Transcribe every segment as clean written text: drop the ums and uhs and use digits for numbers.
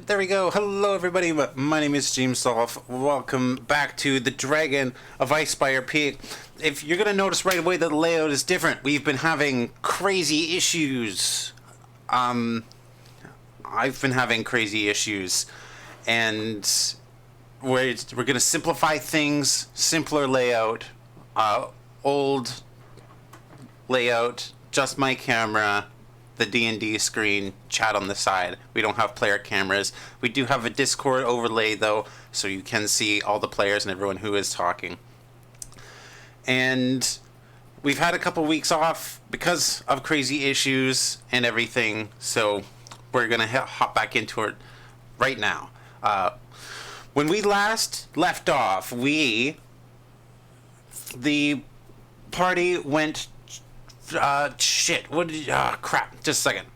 There we go. Hello, everybody. My name is James Solf. Welcome back to the Dragon of Icespire Peak. If you're going to notice right away that the layout is different, we've been having crazy issues. I've been having crazy issues. And we're going to simplify things, simpler layout, old layout, just my camera, the D&D screen, chat on the side. We don't have player cameras. We do have a Discord overlay, though, so you can see all the players and everyone who is talking. And we've had a couple weeks off because of crazy issues and everything, so we're going to hop back into it right now. When we last left off, the party went... shit. What did you... crap. Just a second.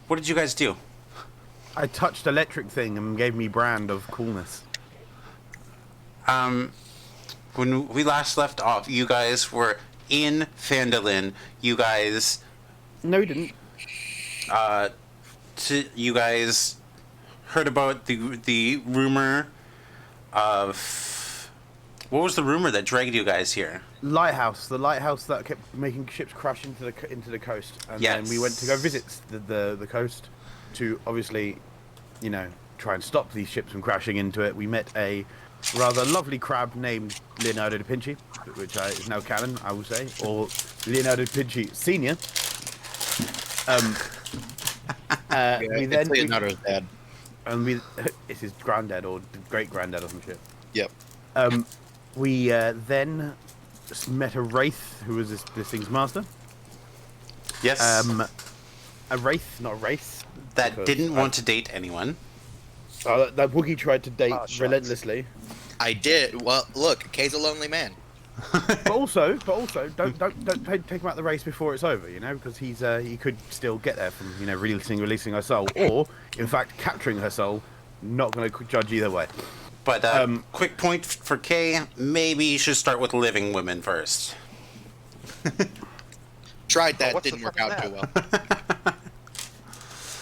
What did you guys do? I touched electric thing and gave me brand of coolness. When we last left off, you guys were in Phandalin. You guys... No, you didn't. You guys heard about the rumor of... What was the rumor that dragged you guys here? The lighthouse that kept making ships crash into the coast, and yes. then we went to go visit the coast to obviously, try and stop these ships from crashing into it. We met a rather lovely crab named Leonardo da Vinci, which is now canon, I will say, or Leonardo da Vinci Senior. Leonardo's dad, and it's his granddad or great granddad or some shit. Yep. We then met a wraith who was this thing's master. Yes. A wraith, not a race. That didn't want to date anyone. That Wookiee tried to date relentlessly. I did. Well, look, Kay's a lonely man. but also, don't take him out the race before it's over, because he could still get there from releasing her soul, or in fact capturing her soul. Not going to judge either way. But quick point for Kay, maybe you should start with living women first. Tried that, didn't work out too well.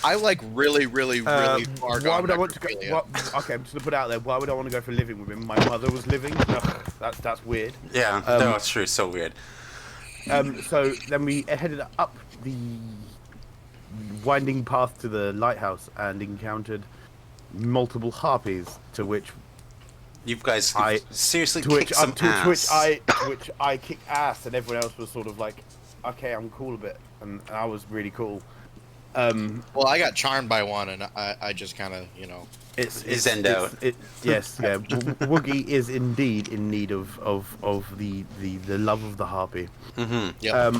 I like really far gone. Why would I want to go? Okay, I'm just gonna put it out there. Why would I want to go for living women? My mother was living. Ugh, that's weird. Yeah, no, it's true. So weird. So then we headed up the winding path to the lighthouse and encountered multiple harpies, to which you guys seriously to kicked some ass. To which I kicked ass, and everyone else was sort of like, okay, I'm cool a bit, and I was really cool. Well, I got charmed by one, and I just kind of, It's zened out. Yes, yeah. Woogie is indeed in need of the love of the harpy. Mm-hmm. Yeah.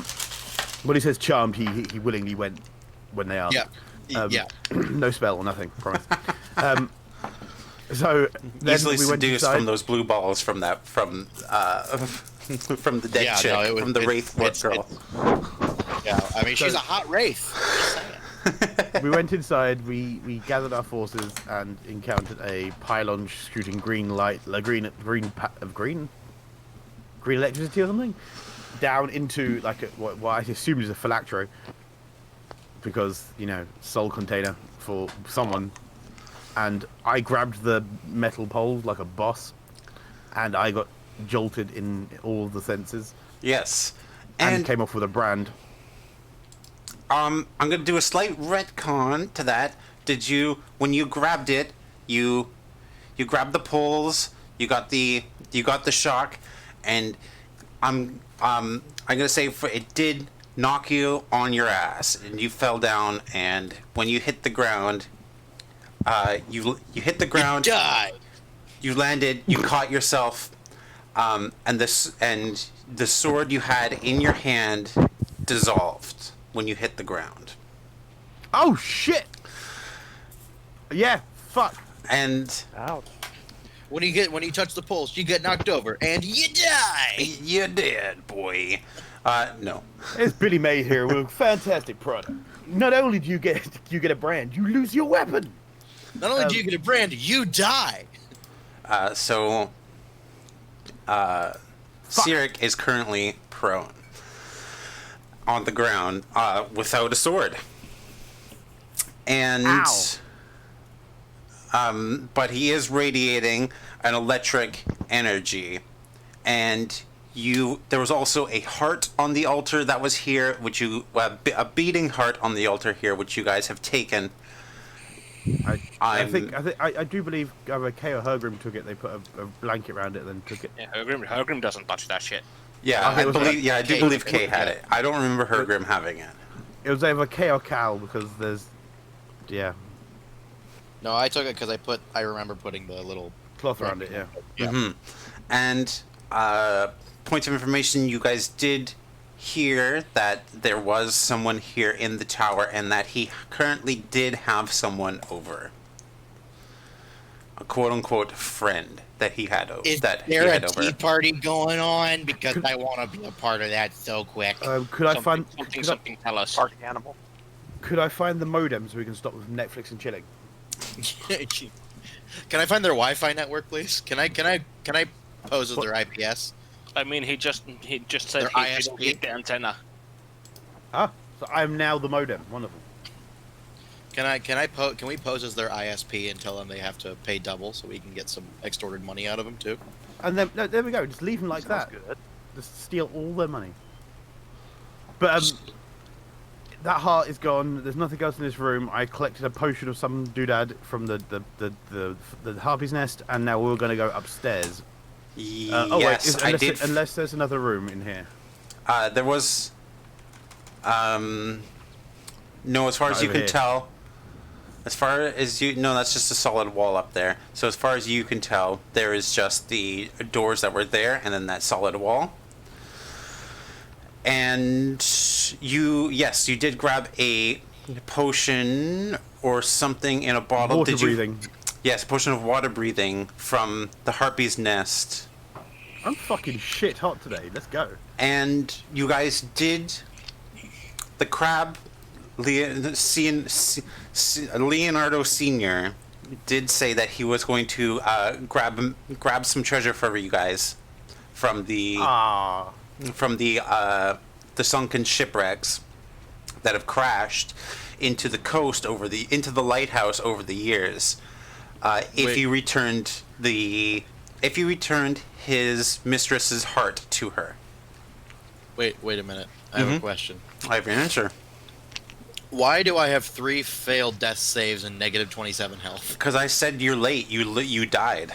When he says charmed, he willingly went when they asked. Yeah. Yeah. No spell or nothing. Promise. So then Easily we went seduced inside. from those blue balls from the dead chick, from the wraith girl. Yeah, I mean, she's a hot wraith. We went inside. We gathered our forces and encountered a pylon shooting green electricity or something down into like what I assume is a phylactery, because soul container for someone. And I grabbed the metal poles like a boss, and I got jolted in all the senses. Yes, and came off with a brand. I'm gonna do a slight retcon to that. Did you, when you grabbed it, you grabbed the poles, you got the shock, and I'm gonna say it did knock you on your ass, and you fell down, and when you hit the ground, you hit the ground. You died. You landed. You caught yourself, and the sword you had in your hand dissolved when you hit the ground. Oh shit! Yeah, fuck. And ouch. When you touch the pulse, you get knocked over and you die. You did, boy. No. It's Billy May here with a fantastic product. Not only do you get a brand, you lose your weapon. Not only do you get a brand, you die. Sirik is currently prone on the ground without a sword. And ow. but he is radiating an electric energy. And there was also a heart on the altar that was here, which a beating heart on the altar here, which you guys have taken. I do believe either Kay or Hergrim took it. They put a blanket around it, and then took it. Yeah, Hergrim doesn't touch that shit. Yeah, Okay, I do believe Kay had it. I don't remember Hergrim having it. It was either Kay or Cal because there's, yeah, No, I took it because I remember putting the little cloth around it. Yeah. Yeah. Mm-hmm. And point of information, you guys did hear that there was someone here in the tower, and that he currently did have someone over. A quote-unquote friend that he had over. Is that there he a had over. tea party going on? Because I want to be a part of that so quick. Could I find Something tell us. Party animal. could I find the modem so we can stop with Netflix and chilling? Can I find their Wi-Fi network, please? Can I pose as their IPS? I mean, he just said Their he didn't ISP. get the antenna. Ah, so I'm now the modem. Wonderful. Can we pose as their ISP and tell them they have to pay double so we can get some extorted money out of them too? And then no, there we go. Just leave them like Sounds that. good. Just steal all their money. But that heart is gone. There's nothing else in this room. I collected a potion of some doodad from the harpy's nest, and now we're going to go upstairs. Yes, I did. Unless there's another room in here. There was. No, as far as you Over can here. tell. As far as you no, that's just a solid wall up there. So as far as you can tell, there is just the doors that were there, and then that solid wall. And you did grab a potion or something in a bottle. Water did breathing. Yes, a potion of water breathing from the harpy's nest. I'm fucking shit hot today. Let's go. And you guys did. The crab, Leonardo Sr. did say that he was going to grab some treasure for you guys from the sunken shipwrecks that have crashed into the coast into the lighthouse over the years. If you returned his mistress's heart to her. Wait a minute. I have a question. I have your answer. Why do I have 3 failed death saves and negative 27 health? Because I said you're late. You died.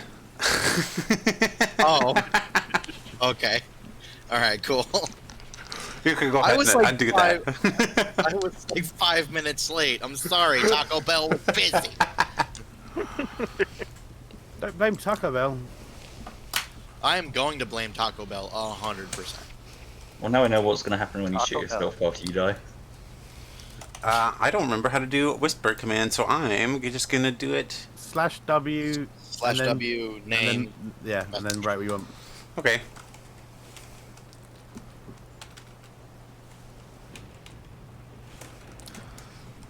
Oh. Okay. All right. Cool. You could go I ahead was and like undo that. I was like 5 minutes late. I'm sorry. Taco Bell was busy. Don't blame Taco Bell. I am going to blame Taco Bell 100%. Well, now I know what's going to happen when you Taco shoot yourself after you die. I don't remember how to do a whisper command, so I'm just gonna do it. /W. /W and then- name. and then write what you want. Okay.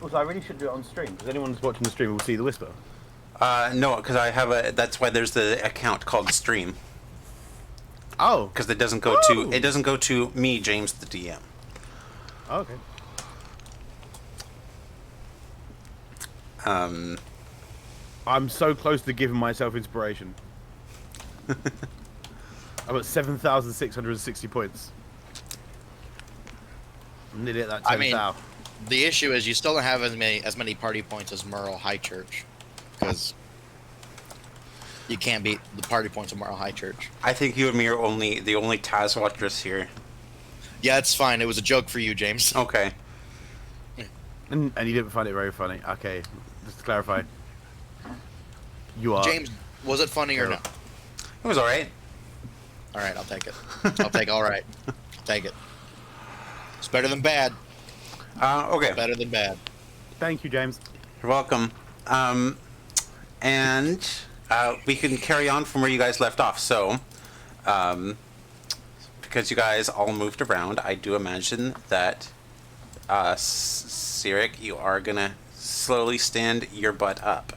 Also, I really should do it on stream because anyone who's watching the stream will see the whisper. No, because I have a. That's why there's the account called Stream. Oh. Because it doesn't go to me, James, the DM. Oh, okay. I'm so close to giving myself inspiration. I'm at 7,660 points. I'm nearly at that 10,000. I mean, the issue is you still don't have as many party points as Merle High Church, because you can't beat the party points of Merle High Church. I think you and me are the only Taz watchers here. Yeah, it's fine. It was a joke for you, James. Okay. And you didn't find it very funny. Okay, just to clarify. You are. James, was it funny or no? It was all right. All right, I'll take it. I'll take all right. Take it. It's better than bad. Okay. Better than bad. Thank you, James. You're welcome. And we can carry on from where you guys left off. So, because you guys all moved around, I do imagine that, Sirik, you are gonna slowly stand your butt up.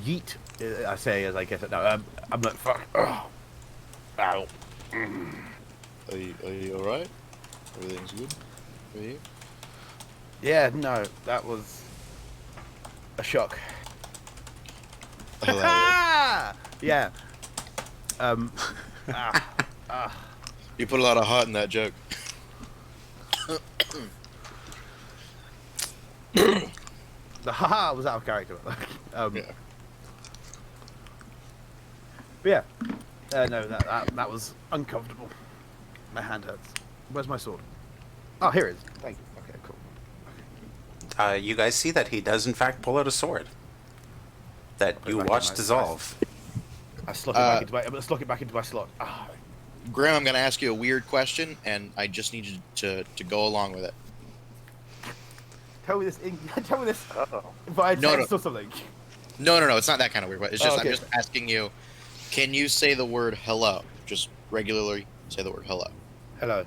Yeet. I say as I get it now. I'm like, fuck. Oh. Ow. Are you all right? Everything's good for you? Yeah, no, that was a shock. Hilarious. Yeah. You put a lot of heart in that joke. The haha was out of character. Yeah. But yeah. No, that was uncomfortable. My hand hurts. Where's my sword? Oh, here it is. Thank you. Okay, cool. You guys see that he does in fact pull out a sword that Put it you back in watch my- dissolve. I slot it back into my. I'm gonna slot it back into my slot. Ah. Graham, I'm going to ask you a weird question, and I just need you to go along with it. Tell me this. Tell me this. Via No, text or something. No, it's not that kind of weird. But it's just Oh, okay. I'm just asking you. Can you say the word hello? Just regularly say the word hello. Hello.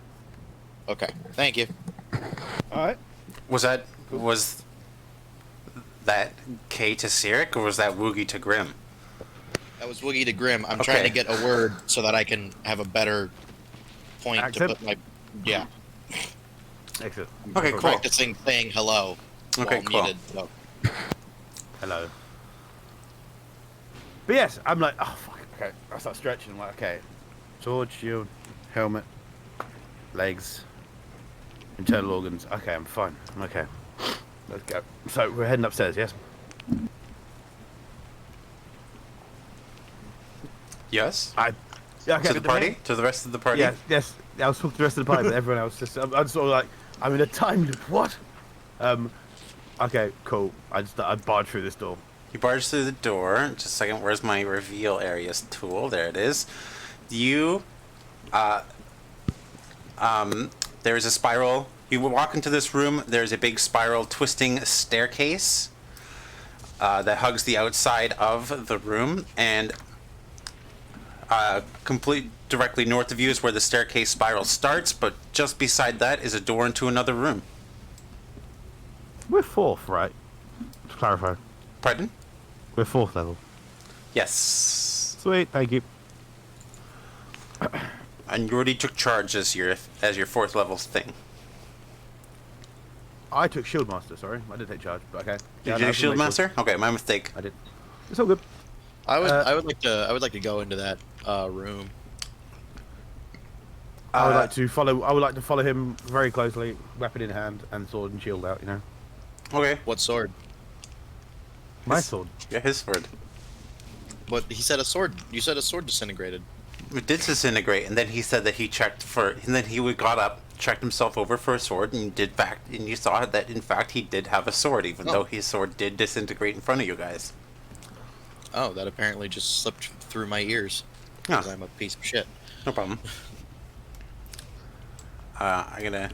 Okay. Thank you. All right. Was that K to Sirik or was that Woogie to Grim? That was Woogie to Grim. I'm Okay. trying to get a word so that I can have a better point Accent? to put my. Yeah. Excellent. Okay, cool. Practicing saying hello. Okay, while cool. muted, so. Hello. But yes, I'm like, oh fuck. Okay. I start stretching. I'm like, okay. Sword, shield, helmet, legs, internal organs. Okay, I'm fine. I'm okay. Let's go. So we're heading upstairs. Yes. Yes. Yeah. Okay. To the good party? me. To the rest of the party? Yes. Yes. I was talking to the rest of the party, but everyone else just. I'm sort of like, I'm in a time loop. What? Okay. Cool. I barred through this door. You barge through the door. Just a second. Where's my reveal areas tool? There it is. You, there's a spiral. You walk into this room. There's a big spiral twisting staircase that hugs the outside of the room, and complete directly north of you is where the staircase spiral starts. But just beside that is a door into another room. We're fourth, right? To clarify, Pardon? we're fourth level. Yes. Sweet. Thank you. And you already took charge as your fourth level thing. I took Shield Master, sorry. I didn't take charge, but okay. Did no, you do I Shield make Master? Okay, my mistake. I did. It's all good. I would Uh, I would like to go into that room. I would like to follow him very closely, weapon in hand and sword and shield out, you know. Okay. What sword? My His- sword. Yeah, his sword. What he said a sword. You said a sword disintegrated. It did disintegrate, and then he said that he checked for, and then he got up, checked himself over for a sword, and you saw that in fact he did have a sword, even Oh. though his sword did disintegrate in front of you guys. Oh, that apparently just slipped through my ears. Because Yeah. I'm a piece of shit. No problem. I'm gonna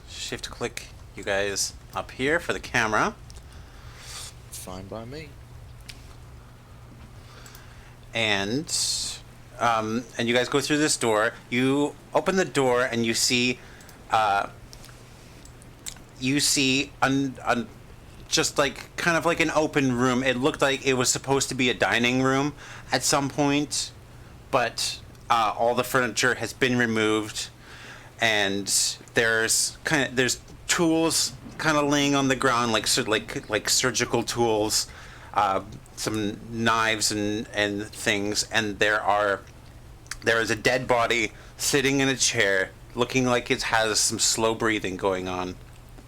shift click you guys up here for the camera, Fine by me. and you guys go through this door. You open the door, and you see just like kind of like an open room. It looked like it was supposed to be a dining room at some point, but all the furniture has been removed, and there's tools kind of laying on the ground, like surgical tools, some knives and things, and there is a dead body sitting in a chair, looking like it has some slow breathing going on.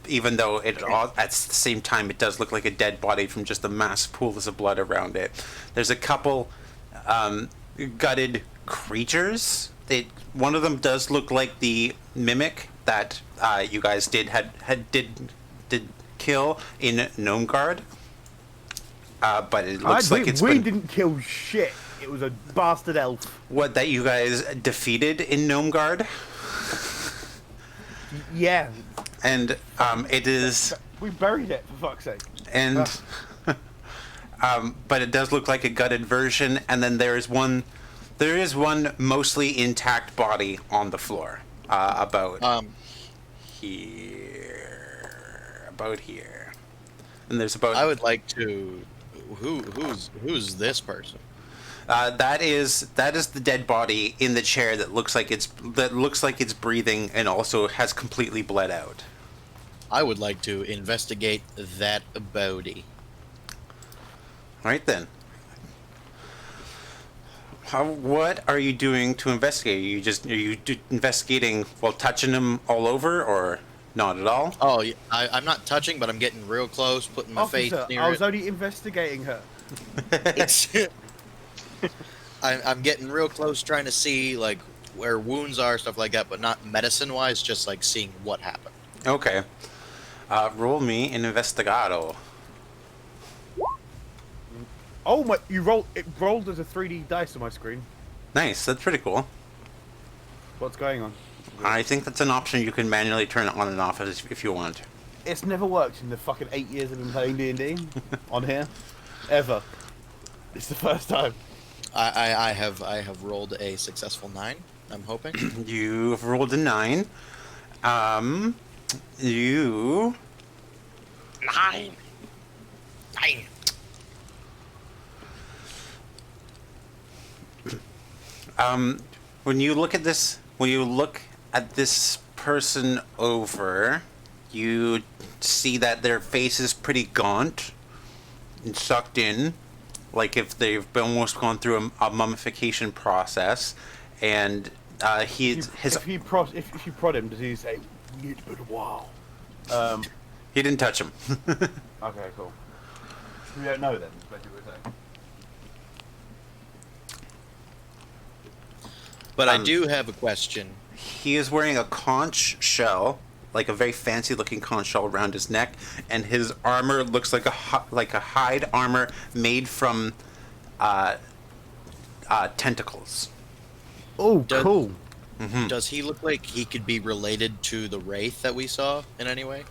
Even though at the same time it does look like a dead body from just the massive pools of blood around it. There's a couple gutted creatures. One of them does look like the mimic that you guys did kill in Gnomeguard. But it looks like it's we been didn't kill shit. It was a bastard elf. what that you guys defeated in Gnomeguard. Yeah. And it is. We buried it, for fuck's sake. And but it does look like a gutted version, and then there is one mostly intact body on the floor, about here, and there's about I would like to. Who's this person? that is the dead body in the chair that looks like it's breathing and also has completely bled out. I would like to investigate that body. Right then. What are you doing to investigate? Investigating while touching him all over, or not at all? Oh, yeah, I'm not touching, but I'm getting real close, putting my face Officer, near I was it. only investigating her. It's, I'm getting real close, trying to see like where wounds are, stuff like that, but not medicine-wise, just like seeing what happened. Okay. Roll me an investigado. Oh my! It rolled as a 3D dice on my screen. Nice. That's pretty cool. What's going on? I think that's an option you can manually turn on and off if you want. It's never worked in the fucking 8 years I've been playing D&D on here, ever. It's the first time. I have rolled a successful 9. I'm hoping. You've rolled a 9. You 9. 9. when you look at this person over, you see that their face is pretty gaunt and sucked in, like if they've almost gone through a mummification process, and If you prod him, does he say, "You need to put a wall"? he didn't touch him. Okay, cool. We don't know then. That's basically what we're saying. But I do have a question. He is wearing a conch shell, like a very fancy looking conch shell around his neck, and his armor looks like a hide armor made from tentacles. Oh, Does- cool. Does he look like he could be related to the wraith that we saw in any way?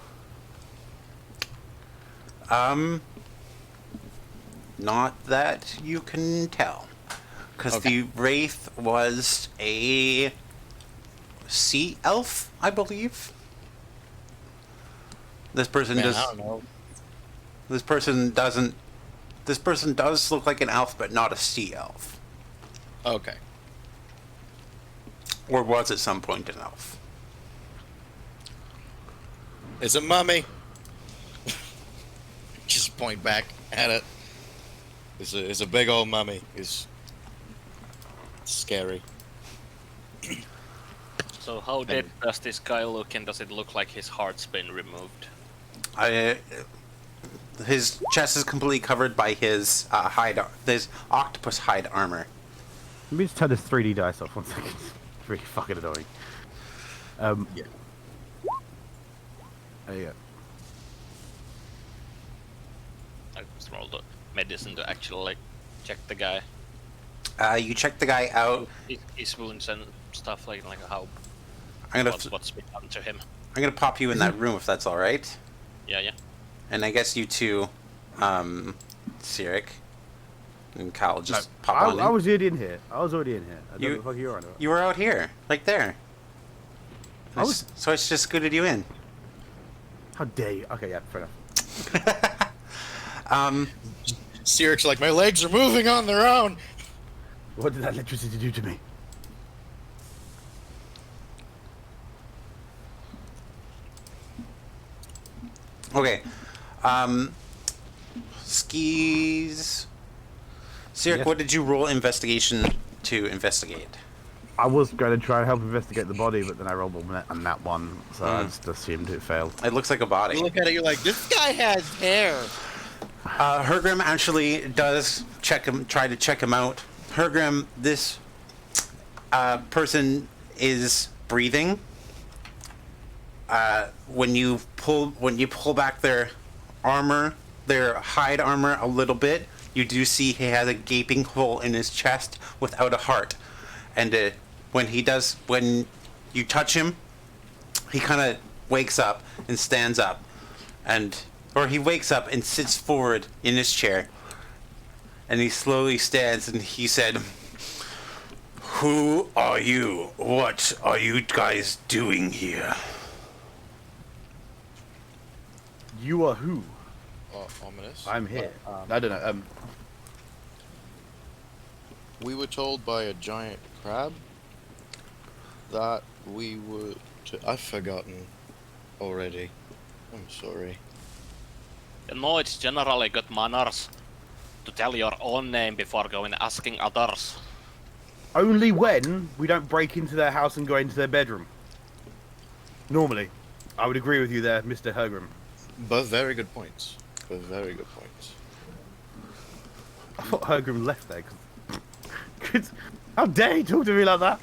Not that you can tell, because Okay. the wraith was a sea elf, I believe. This person Man, does. I don't know. This person doesn't. This person does look like an elf, but not a sea elf. Okay. Or was at some point an elf. It's a mummy. Just point back at it. It's a big old mummy. It's scary. So how dead does this guy look, and does it look like his heart's been removed? His chest is completely covered by his his octopus hide armor. Let me just turn this 3D dice off 1 second. It's really fucking annoying. Yeah. There you go. I just rolled the medicine to actually like check the guy, You check the guy out. his wounds and stuff like how I'm gonna what's been done to him. I'm gonna pop you in that room if that's all right. Yeah, yeah. And I guess you too, Sirik and Kyle just No, pop on in. I was already in here. I was already in here. I don't know You- what the fuck you're on about. You were out here, like there. I was- So it's just scooted you in. How dare you? Okay, yeah, fair enough. Sirik's like, my legs are moving on their own. What did that electricity do to me? Okay. Skis. Sirik, Yes. what did you roll investigation to investigate? I was going to try and help investigate the body, but then I rolled on that one, so I just assumed it failed. It looks like a body. You look at it, you're like, this guy has hair. Hergrim actually does try to check him out. Hergrim, this person is breathing. When you pull back their armor, their hide armor a little bit, you do see he has a gaping hole in his chest without a heart. And when you touch him, he kind of wakes up and stands up, or he wakes up and sits forward in his chair, and he slowly stands and he said, "Who are you? What are you guys doing here?" You are who? Ominous. I'm here. I don't know. We were told by a giant crab that we were I've forgotten already. I'm sorry. No, it's generally good manners. to tell your own name before going asking others. Only when we don't break into their house and go into their bedroom. Normally. I would agree with you there, Mr. Hergrim. Both very good points. Both very good points. I thought Hergrim left there. Cause how dare he talk to me like that?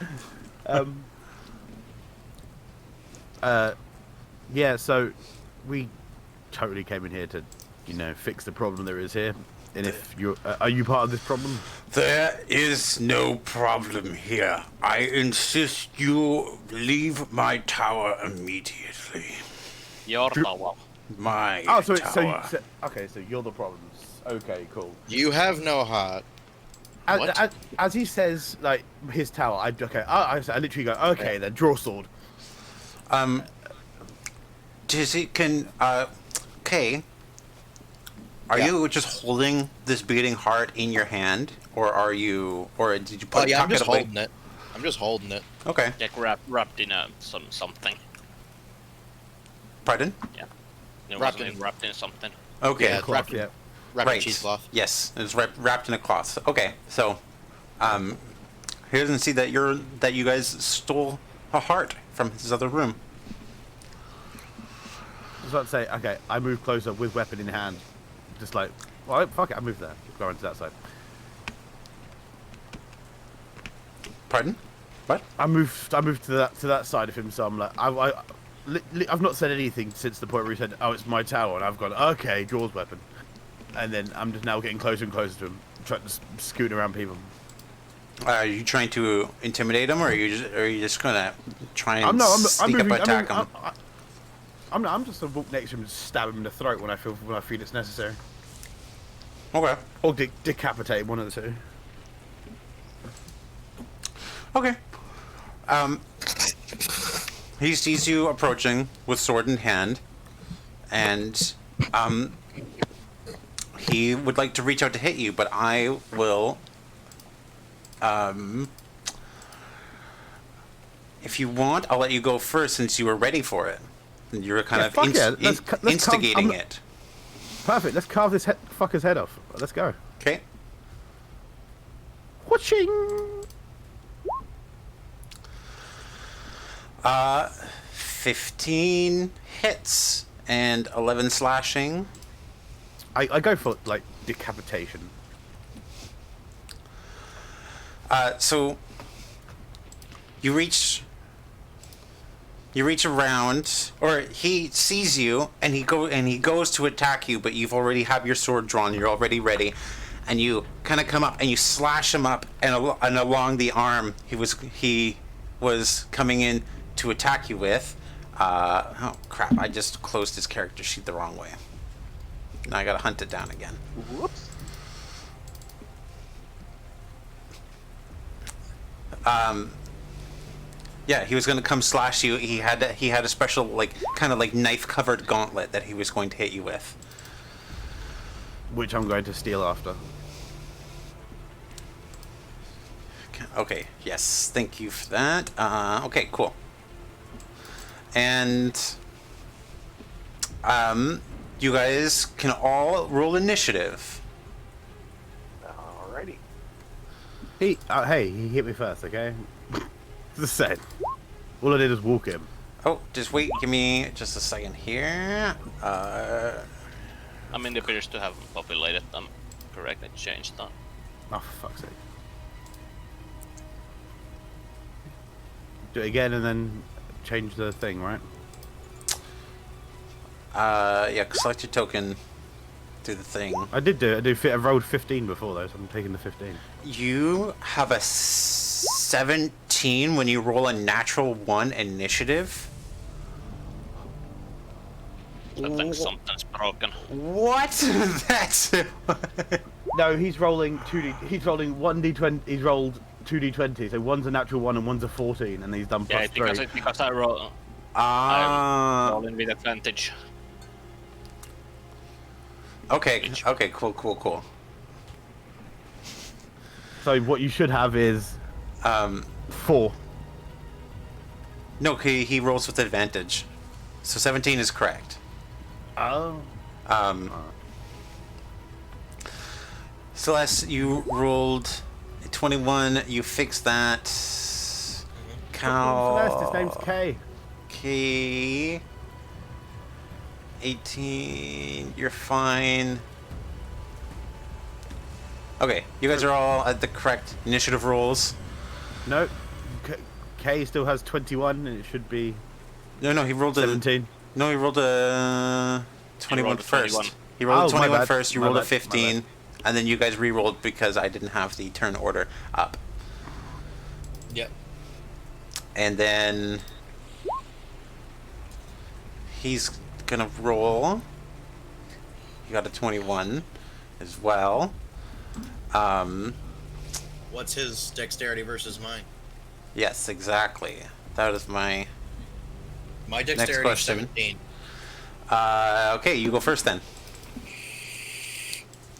Yeah, so we totally came in here to, fix the problem there is here. And if you're, are you part of this problem? There is no problem here. I insist you leave my tower immediately. Your tower. My Oh, tower. okay, so you're the problem. Okay, cool. You have no heart. What? As he says, like his tower, I literally go, okay, then draw sword. Does it okay. Are Yeah. you just holding this beating heart in your hand, or did you Oh put yeah, I'm tuck just it away? holding it. I'm just holding it. Okay. Yeah, wrapped in something. Pardon? Yeah. It Wrapped wasn't in- wrapped in something. Okay. Yeah, Cloth, yeah. Wrapped in Right. cheesecloth. Yes, it's wrapped in a cloth. Okay, so, he doesn't see that you guys stole a heart from his other room. I was about to say, okay, I move closer with weapon in hand, just like, well, fuck it, I move there, go into that side. Pardon? What? I move to that side of him, so I'm like, I've not said anything since the point where he said, "Oh, it's my tower," and I've gone, "Okay, draws weapon," and then I'm just now getting closer and closer to him, trying to scoot around people. Are you trying to intimidate him, or are you just gonna try and I'm sneak moving. up and attack him? I'm just gonna walk next to him and stab him in the throat when I feel it's necessary, Okay. or decapitate one of the two. Okay. He sees you approaching with sword in hand, and he would like to reach out to hit you, but I will. If you want, I'll let you go first since you were ready for it. And you were kind of fuck it. Let's instigating I'm- it. Perfect. Let's carve this fucker's head off. Let's go. Okay. Watching. 15 hits and 11 slashing. I go for like decapitation. So you reach around, or he sees you, and he goes to attack you, but you've already have your sword drawn. You're already ready, and you kind of come up and you slash him up, and along the arm he was coming in to attack you with. Oh crap! I just closed his character sheet the wrong way. Now I gotta hunt it down again. Whoops. Yeah, he was gonna come slash you. He had a special kind of knife covered gauntlet that he was going to hit you with. Which I'm going to steal after. Okay, yes, thank you for that. Okay, cool. And you guys can all roll initiative. Alrighty. Hey, he hit me first, okay? Just saying. All I did was walk him. Oh, just wait, give me just a second here. I mean, it appears to have populated them correctly, changed them. Oh, for fuck's sake. Do it again and then change the thing, right? Yeah, select your token, do the thing. I did do it. I rolled 15 before though, so I'm taking the 15. You have a 17 when you roll a natural 1 initiative. I think something's broken. What? That's No, he's rolling 2D. He's rolling 1d20. He's rolled 2d20. So one's a natural 1 and one's a 14, and he's done Yeah, plus 3. because I roll. I'm ah. rolling with advantage. Okay. Okay. Cool. So what you should have is 4. No, he rolls with advantage, so 17 is correct. Oh. Celeste, you rolled a 21. You fixed that. Celeste, his name's Cal. Kay. K. 18. You're fine. Okay, you guys are all at the correct initiative rolls. No, Kay still has 21, and it should be No, he rolled a 17. No, he rolled a 21 rolled a first. 21. He rolled Oh, a my 21 bad. first. You My rolled a bad. My 15, and then you guys re-rolled because I didn't have the turn order up. Yep. And then he's gonna roll. He got a 21 as well. What's his dexterity versus mine? Yes, exactly. That is my My next dexterity is question. 17. Okay, you go first then.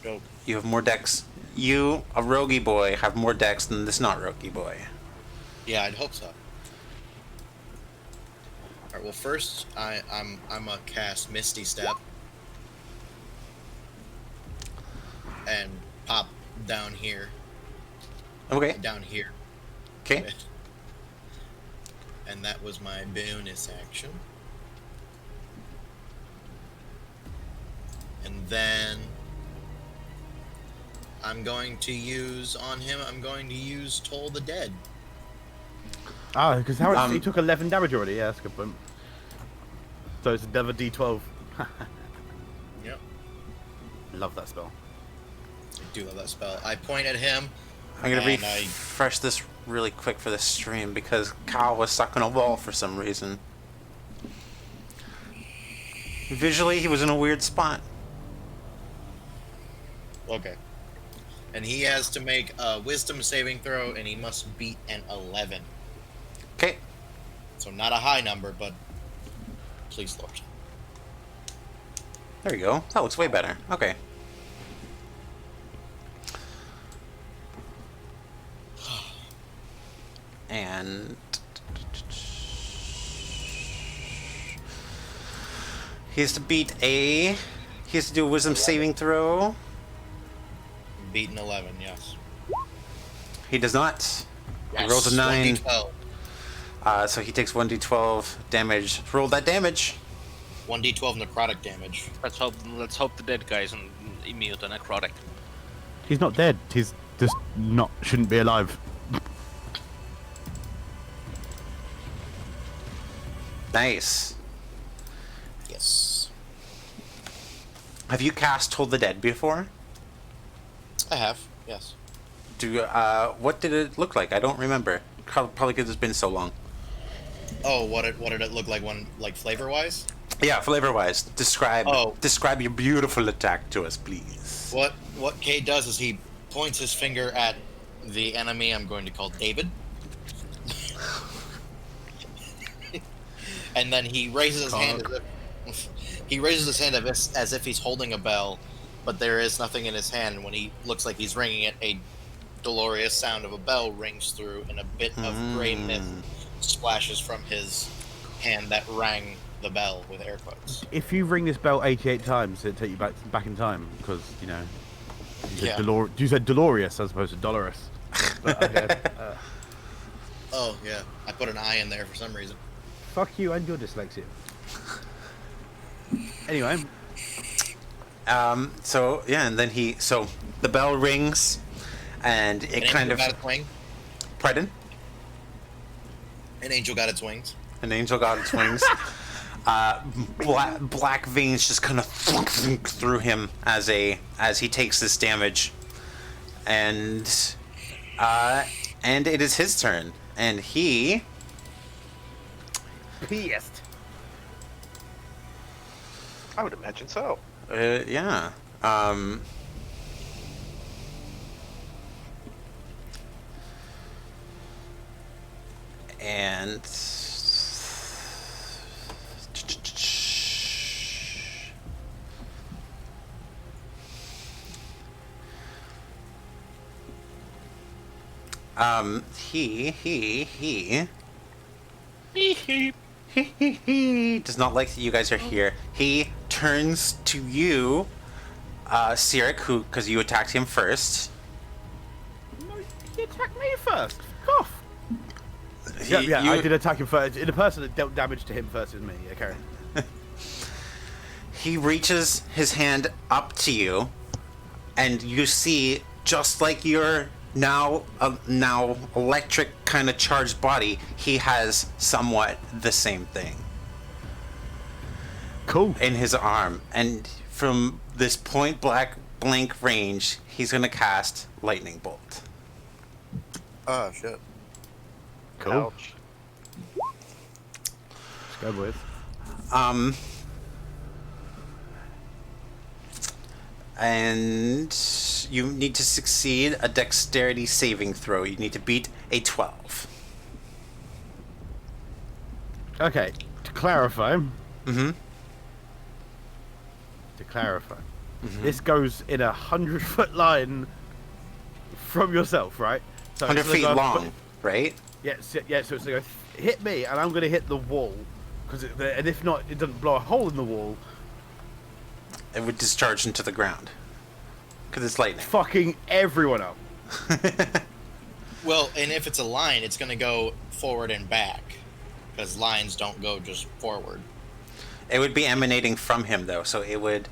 Go. You have more dex. You, a roguey boy, have more dex than this not roguey boy. Yeah, I'd hope so. Alright, well first I'm a cast Misty Step. And pop down here. Okay. Down here. Okay. And that was my bonus action. And then I'm going to use on him, I'm going to use Toll the Dead. Ah, because he took 11 damage already. Yeah, that's a good point. So it's another D12. Yep. Love that spell. I do love that spell. I point at him. I'm gonna and refresh this really quick for the stream because Kyle was stuck on a wall for some reason. Visually, he was in a weird spot. Okay. And he has to make a wisdom saving throw, and he must beat an 11. Okay. So not a high number, but please, Lord. There you go. That looks way better. Okay. And he has to beat a. He has to do a wisdom saving throw. Beat an 11, yes. He does not. He Yes, rolls a 9. 1d12. So he takes 1d12 damage. Roll that damage. 1d12 necrotic damage. Let's hope the dead guy isn't immune to necrotic. He's not dead. He's just not shouldn't be alive. Nice. Yes. Have you cast Toll the Dead before? I have, yes. What did it look like? I don't remember. Probably because it's been so long. Oh, what did it look like flavor wise? Yeah, flavor-wise, describe Oh. describe your beautiful attack to us, please. What Kate does is he points his finger at the enemy I'm going to call David. And then he raises his hand as if he's holding a bell, but there is nothing in his hand. When he looks like he's ringing it, a dolorous sound of a bell rings through, and a bit of gray mist splashes from his hand that rang the bell with air quotes. If you ring this bell 88 times, it'll take you back in time because you know. You said Dolorious as opposed to Dolorous. But, okay, Oh yeah, I put an I in there for some reason. fuck you and your dyslexia. Anyway, So yeah, and then so the bell rings, and it An kind angel of. got its wing. Pardon? An angel got its wings. An angel got its wings. Black veins just kind of through him as he takes this damage, and it is his turn, and he pissed. I would imagine so. yeah. And he does not like that you guys are here. He turns to you Sirik, because you attacked him first. No, he attacked me first. Fuck off. He- I did attack him first. The person that dealt damage to him first is me. Yeah, Karen. He reaches his hand up to you, and you see, just like your now electric kind of charged body, he has somewhat the same thing Cool. in his arm. And from this point blank range, he's going to cast Lightning Bolt. Oh shit. Cool. Ouch. Let's go, boys. And you need to succeed a dexterity saving throw. You need to beat a 12. Okay. To clarify. Mm-hmm. This goes in 100-foot line from yourself, right? So 100 it's gonna feet go- long, right? Yeah, so it's going to go hit me, and I'm going to hit the wall. And if not, it doesn't blow a hole in the wall. It would discharge into the ground. Because it's lightning. Fucking everyone up. Well, and if it's a line, it's going to go forward and back, because lines don't go just forward. It would be emanating from him, though, so it would...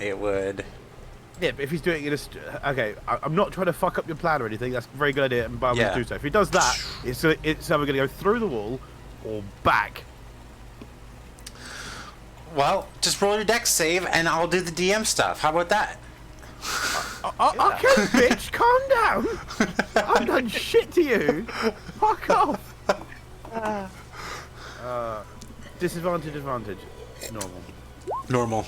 Yeah, but if he's doing it in a... Okay, I'm not trying to fuck up your plan or anything. That's a very good idea, and Bob Yeah. will do so. If he does that, it's either going to go through the wall or back. Well, just roll your dex save, and I'll do the DM stuff. How about that? Okay, bitch, calm down. I've done shit to you. Fuck off. Disadvantage, advantage. Normal. Normal.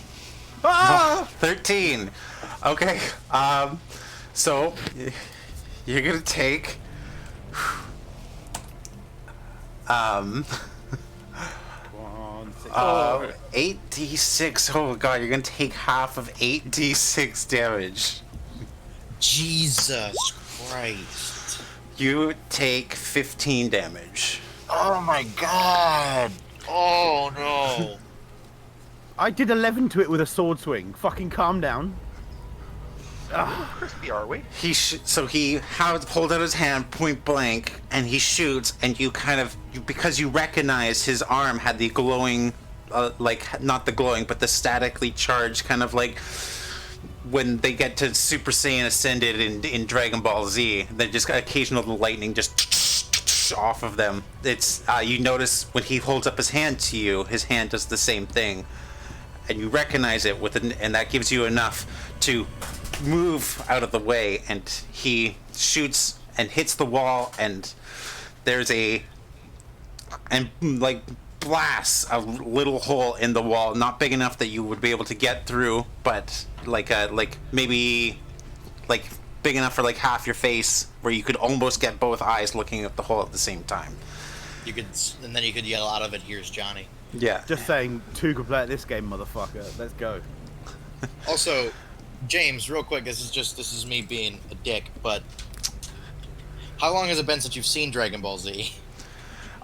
Ah! 13. Okay. So you're gonna take 8d6. Oh god, you're gonna take half of 8d6 damage. Jesus Christ. You take 15 damage. Oh my god. Oh no. I did 11 to it with a sword swing. Fucking calm down. Crispy, are we? So he pulled out his hand point blank, and he shoots, and you kind of, because you recognize his arm had the glowing, like, not the glowing, but the statically charged, kind of like when they get to Super Saiyan Ascended in Dragon Ball Z, they just got occasional lightning just off of them. It's you notice when he holds up his hand to you, his hand does the same thing, and you recognize it and that gives you enough to move out of the way, and he shoots and hits the wall, and there's blasts a little hole in the wall, not big enough that you would be able to get through, but maybe big enough for like half your face, where you could almost get both eyes looking at the hole at the same time. And then you could yell out of it, "Here's Johnny." Yeah. Just saying, 2 could play at this game, motherfucker. Let's go. Also, James, real quick, this is me being a dick, but how long has it been since you've seen Dragon Ball Z?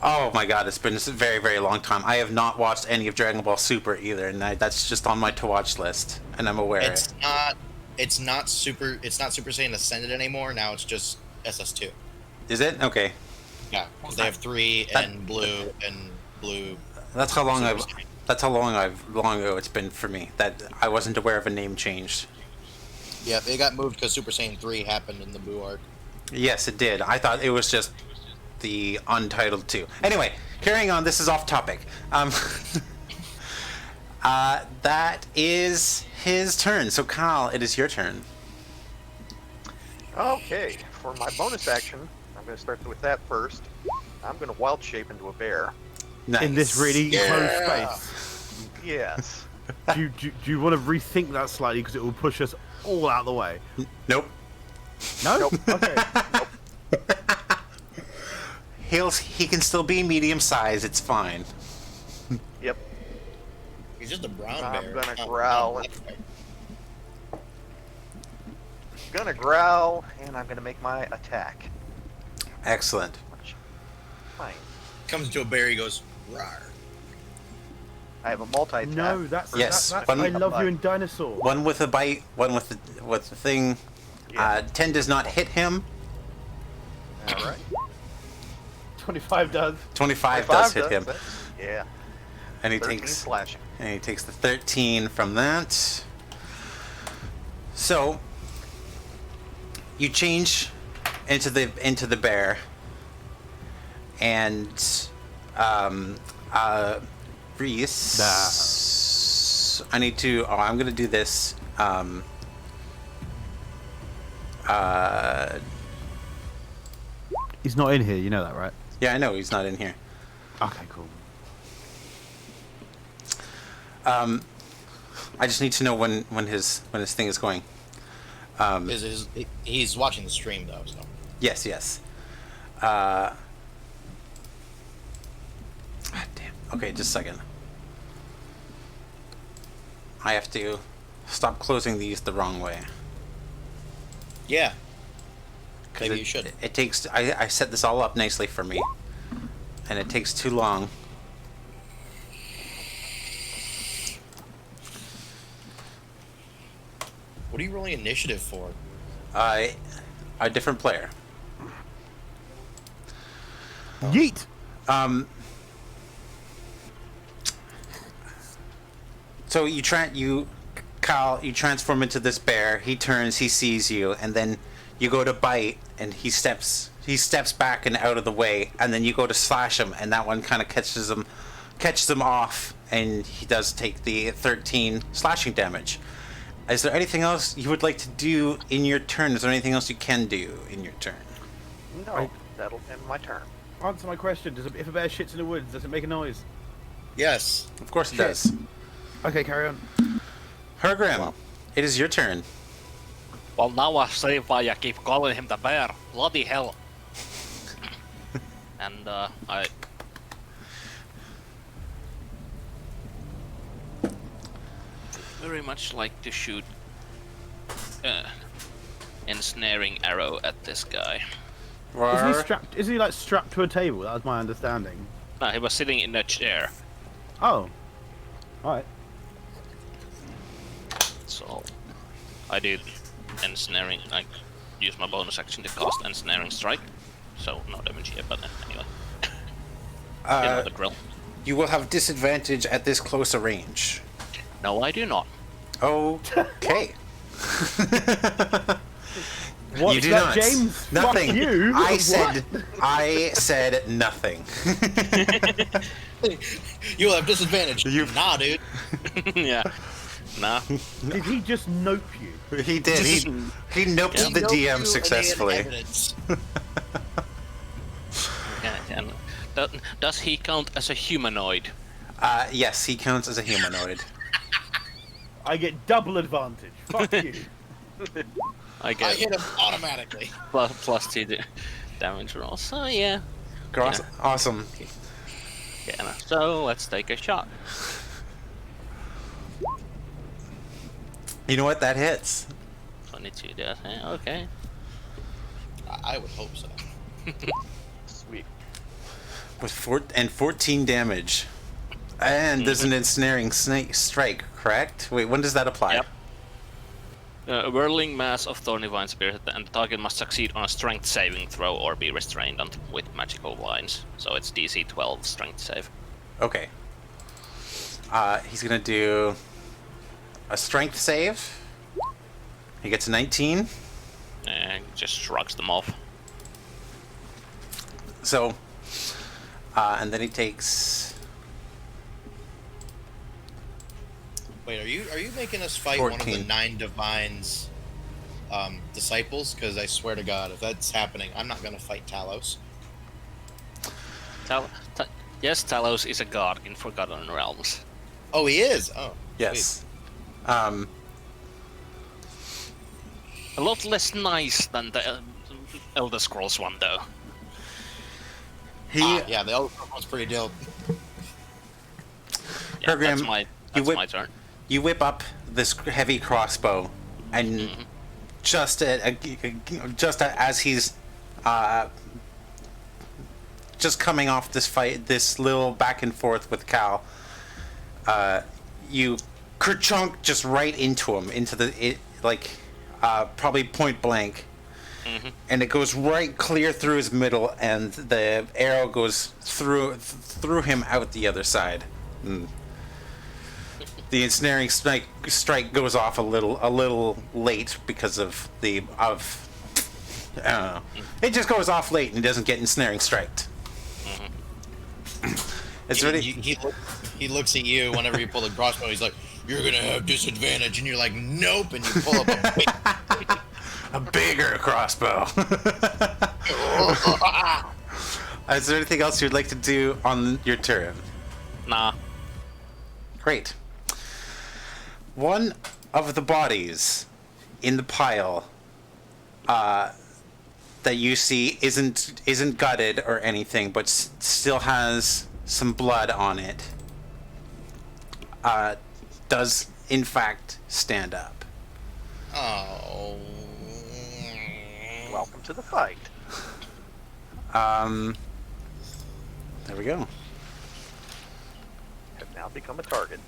Oh my god, it's been a very, very long time. I have not watched any of Dragon Ball Super either, and that's just on my to-watch list, and I'm aware. It's not Super Saiyan Ascended anymore. Now it's just SS2. Is it? Okay. Yeah, because they have 3 and blue and blue. That's how long Super I've. Saiyan. That's how long ago it's been for me that I wasn't aware of a name change. Yeah, it got moved because Super Saiyan 3 happened in the Buu arc. Yes, it did. I thought it was just the Untitled 2. Anyway, carrying on. This is off topic. That is his turn. So, Kyle, it is your turn. Okay, for my bonus action, I'm going to start with that first. I'm going to wild shape into a bear. Nice. In this really close Yeah. space. Yes. Do you want to rethink that slightly, because it will push us all out of the way? Nope. No? Nope. Okay. He can still be medium size. It's fine. Yep. He's just a brown I'm bear. gonna not growl. black bear. Gonna growl, and I'm gonna make my attack. Excellent. Fine. Comes to a bear, he goes, "Rawr." I have a multi-tap. No, that's Yes, that's one- I love you in Dinosaur. One with a bite, one with the thing. Yeah. 10 does not hit him. All right. 25 does. 25 does hit does, him, Yeah. and he 13 takes slashing. the 13 from that. So you change into the bear, and Reese. I need to. Oh, I'm gonna do this. He's not in here, you know that, right? Yeah, I know he's not in here. Okay, cool. I just need to know when his thing is going. He's watching the stream though, so. Yes. God damn. Okay, just a second. I have to stop closing these the wrong way. Yeah. 'Cause Maybe you should. It takes. I set this all up nicely for me, and it takes too long. What are you rolling initiative for? A different player. Yeet! So Kyle, you transform into this bear. He turns, he sees you, and then you go to bite, and he steps back and out of the way, and then you go to slash him, and that one kind of catches him off, and he does take the 13 slashing damage. Is there anything else you would like to do in your turn? Is there anything else you can do in your turn? No, that'll end my turn. Answer my question. If a bear shits in the woods, does it make a noise? Yes. Of course it Shit. does. Okay, carry on. Hergrim, it is your turn. Well, now I see why you keep calling him the bear. Bloody hell. And I very much like to shoot ensnaring arrow at this guy. Is he like strapped to a table? That was my understanding. No, he was sitting in a chair. Oh. Alright. So I did ensnaring. I use my bonus action to cast ensnaring strike. So no damage here, but anyway. You know the drill. You will have disadvantage at this closer range. No, I do not. Okay. What's You do that, not. James? Nothing. Fuck you. I said nothing. You'll have disadvantage. Nah, dude. Yeah. Nah. Did he just nope you? He did. He noped Yeah. the DM successfully. And does he count as a humanoid? Yes, he counts as a humanoid. I get double advantage. Fuck you. I I get hit him automatically. plus 2 damage roll. So yeah. Awesome. Yeah. So let's take a shot. You know what? That hits. 22 does. Okay. I would hope so. Sweet. With 14 damage. And there's an ensnaring strike, correct? Wait, when does that apply? Yep. A whirling mass of thorny vine spears, and the target must succeed on a strength saving throw or be restrained with magical vines. So it's DC 12 strength save. Okay. He's gonna do a strength save. He gets a 19. And just shrugs them off. So, and then he takes Wait, are you making us fight one of the 14. 9 divines disciples? Because I swear to God, if that's happening, I'm not gonna fight Talos. Yes, Talos is a god in Forgotten Realms. Oh, he is. Oh, yes. A lot less nice than the Elder Scrolls one, though. He yeah, the other one's pretty dope. Yeah, Hergrim, that's my turn. You whip up this heavy crossbow, and just as he's just coming off this fight, this little back and forth with Cal, You kerchunk just right into him, probably point blank. And it goes right clear through his middle, and the arrow goes through him out the other side. The ensnaring strike goes off a little late because of I don't know. It just goes off late and doesn't get ensnaring striked. It's really. He looks at you whenever you pull the crossbow. He's like, "You're gonna have disadvantage," and you're like, "Nope," and you pull up a big. A bigger crossbow. Is there anything else you'd like to do on your turn? Nah. Great. One of the bodies in the pile that you see isn't gutted or anything, but still has some blood on it. Does in fact stand up. Oh. Welcome to the fight. There we go. Have now become a target.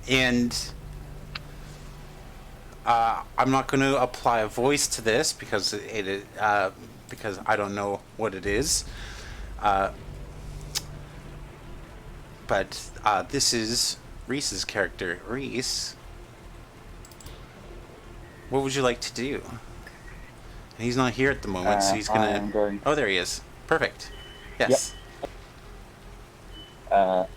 And I'm not going to apply a voice to this because because I don't know what it is. But this is Reese's character. Reese, what would you like to do? And he's not here at the moment, so he's gonna. Oh, there he is. Perfect. Yes. Yep.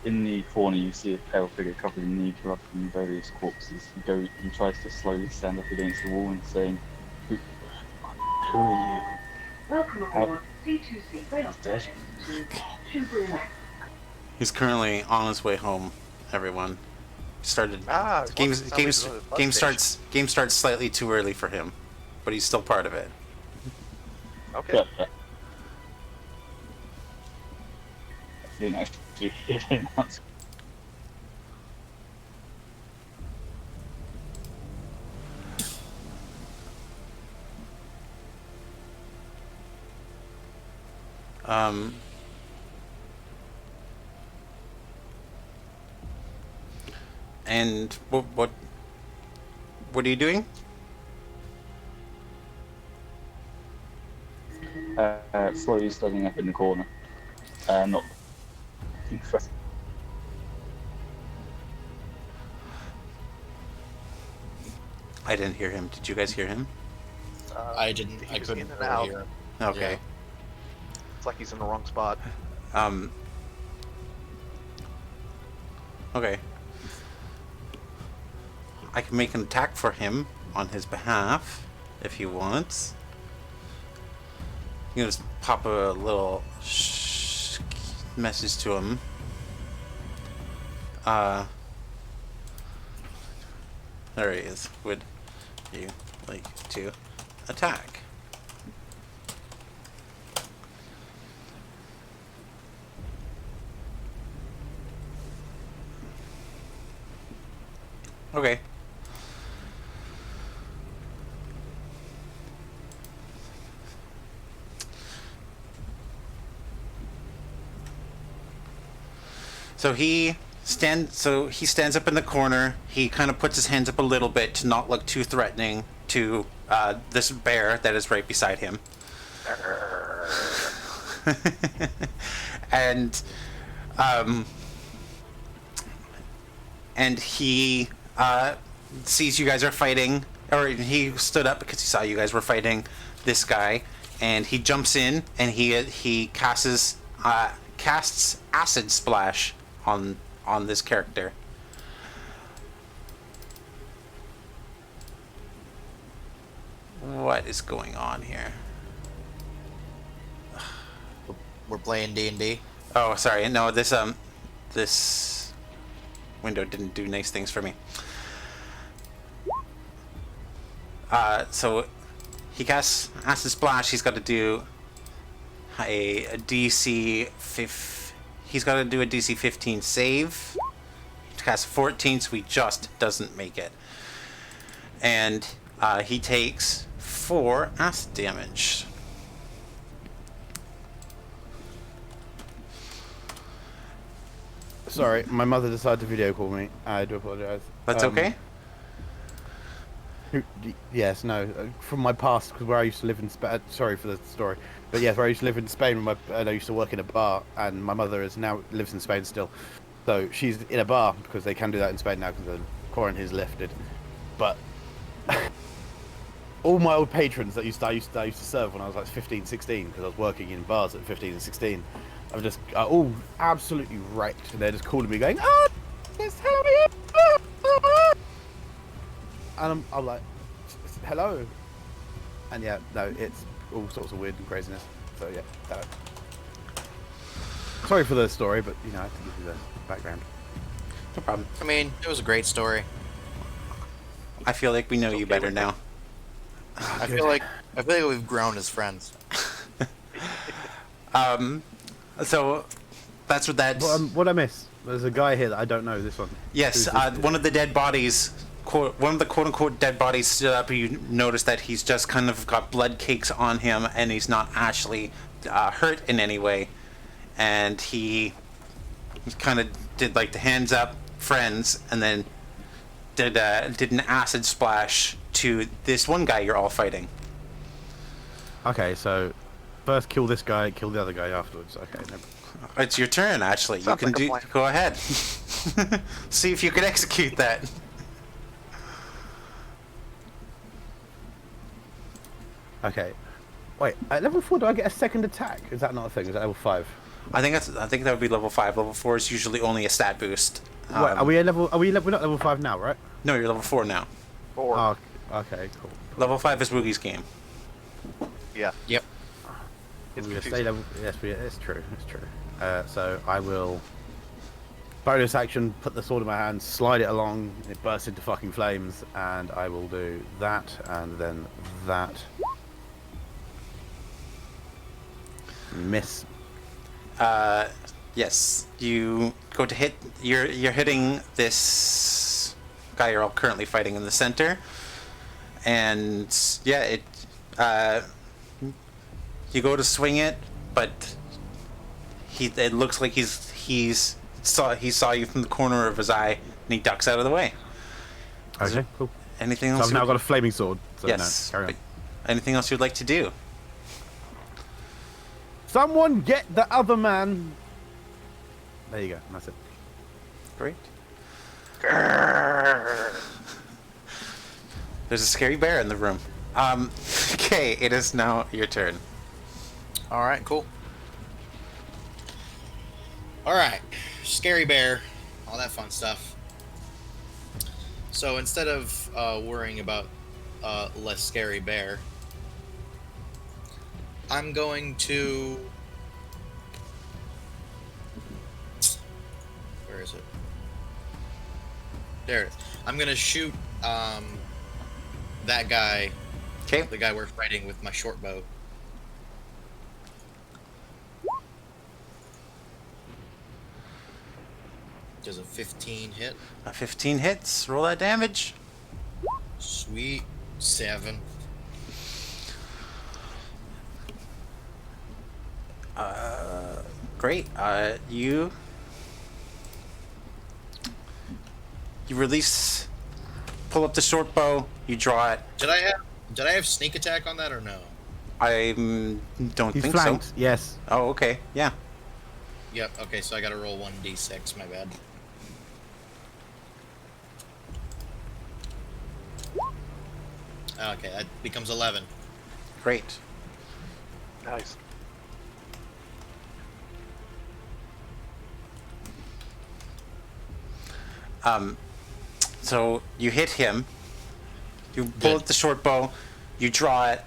In the corner, you see a pale figure covered in knee blood from various corpses. He tries to slowly stand up against the wall and saying, "Who are you?" Welcome aboard pt2 rail station to Shubu. He's currently on his way home. Everyone started. Game starts slightly too early for him, but he's still part of it. Okay. Yeah. I didn't actually hear him answer. And what are you doing? Slowly standing up in the corner. Not. I didn't hear him. Did you guys hear him? I didn't. He I was couldn't in and really out. hear him. Okay. It's like he's in the wrong spot. Okay. I can make an attack for him on his behalf, if he wants. You can just pop a little message to him. There he is. Would you like to attack? Okay. So he stands up in the corner. He kind of puts his hands up a little bit to not look too threatening to this bear that is right beside him. And he sees you guys are fighting, or he stood up because he saw you guys were fighting this guy, and he jumps in and he casts acid splash on this character. What is going on here? We're playing D&D. Oh, sorry. No, this window didn't do nice things for me. So he casts acid splash. He's got to do a DC 15. He's got to do a DC 15 save. He casts 14, so he just doesn't make it. And he takes 4 acid damage. Sorry, my mother decided to video call me. I do apologise. That's okay. Yes, no, from my past, because where I used to live in Spain. Sorry for the story, but yes, where I used to live in Spain, and I used to work in a bar, and my mother is now lives in Spain still, so she's in a bar because they can do that in Spain now because the quarantine is lifted. But all my old patrons that I used to serve when I was like 15, 16, because I was working in bars at 15 and 16, I've just all absolutely wrecked, and they're just calling me, going, "Oh, yes, help me!" And I'm like, hello. And yeah, no, it's all sorts of weird and craziness. So yeah, sorry for the story, but you know, I have to give you the background. No problem. I mean, it was a great story. I feel like we know you better now. I feel like we've grown as friends. So that's what that. What I miss? There's a guy here that I don't know. This one. Yes, one of the dead bodies. One of the quote-unquote dead bodies stood up. You notice that he's just kind of got blood cakes on him, and he's not actually hurt in any way. And he kind of did like the hands up, friends, and then did an acid splash to this one guy you're all fighting. Okay, so first kill this guy, kill the other guy afterwards. Okay, no. It's your turn, actually. Sounds You can like a plan. go ahead. See if you can execute that. Okay. Wait, at level 4, do I get a second attack? Is that not a thing? Is that level 5? I think that would be level 5. Level 4 is usually only a stat boost. Wait, are we we're not level 5 now, right? No, you're level 4 now. 4. Oh, okay, cool. Level 5 is Woogie's game. Yeah. Yep. It's We're gonna stay confusing. level. Yes, it's true. It's true. So I will bonus action, put the sword in my hand, slide it along, it bursts into fucking flames, and I will do that, and then that. Miss. Yes, you go to hit. You're hitting this guy you're all currently fighting in the center, and yeah, it. You go to swing it, but it looks like he saw you from the corner of his eye, and he ducks out of the way. Okay, cool. Anything So else? I've now got a flaming sword. So Yes. No, carry on. but anything else you'd like to do? Someone get the other man. There you go. That's it. Great. There's a scary bear in the room. Okay, it is now your turn. All right, cool. All right, scary bear, all that fun stuff. So instead of worrying about less scary bear, I'm going to. Where is it? There it is. I'm gonna shoot that guy, Okay. the guy we're fighting, with my short bow. Does a 15 hit? A 15 hits. Roll that damage. Sweet. 7. Great. You release. Pull up the short bow. You draw it. Did I have sneak attack on that or no? I don't He's think flanked. so. Yes. Oh, okay. Yeah. Yep. Okay, so I got to roll 1d6. My bad. Okay, that becomes 11. Great. Nice. So you hit him. You pull Good. up the short bow. You draw it.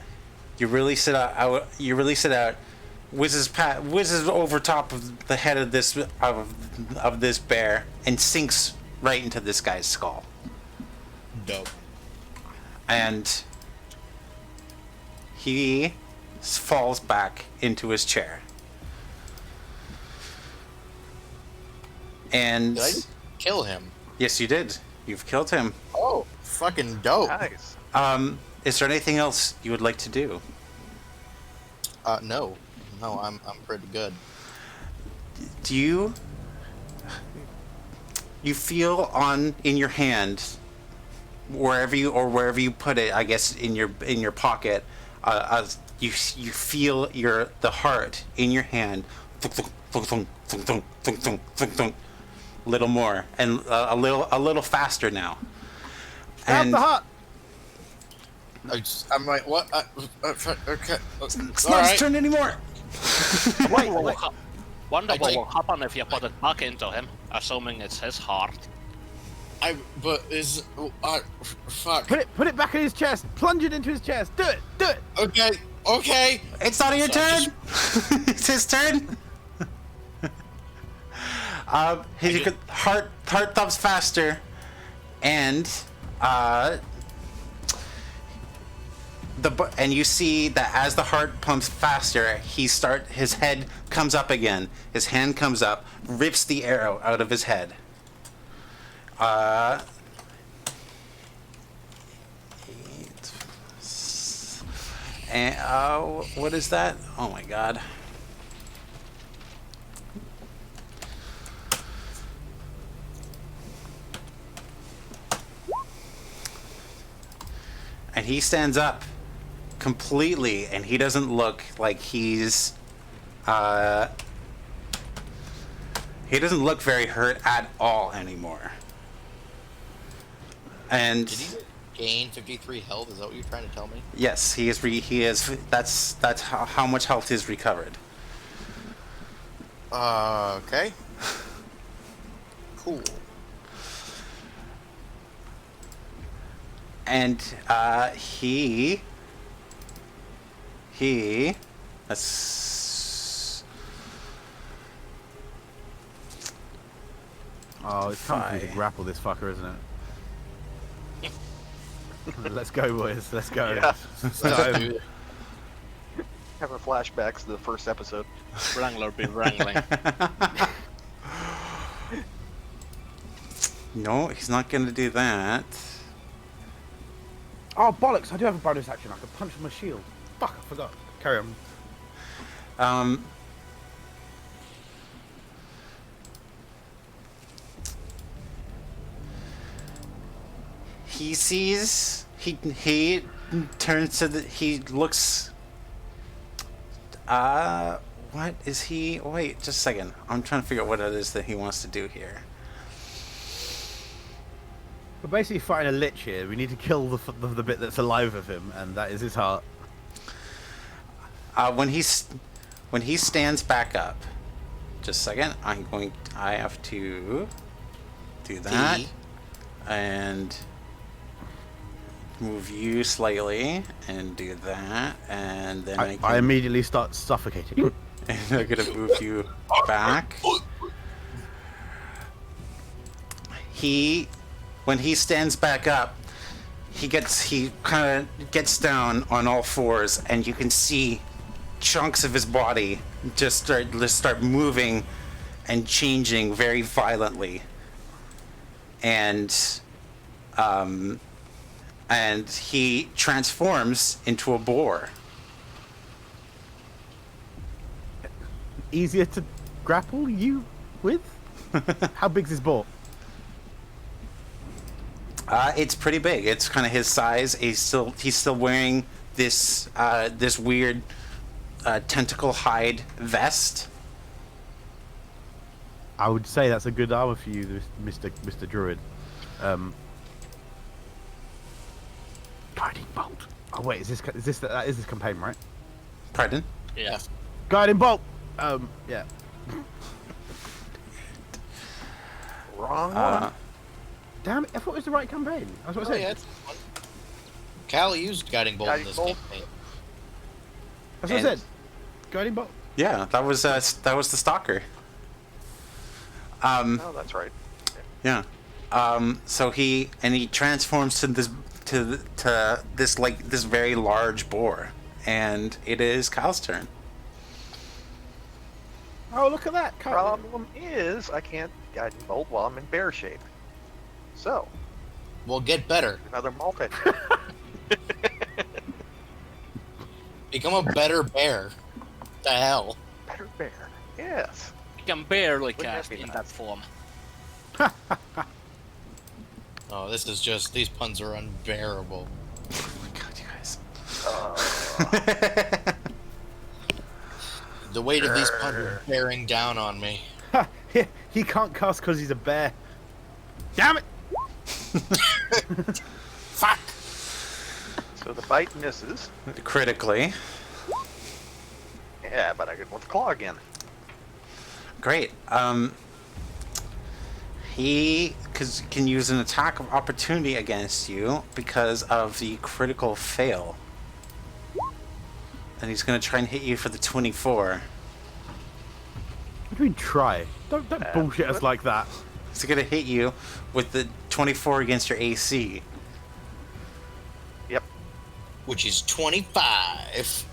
You release it out. You release it out. Whizzes over top of the head of this bear and sinks right into this guy's skull. Dope. And he falls back into his chair. And Did I just kill him? yes, you did. You've killed him. Oh, fucking dope. Nice. Is there anything else you would like to do? No, I'm pretty good. Do you you feel in your hand, wherever you put it, I guess in your pocket, you feel the heart in your hand, little more, and a little faster now. Grab the heart. I'm like, what? Okay. It's All not his right. turn anymore. Wait. Wonder I what take- will happen if you put it back into him, assuming it's his heart. But is fuck. Put it back in his chest. Plunge it into his chest. Do it. Okay. It's not your So turn. It's his turn. His heart thumps faster, and and you see that as the heart pumps faster, his head comes up again. His hand comes up, rips the arrow out of his head. And what is that? Oh my god. And he stands up completely, and he doesn't look like he doesn't look very hurt at all anymore. And Did he gain 53 health? Is that what you're trying to tell me? yes, he is. That's how much health is recovered. Okay. Cool. And he that's Oh, it's time for me to Fine. grapple this fucker, isn't it? Let's go, boys. Let's go. Yeah. Start him. Having flashbacks to the first episode. Wrangler be wrangling. no, he's not gonna do that. Oh, bollocks. I do have a bonus action. I can punch with my shield. Fuck, I forgot. Carry on. He sees. He turns to he looks. What is he? Wait, just a second. I'm trying to figure out what it is that he wants to do here. We're basically fighting a lich here. We need to kill the bit that's alive of him, and that is his heart. When he stands back up, just a second. I have to do that and move you slightly and do that, and then I immediately start suffocating. and I'm gonna move you back. When he stands back up, he kind of gets down on all fours, and you can see chunks of his body just start moving and changing very violently, and he transforms into a boar. Easier to grapple you with? How big's his boar? It's pretty big. It's kind of his size. He's still wearing this weird tentacle hide vest. I would say that's a good armor for you, Mr. Druid. Guiding bolt. Oh wait, is this campaign, right? Pardon? Yeah. Guiding bolt. Yeah. Wrong one. Damn it! I thought it was the right campaign. That's what I Oh, said. yeah, it's fun. Cal used guiding bolt in Guiding this bolt? campaign. That's what I said. Guiding bolt. Yeah, that was the stalker. Oh, that's right. Yeah. So he transforms to this very large boar, and it is Kyle's turn. Oh, look at that! Problem is, I can't guiding bolt while I'm in bear shape. So, Well, get better. another multi. Become a better bear. The hell? Better bear. Yes. You can barely Wouldn't that cast be in nice? that form. Oh, this is just, these puns are unbearable. Oh my god, you guys. The weight of these puns are bearing down on me. Ha! He can't cast because he's a bear. Damn it! Fuck! So the bite misses. Critically. Yeah, but I get with the claw again. Great. He can use an attack of opportunity against you because of the critical fail. And he's going to try and hit you for the 24. What do you mean try? Don't bullshit us like that. He's going to hit you with the 24 against your AC. Yep. Which is 25.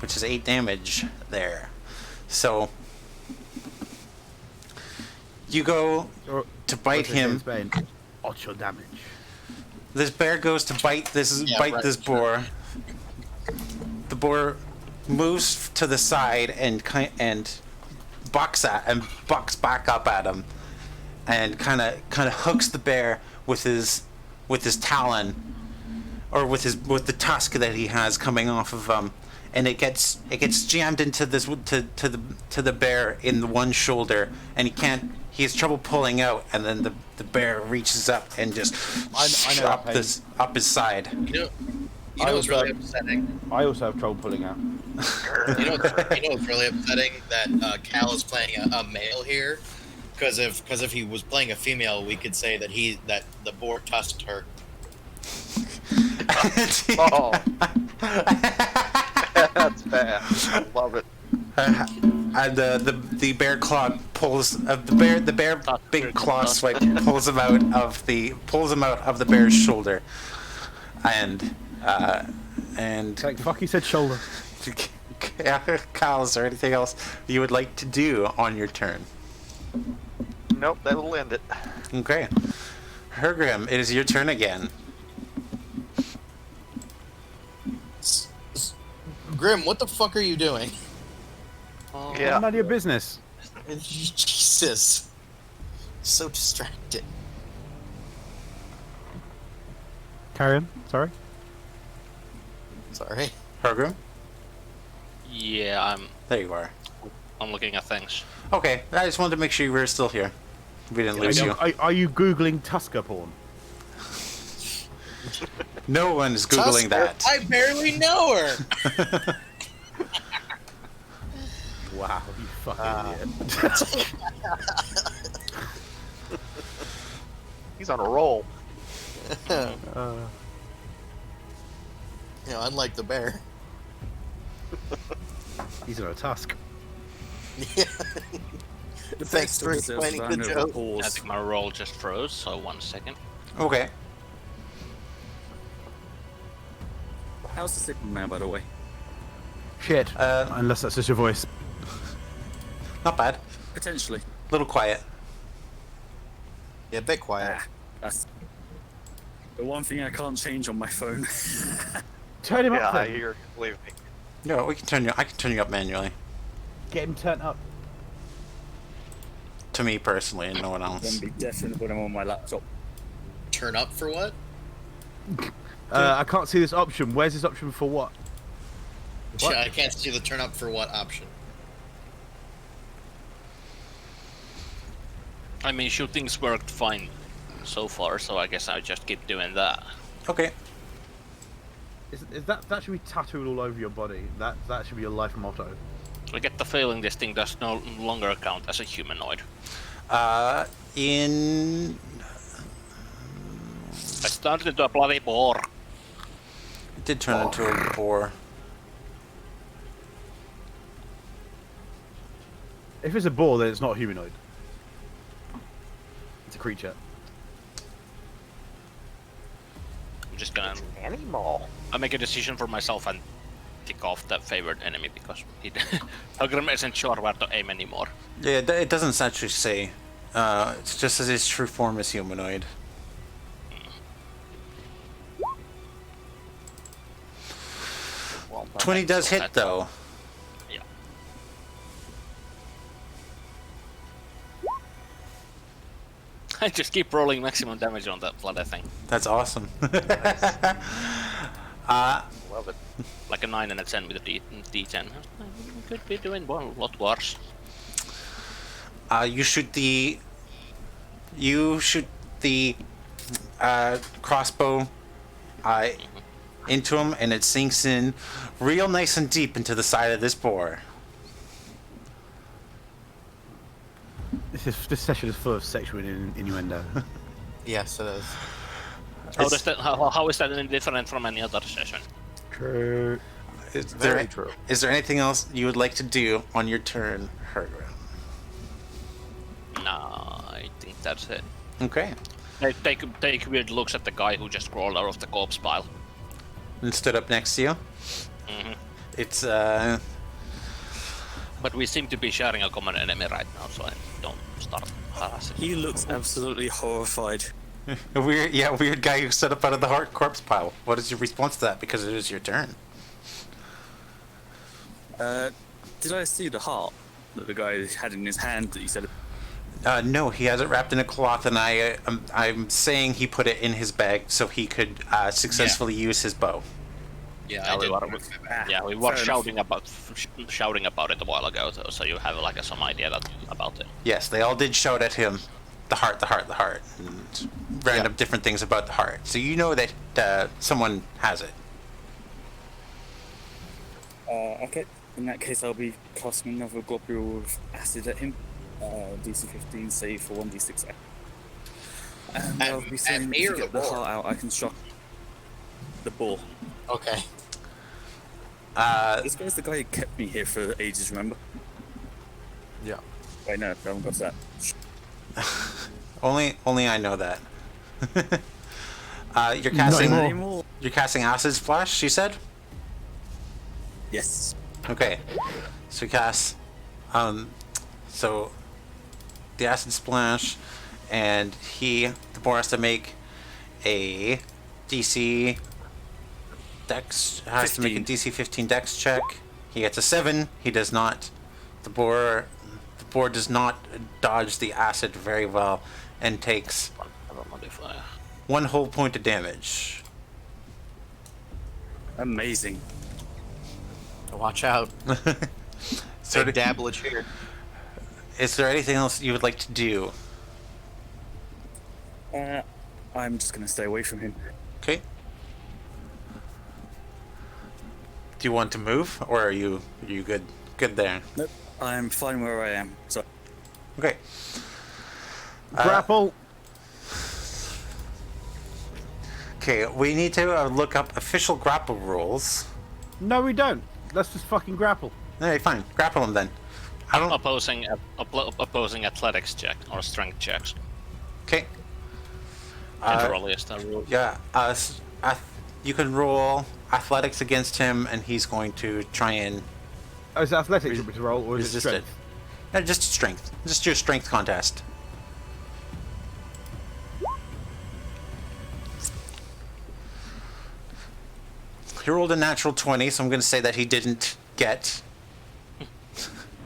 Which is 8 damage there. So you go to bite him. 8 damage. This bear goes to bite this this boar. The boar moves to the side and bucks back up at him, and kind of hooks the bear with his talon, or with the tusk that he has coming off of him, and it gets jammed into this to the bear in the one shoulder, and he has trouble pulling out, and then the bear reaches up and just I know up his side. You know what's really upsetting? I also have trouble pulling out. You know what's really upsetting? That Cal is playing a male here. Because if he was playing a female, we could say that the boar tusked her. Oh. That's bad. I love it. And the bear claw pulls the bear big claw swipe pulls him out of the bear's shoulder, and Like fuck, he said shoulder. Kyle, is there anything else you would like to do on your turn? Nope, that'll end it. Okay, Hergrim, it is your turn again. Grim, what the fuck are you doing? Yeah. None of your business. Jesus. So distracted. Carry on. Sorry. Sorry. Hergrim, Yeah, there you are. I'm looking at things. Okay, I just wanted to make sure you were still here. We didn't lose you. Are you googling Tusker porn? No one's googling Tusker, that. I barely know her. Wow, you fucking idiot. He's on a roll. Unlike the bear. He's on a tusk. Yeah. Thanks for explaining the joke. I think my roll just froze, so 1 second. Okay. How's the signal now, by the way? Shit. Unless that's just your voice. Not bad. Potentially. A little quiet. Yeah, a bit quiet. That's the one thing I can't change on my phone. Turn him Yeah, up I then. hear. Believe me. No, I can turn you up manually. Get him turned up. To me personally, and no one Then else. be deafened when I'm on my laptop. Turn up for what? I can't see this option. Where's this option for what? What? Yeah, I can't see the turn up for what option. I mean, shooting's worked fine so far, so I guess I'll just keep doing that. Okay. Is that should be tattooed all over your body? That should be your life motto. I get the feeling this thing does no longer count as a humanoid. In I started into a bloody boar. it did turn into a boar. If it's a boar, then it's not humanoid. It's a creature. I'm just gonna Animal. I make a decision for myself and tick off that favorite enemy because Hogrim isn't sure where to aim anymore. Yeah, it doesn't actually say. It's just as his true form is humanoid. Well, 20 does hit That's though. Yeah. I just keep rolling maximum damage on that bloody thing. That's awesome. Love it. Like a 9 and a 10 with a D10. Could be doing a lot worse. You shoot the crossbow into him, and it sinks in real nice and deep into the side of this boar. This session is full of sexual innuendo. Yes, it is. How is that any different from any other session? True. Very true. Is there anything else you would like to do on your turn, Hardware? Nah, I think that's it. Okay. Take weird looks at the guy who just crawled out of the corpse pile. And stood up next to you. Mhm. It's But we seem to be sharing a common enemy right now, so I don't start harassing. He looks absolutely horrified. a weird guy who stood up out of the corpse pile. What is your response to that? Because it is your turn. Did I see the heart that the guy had in his hand that you said? No, he has it wrapped in a cloth, and I'm saying he put it in his bag so he could successfully use his bow. Yeah, I did. Yeah, we were shouting about it a while ago, so you have like some idea about it. Yes, they all did shout at him, the heart, and random different things about the heart. So you know that someone has it. Okay. In that case, I'll be casting another globule of acid at him. DC 15 save for 1d6. And I'll be saying me to or get the the boar? heart out, I can shock the ball. Okay. This guy's the guy who kept me here for ages, remember? Yeah. Wait, no, I haven't got that. Only I know that. You're Not casting. anymore. You're casting acid splash. She said. Yes. Okay. So cast. So the acid splash, and the boar has to make a DC Dex has to make a 15. DC 15 Dex check. He gets a 7. He does not. The boar does not dodge the acid very well, and takes Have a modifier. 1 whole point of damage. Amazing. Watch out. So Big dabblage here. is there anything else you would like to do? I'm just gonna stay away from him. Okay. Do you want to move, or are you good there? Nope. I'm fine where I am. So Okay. Grapple. Okay, we need to look up official grapple rules. No, we don't. Let's just fucking grapple. Alright, fine. Grapple him then. I don't. Opposing athletics check or strength checks. Okay. Generally, is the rule. Yeah. You can roll athletics against him, and he's going to try and Oh, is it athletics you want me to roll, or is it resist it. strength? No, just strength. Just your strength contest. He rolled a natural 20, so I'm going to say that he didn't get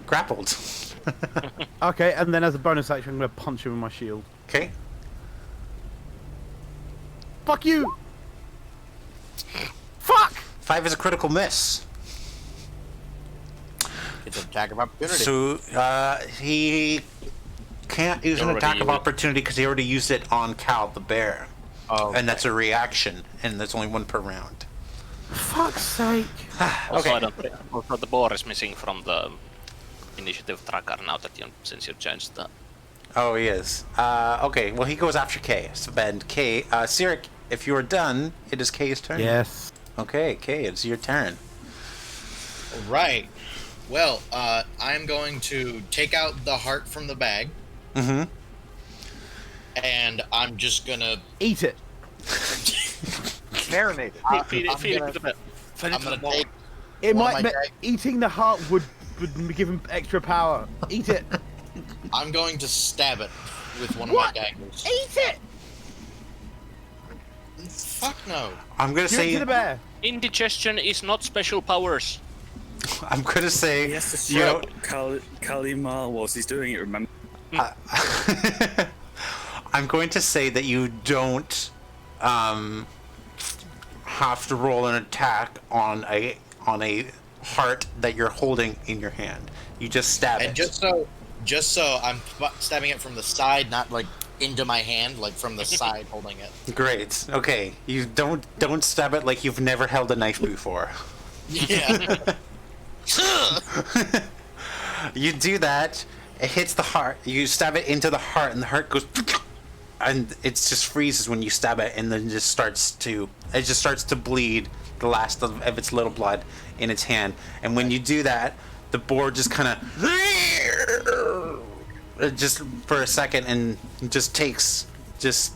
grappled. Okay, and then as a bonus action, I'm going to punch him with my shield. Okay. Fuck you! Fuck! 5 is a critical miss. It's an attack of opportunity. So he can't use an Already attack of used it. opportunity because he already used it on Cal the bear. Oh, And that's a reaction, and there's only 1 per round. Fuck's sake. Also, Okay. I don't think, also the boar is missing from the initiative tracker now that since you changed that. Oh, he is. Okay, well, he goes after Kay. So then Kay, Sirik, if you are done, it is Kay's turn. Yes. Okay, Kay, it's your turn. Right. Well, I'm going to take out the heart from the bag, Mm-hmm. and I'm just gonna. Eat it. Marinated. Feed it I'm to gonna- the bear. Feed it I'm to the gonna boar. take. It One of might my be, dag- eating the heart would give him extra power. Eat it. I'm going to stab it with one of What? my daggers. Eat it. Fuck no. I'm gonna Give it to say. the bear. Indigestion is not special powers. I'm gonna say. he has to You know, strike Kalimar whilst he's doing it. Remember? I'm going to say that you don't have to roll an attack on a heart that you're holding in your hand. You just stab And it. just so I'm stabbing it from the side, not like into my hand, like from the side holding it. Great. Okay. You don't stab it like you've never held a knife before. Yeah. You do that. It hits the heart. You stab it into the heart, and the heart goes, and it just freezes when you stab it, and then just starts to bleed the last of its little blood in its hand. And when you do that, the boar just kind of just for a second and just takes it's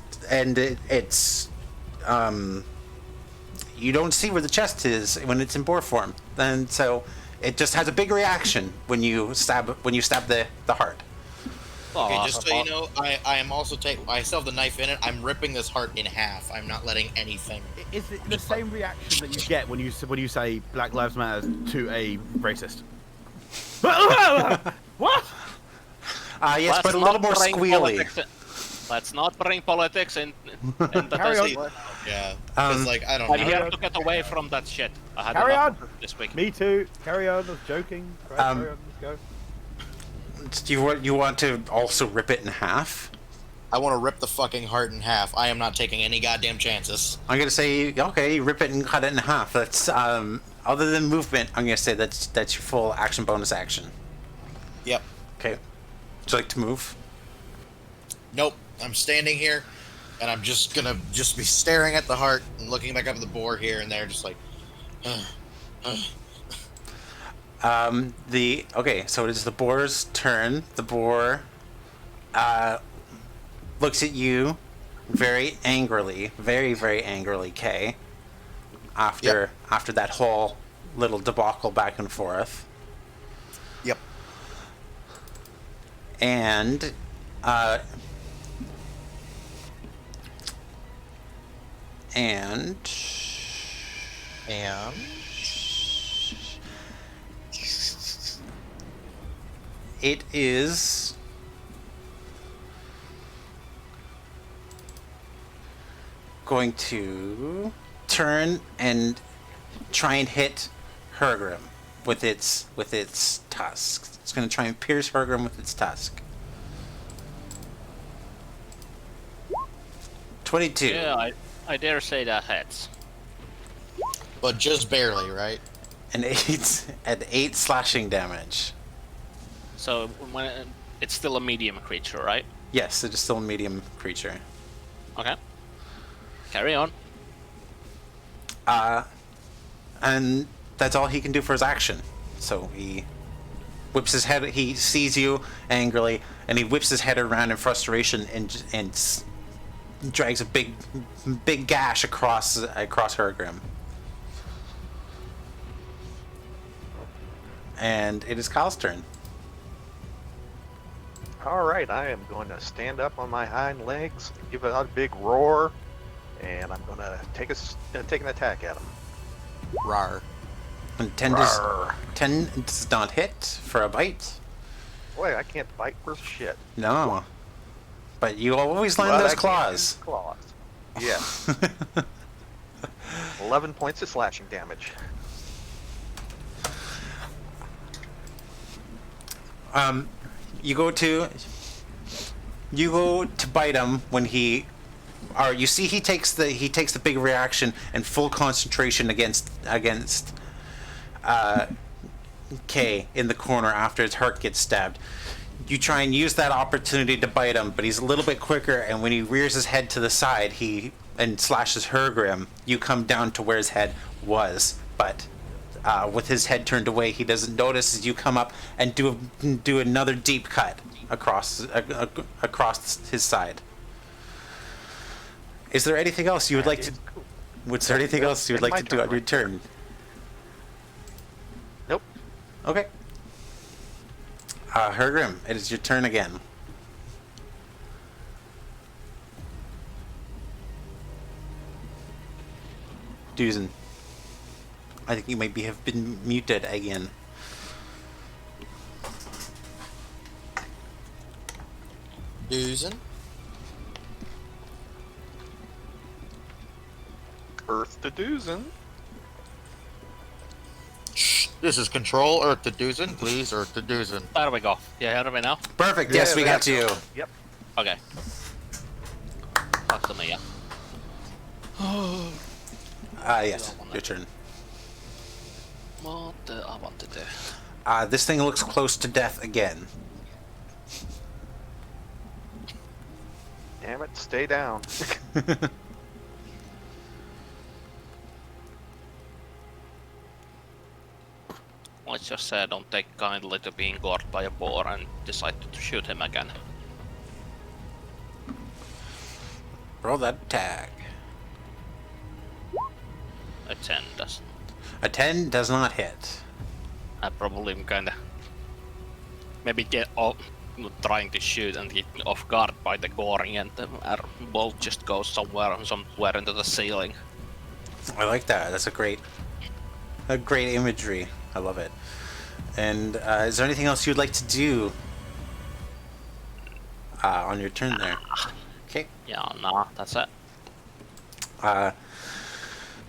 you don't see where the chest is when it's in boar form, and so it just has a big reaction when you stab the heart. Okay, just so you know, I am also I still have the knife in it. I'm ripping this heart in half. I'm not letting anything. Is it the same reaction that you get when you say Black Lives Matter to a racist? What? Yes, but a little more squealy. Let's not bring politics in the Carry on. Yeah, because like I don't I'm know. here to get away from that shit. I had Carry enough on. this week. Me too. Carry on. I was joking. Carry on. Let's go. Do you want to also rip it in half? I want to rip the fucking heart in half. I am not taking any goddamn chances. I'm gonna say okay, you rip it and cut it in half. That's other than movement, I'm gonna say that's your full action bonus action. Yep. Okay. Would you like to move? Nope. I'm standing here, and I'm just gonna be staring at the heart and looking back up at the boar here and there, just like. Okay, so it is the boar's turn. The boar looks at you very angrily, very, very angrily, Kay. After that whole little debacle back and forth. Yep. And it is going to turn and try and hit Hergrim with its tusk. It's going to try and pierce Hergrim with its tusk. 22. Yeah, I dare say that hits. But just barely, right? An 8 slashing damage. So when it's still a medium creature, right? Yes, it is still a medium creature. Okay. Carry on. And that's all he can do for his action. So he whips his head. He sees you angrily, and he whips his head around in frustration and drags a big gash across Hergrim. And it is Kyle's turn. All right, I am going to stand up on my hind legs, give it a big roar, and I'm going to take an attack at him. Rar. And 10 does not hit for a bite. Boy, I can't bite for shit. No. But you always land But those I can claws. use claws. Yeah. 11 points of slashing damage. You go to bite him when he, or you see he takes the big reaction and full concentration against K in the corner after his heart gets stabbed. You try and use that opportunity to bite him, but he's a little bit quicker, and when he rears his head to the side, and slashes Hergrim, you come down to where his head was, but with his head turned away, he doesn't notice as you come up and do another deep cut across his side. Is there anything else you would like to? Was there anything else you would like to do on your turn? Nope. Okay. Hergrim, it is your turn again. Duzen. I think you maybe have been muted again. Duzen. Earth to Doozen. Shh, this is Control, Earth to Doozen, please, Earth to Doozen. There we go. Yeah, hear me now? Perfect. Yeah, Yes, we there got you. Yep. Okay. Talk to me, yeah. Yes, your turn. What I want to do. This thing looks close to death again. Damn it, stay down. Let's just say don't take kindly to being gored by a boar and decide to shoot him again. Roll that tag. A 10 doesn't. A 10 does not hit. I probably am kinda maybe get off trying to shoot and get off guard by the goring, and the bolt just goes somewhere into the ceiling. I like that. That's a great imagery. I love it. And is there anything else you'd like to do on your turn there? Okay. Yeah, nah, that's it.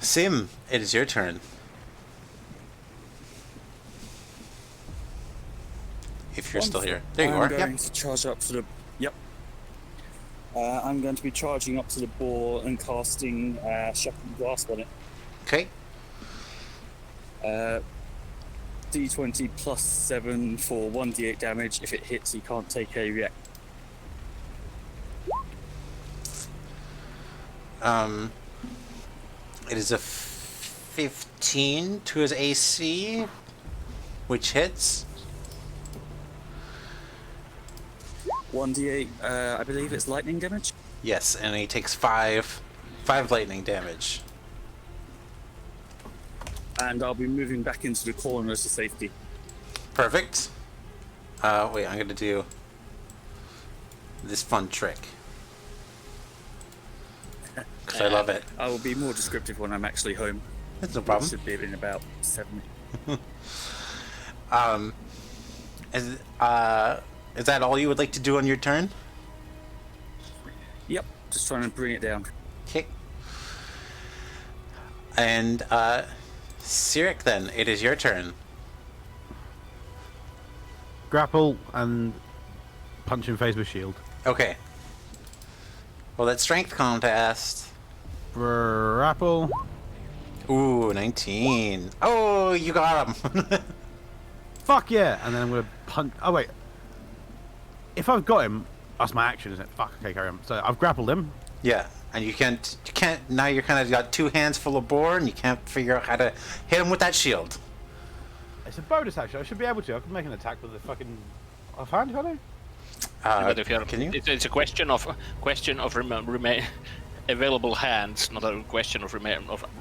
Sim, it is your turn. If you're still here. There you are. I'm going Yep. to charge up to the. Yep. I'm going to be charging up to the boar and casting Shuffling Grasp on it. Okay. D20 plus 7 for 1d8 damage. If it hits, you can't take a react. It is a 15 to his AC, which hits. 1d8, I believe it's lightning damage. Yes, and he takes five lightning damage. And I'll be moving back into the corner as a safety. Perfect. Wait, I'm gonna do this fun trick. Because I love it. I will be more descriptive when I'm actually home. That's no problem. Should be in about 7. Is that all you would like to do on your turn? Yep, just trying to bring it down. Okay. And Sirik, then it is your turn. Grapple and punch in face with shield. Okay. Well, that strength contest. Grapple. Ooh, 19. Oh, you got him. Fuck yeah! And then I'm gonna punch. Oh wait. If I've got him, that's my action, isn't it? Fuck. Okay, carry on. So I've grappled him. Yeah, and you can't. Now you're kind of got two hands full of boar, and you can't figure out how to hit him with that shield. It's a bonus action. I should be able to. I can make an attack with a fucking offhand, can't I? But if you're, can you? It's a question of available hands, not a question of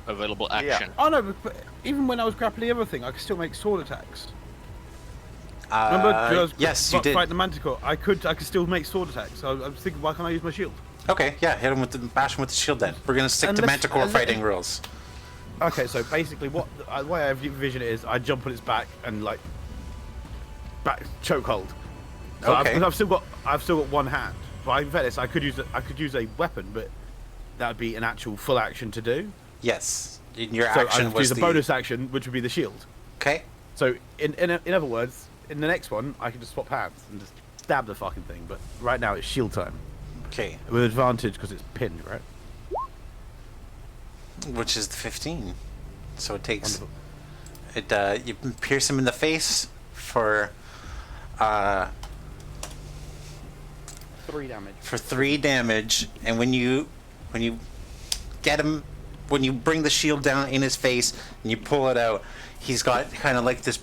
available action. Oh no, but even when I was grappling everything, I could still make sword attacks. Remember? 'Cause I was yes, you did. Fighting the Manticore. I could still make sword attacks. So I was thinking, why can't I use my shield? Okay, yeah, hit him with bash him with the shield. Then we're gonna stick to Manticore fighting rules. Okay, so basically, what the way I envision it is, I jump on its back and like back chokehold. So Okay. I've still got one hand. But in fairness, I could use a weapon, but that would be an actual full action to do. Yes, in your So action I'd was use a the bonus action, which would be the shield. Okay. So in other words, in the next one, I can just swap hands and just stab the fucking thing. But right now, it's shield time Okay, with advantage because it's pinned, right? which is the 15. So it takes Wonderful. you pierce him in the face for 3 damage. 3 damage, and when you get him, when you bring the shield down in his face and you pull it out, he's got kind of like this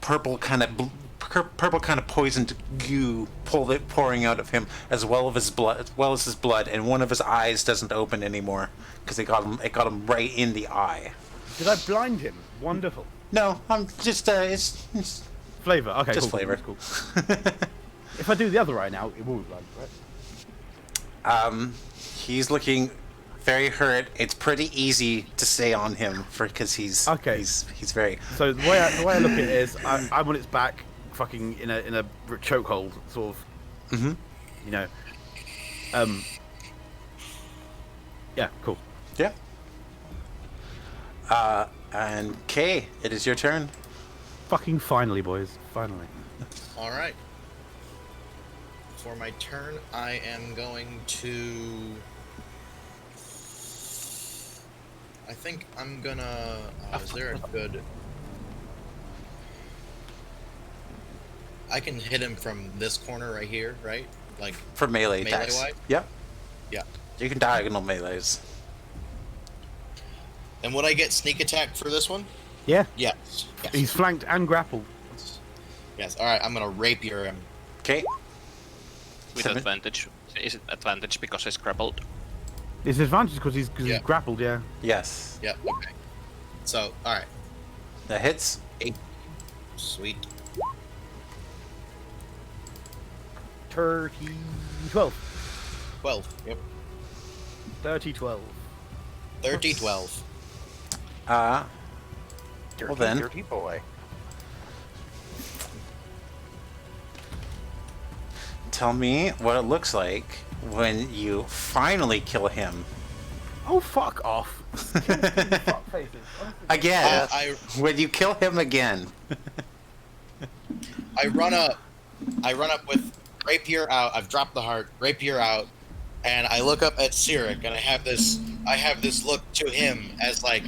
purple kind of poisoned goo pouring out of him, as well as his blood, and one of his eyes doesn't open anymore because it got him right in the eye. Did I blind him? Wonderful. No, I'm just it's Flavor. Okay, just cool, flavor. Cool. If I do the other eye now, it will be blind, right? He's looking very hurt. It's pretty easy to stay on him because he's Okay. he's very So the way I look at it is, I'm on its back, fucking in a chokehold, sort of. Mhm. You know. Yeah. Cool. yeah. And Kay, it is your turn. Fucking finally, boys. Finally. All right. For my turn, I am going to. I think I'm gonna. Is there a good? I can hit him from this corner right here, right? Like For melee melee attacks. wise? Yep. Yeah. You can diagonal melees. And would I get sneak attack for this one? Yeah. Yes. Yes. He's flanked and grappled. Yes. All right. I'm gonna rapier him. Okay. With Submit. advantage. Is it advantage because he's grappled? It's advantage because he's Yeah. grappled. Yeah. Yes. Yep. Okay. So, all right. That hits. Sweet. 12. 12. Yep. 12. 30, 12. Dirty, then. dirty boy. Tell me what it looks like when you finally kill him. Oh, fuck off. Fuck faces. Again. I When you kill him again. run up. I run up with rapier out. I've dropped the heart. Rapier out, and I look up at Cyric, and I have this look to him as like,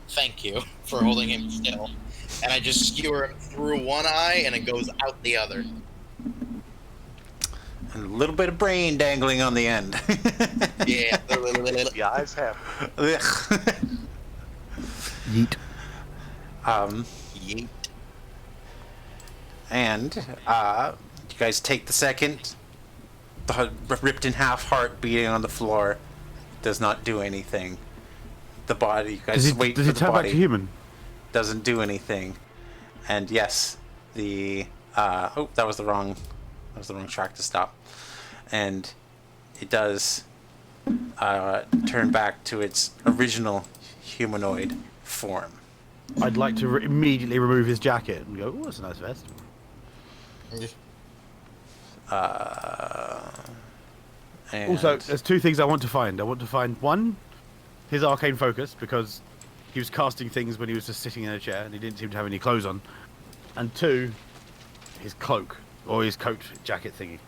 thank you for holding him still, and I just skewer him through one eye, and it goes out the other. And a little bit of brain dangling on the end. Yeah. The eyes have. Ugh. Yeet. Yeet. And you guys take the second. The ripped in half heart beating on the floor does not do anything. The body, you guys wait Does for he the turn back to body. human? Doesn't do anything. And yes, the oh, that was the wrong track to stop. And it does turn back to its original humanoid form. I'd like to immediately remove his jacket and go, oh, that's a nice vest. And Also, there's two things I want to find. I want to find, one, his arcane focus, because he was casting things when he was just sitting in a chair and he didn't seem to have any clothes on. And two, his cloak, or his coat jacket thingy.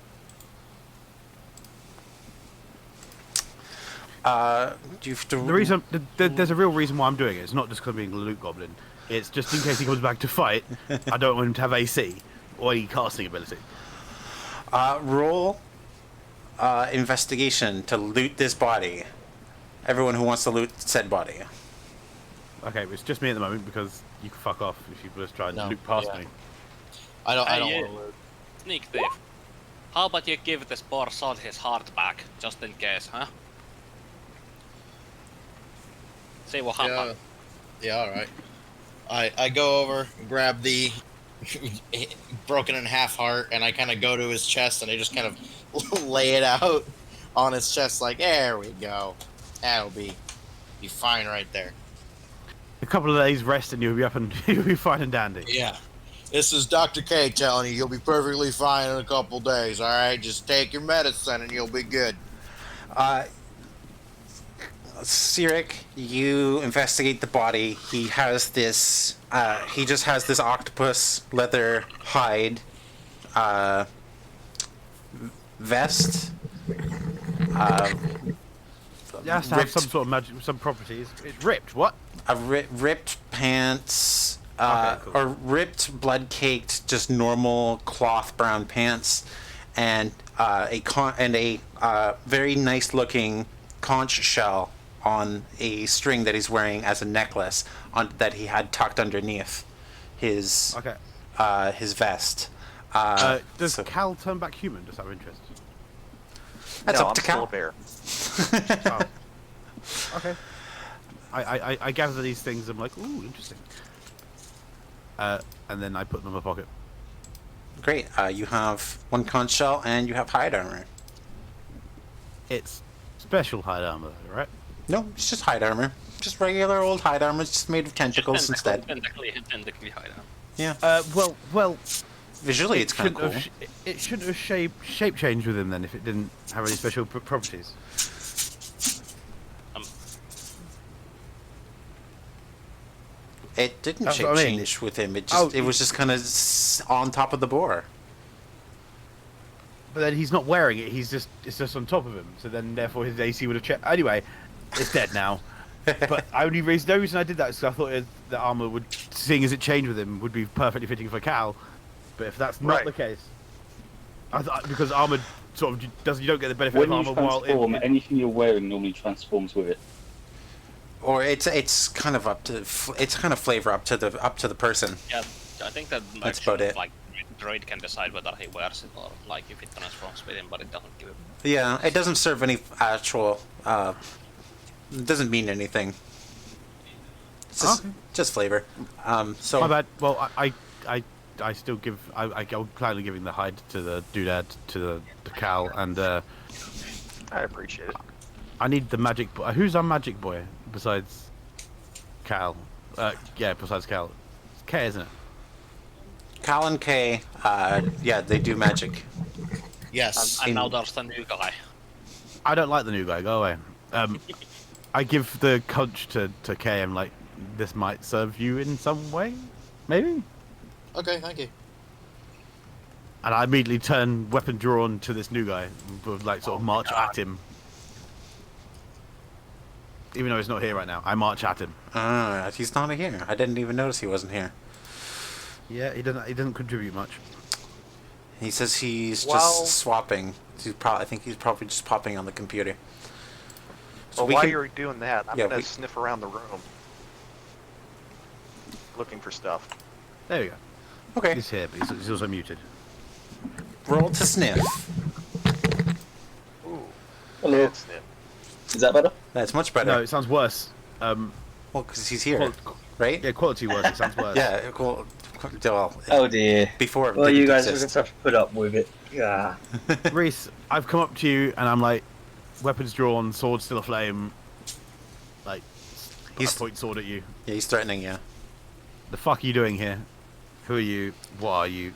do you have to The reason, there's a real reason why I'm doing it. It's not just because I'm being a loot goblin. It's just in case he comes back to fight, I don't want him to have AC or any casting ability. roll investigation to loot this body. Everyone who wants to loot said body. Okay, but it's just me at the moment because you can fuck off if you just try and No, loot past yeah. me. I don't Hey, want you. to loot. Sneak thief. How about you give this poor sod his heart back, just in case, huh? See what happens. Yeah, alright. I go over, grab the broken in half heart, and I kind of go to his chest, and I just kind of lay it out on his chest, like, there we go. That'll be fine right there. A couple of days rest and you'll be up and you'll be fine and dandy. Yeah. This is Dr. K telling you you'll be perfectly fine in a couple days, alright? Just take your medicine and you'll be good. Cyric, you investigate the body. He has this. He just has this octopus leather hide vest. It has to have some sort of magic, some properties. It's ripped. What? Ripped pants. Okay, cool. Or ripped, blood-caked, just normal cloth brown pants, and a very nice-looking conch shell on a string that he's wearing as a necklace that he had tucked underneath his his vest. Does so- Cal turn back human? Just out of interest. That's no, up to I'm still Cal. a bear. Oh. Okay. I gather these things. I'm like, ooh, interesting. And then I put them in my pocket. Great. You have one conch shell and you have hide armor. It's special hide armor, right? No, it's just hide armor. Just regular old hide armor, it's just made of tentacles instead. Tentacly hide armor. Yeah. Well. Visually, it's kind of cool. It shouldn't have shape changed with him then if it didn't have any special properties. It didn't That's shape what I mean. change with him. It Oh, just it was just kind of on top of the boar. But then he's not wearing it. It's just on top of him. So then, therefore, his AC would have checked. Anyway, it's dead now. But no reason I did that is because I thought the armor would, seeing as it changed with him, would be perfectly fitting for Cal. But if that's not Right. the case, because armor sort of does, you don't get the benefit When of you armor while transform, anything you're wearing normally transforms with it. Or it's kind of up to it's kind of flavor up to the person. Yeah, I think that That's actually, about it. like droid can decide whether he wears it or like if it transforms with him, but it doesn't give him. Yeah, it doesn't serve any actual. It doesn't mean anything. It's just flavor. So my bad. Well, I still give I'm gladly giving the hide to the doodad to Cal, and I appreciate it. I need the magic boy. Who's our magic boy besides Cal? Yeah, besides Cal, it's K, isn't it? Cal and Kay, yeah, they do magic. Yes. And now there's the new guy. I don't like the new guy. Go away. I give the conch to Kay. I'm like, this might serve you in some way, maybe. Okay, thank you. And I immediately turn weapon drawn to this new guy, like sort of march at him. Even though he's not here right now, I march at him. He's not here. I didn't even notice he wasn't here. Yeah, he doesn't contribute much. He says he's Well- just swapping. I think he's probably just popping on the computer. So Well, we while can- you're doing that, I'm Yeah, gonna we- sniff around the room, looking for stuff. There we go. Okay, He's here, but he's also muted. roll to sniff. Ooh, Hello. bad sniff. Is that better? That's much better. No, it sounds worse. Well, because he's here, Qual- right? Yeah, quality worse. It sounds worse. Yeah, cool. Well, Oh dear. before. it Well, you didn't guys are going exist. to have to put up with it. Yeah. Reese, I've come up to you and I'm like, weapons drawn, sword still aflame. Like, He's- I point sword at you. Yeah, he's threatening you. The fuck are you doing here? Who are you? What are you?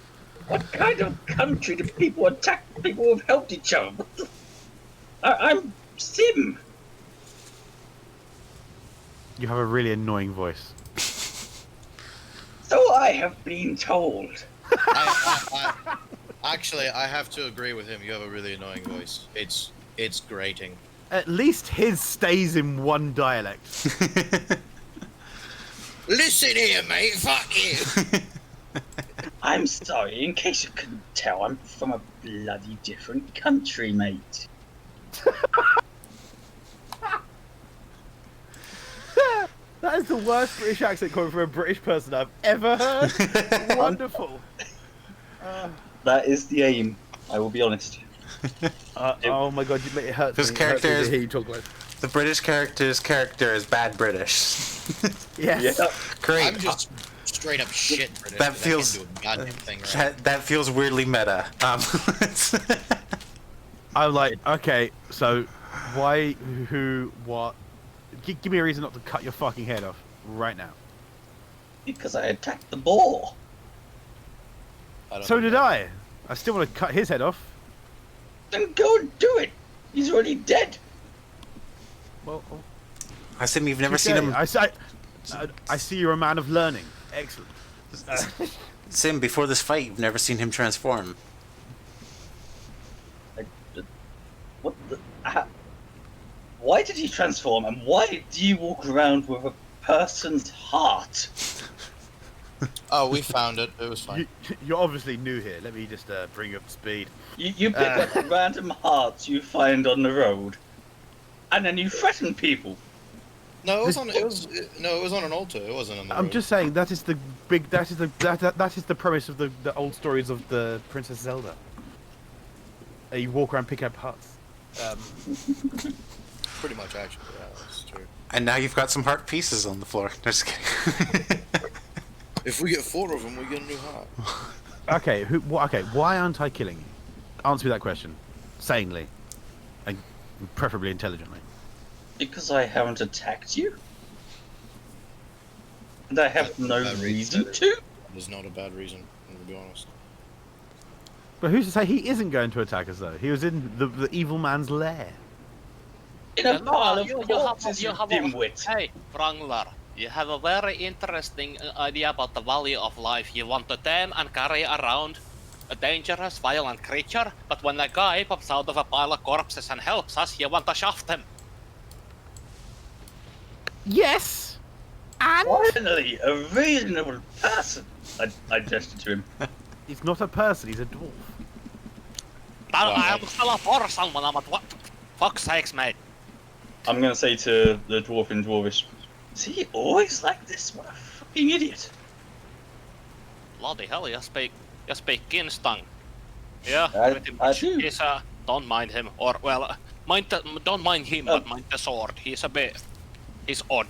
What kind of country do people attack people who've helped each other? I'm Sim. You have a really annoying voice. So I have been told. Actually, I have to agree with him. You have a really annoying voice. It's grating. At least his stays in one dialect. Listen here, mate. Fuck you. I'm sorry, in case you couldn't tell, I'm from a bloody different country, mate. That is the worst British accent coming from a British person I've ever heard. Wonderful. That is the aim, I will be honest. Oh my god, it hurts His me. It hurts me character to is- hear you talk like. The British character's character is bad British. Yes. Yeah. Great. I'm just straight up shit British. That 'cause feels- I can't do a goddamn thing right. That feels weirdly meta. I'm like, okay, so why, who, what? Give me a reason not to cut your fucking head off right now. Because I attacked the boar. I don't So know. did I. I still want to cut his head off. Then go and do it. He's already dead. Well, I assume you've never seen him. I see you're a man of learning. Excellent. Sim, before this fight, you've never seen him transform. What the? Why did he transform, and why do you walk around with a person's heart? Oh, we found it. It was fine. You're obviously new here. Let me just bring you up to speed. You pick up random hearts you find on the road, and then you threaten people. No, it was on. It was on an altar. It wasn't on the I'm road. just saying that is the big. That is the premise of the old stories of the Princess Zelda. You walk around, pick up hearts. Pretty much, actually. Yeah, that's true. And now you've got some heart pieces on the floor. Just kidding. If we get 4 of them, we get a new heart. Okay, okay, why aren't I killing you? Answer me that question, sanely, and preferably intelligently. Because I haven't attacked you? And I have no reason to? There's not a bad reason, to be honest. But who's to say he isn't going to attack us though? He was in the evil man's lair. In a pile of corpses, you dimwit. Hey, Wrangler, You have a very interesting idea about the value of life. You want to tame and carry around a dangerous, violent creature, but when a guy pops out of a pile of corpses and helps us, you want to shaft him. Yes. And Finally, a reasonable person. I gestured to him. he's not a person. He's a dwarf. I am still a for someone, but what? Fuck's sakes, mate. I'm gonna say to the dwarf in Dwarvish, is he always like this? What a fucking idiot. Bloody hell, you speak Kin's tongue. Yeah, I pretty much. do. He's, don't mind him, or, well, don't mind him, but mind the sword. He's odd.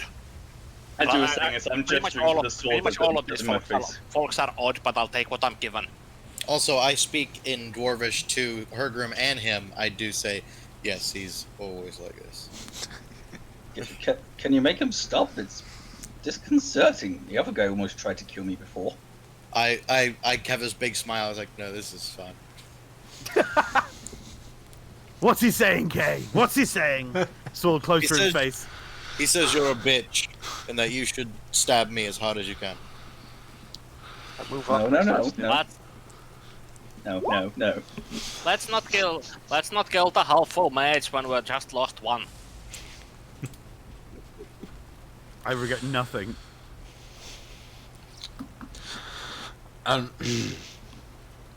I do Well, a thing as I'm pretty much gesturing all to the of, sword pretty much that's all of these in my folks face. folks are odd, but I'll take what I'm given. Also, I speak in Dwarvish to Hergrim and him. I do say, yes, he's always like this. Can you make him stop? It's disconcerting. The other guy almost tried to kill me before. I have this big smile. I was like, no, this is fun. What's he saying, Kay? What's he saying? Sword close He to his says- face. He says you're a bitch and that you should stab me as hard as you can. I move No, up. no, and no, start no. No. Let's not kill the helpful mage when we just lost one. I regret nothing.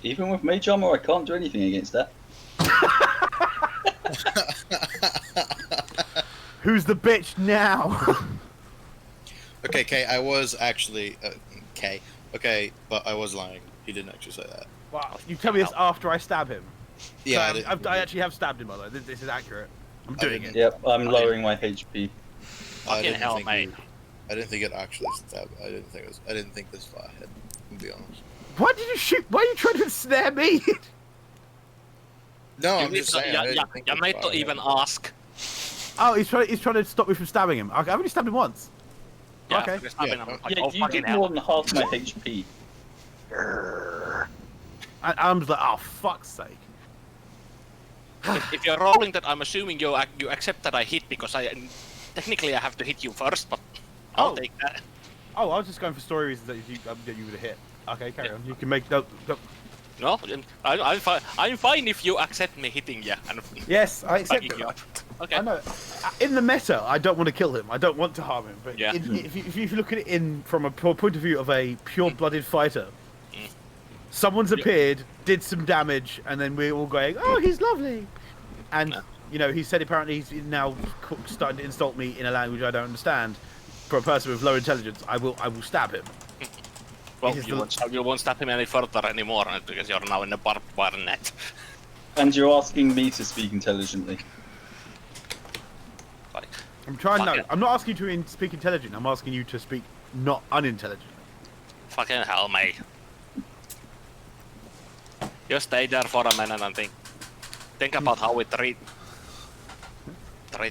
Even with mage armor, I can't do anything against that. Who's the bitch now? Okay, Kay, I was actually Kay. Okay, but I was lying. He didn't actually say that. Wow, you tell me this after I stab him. Yeah, So I actually have stabbed him, by the way. This is accurate. I'm doing it. Yep, I'm lowering my HP. Fucking hell, mate. I didn't think it actually stabbed. I didn't think this far ahead. To be honest. Why did you shoot? Why are you trying to snare me? No, You I'm need just to, saying. I didn't think you this need far to ahead. even ask. Oh, he's trying to stop me from stabbing him. Okay, I've only stabbed him once. Yeah, Okay. because I mean, Yeah. I'm like, Yeah, oh you fucking did hell. more than half my HP. And I'm just like, oh, fuck's sake. If you're rolling that, I'm assuming you accept that I hit because technically I have to hit you first, but I'll Oh. take that. Oh, I was just going for story reasons that you would have hit. Okay, carry on. You can make no. No, I'm fine if you accept me hitting you and Yes, I accept backing it. you up. Okay. I know. In the meta, I don't want to kill him. I don't want to harm him. But Yeah. if you look at it in from a point of view of a pure-blooded fighter, someone's appeared, did some damage, and then we're all going, "Oh, he's lovely," and you know, he said apparently he's now starting to insult me in a language I don't understand. For a person with low intelligence, I will stab him. Well, It is you won't stab him any further anymore because you're now in a barbed wire net. And you're asking me to speak intelligently. Like, I'm trying. Fuck No, it. I'm not asking you to speak intelligent. I'm asking you to speak not unintelligent. fucking hell, mate. You stay there for a minute and think about how we treat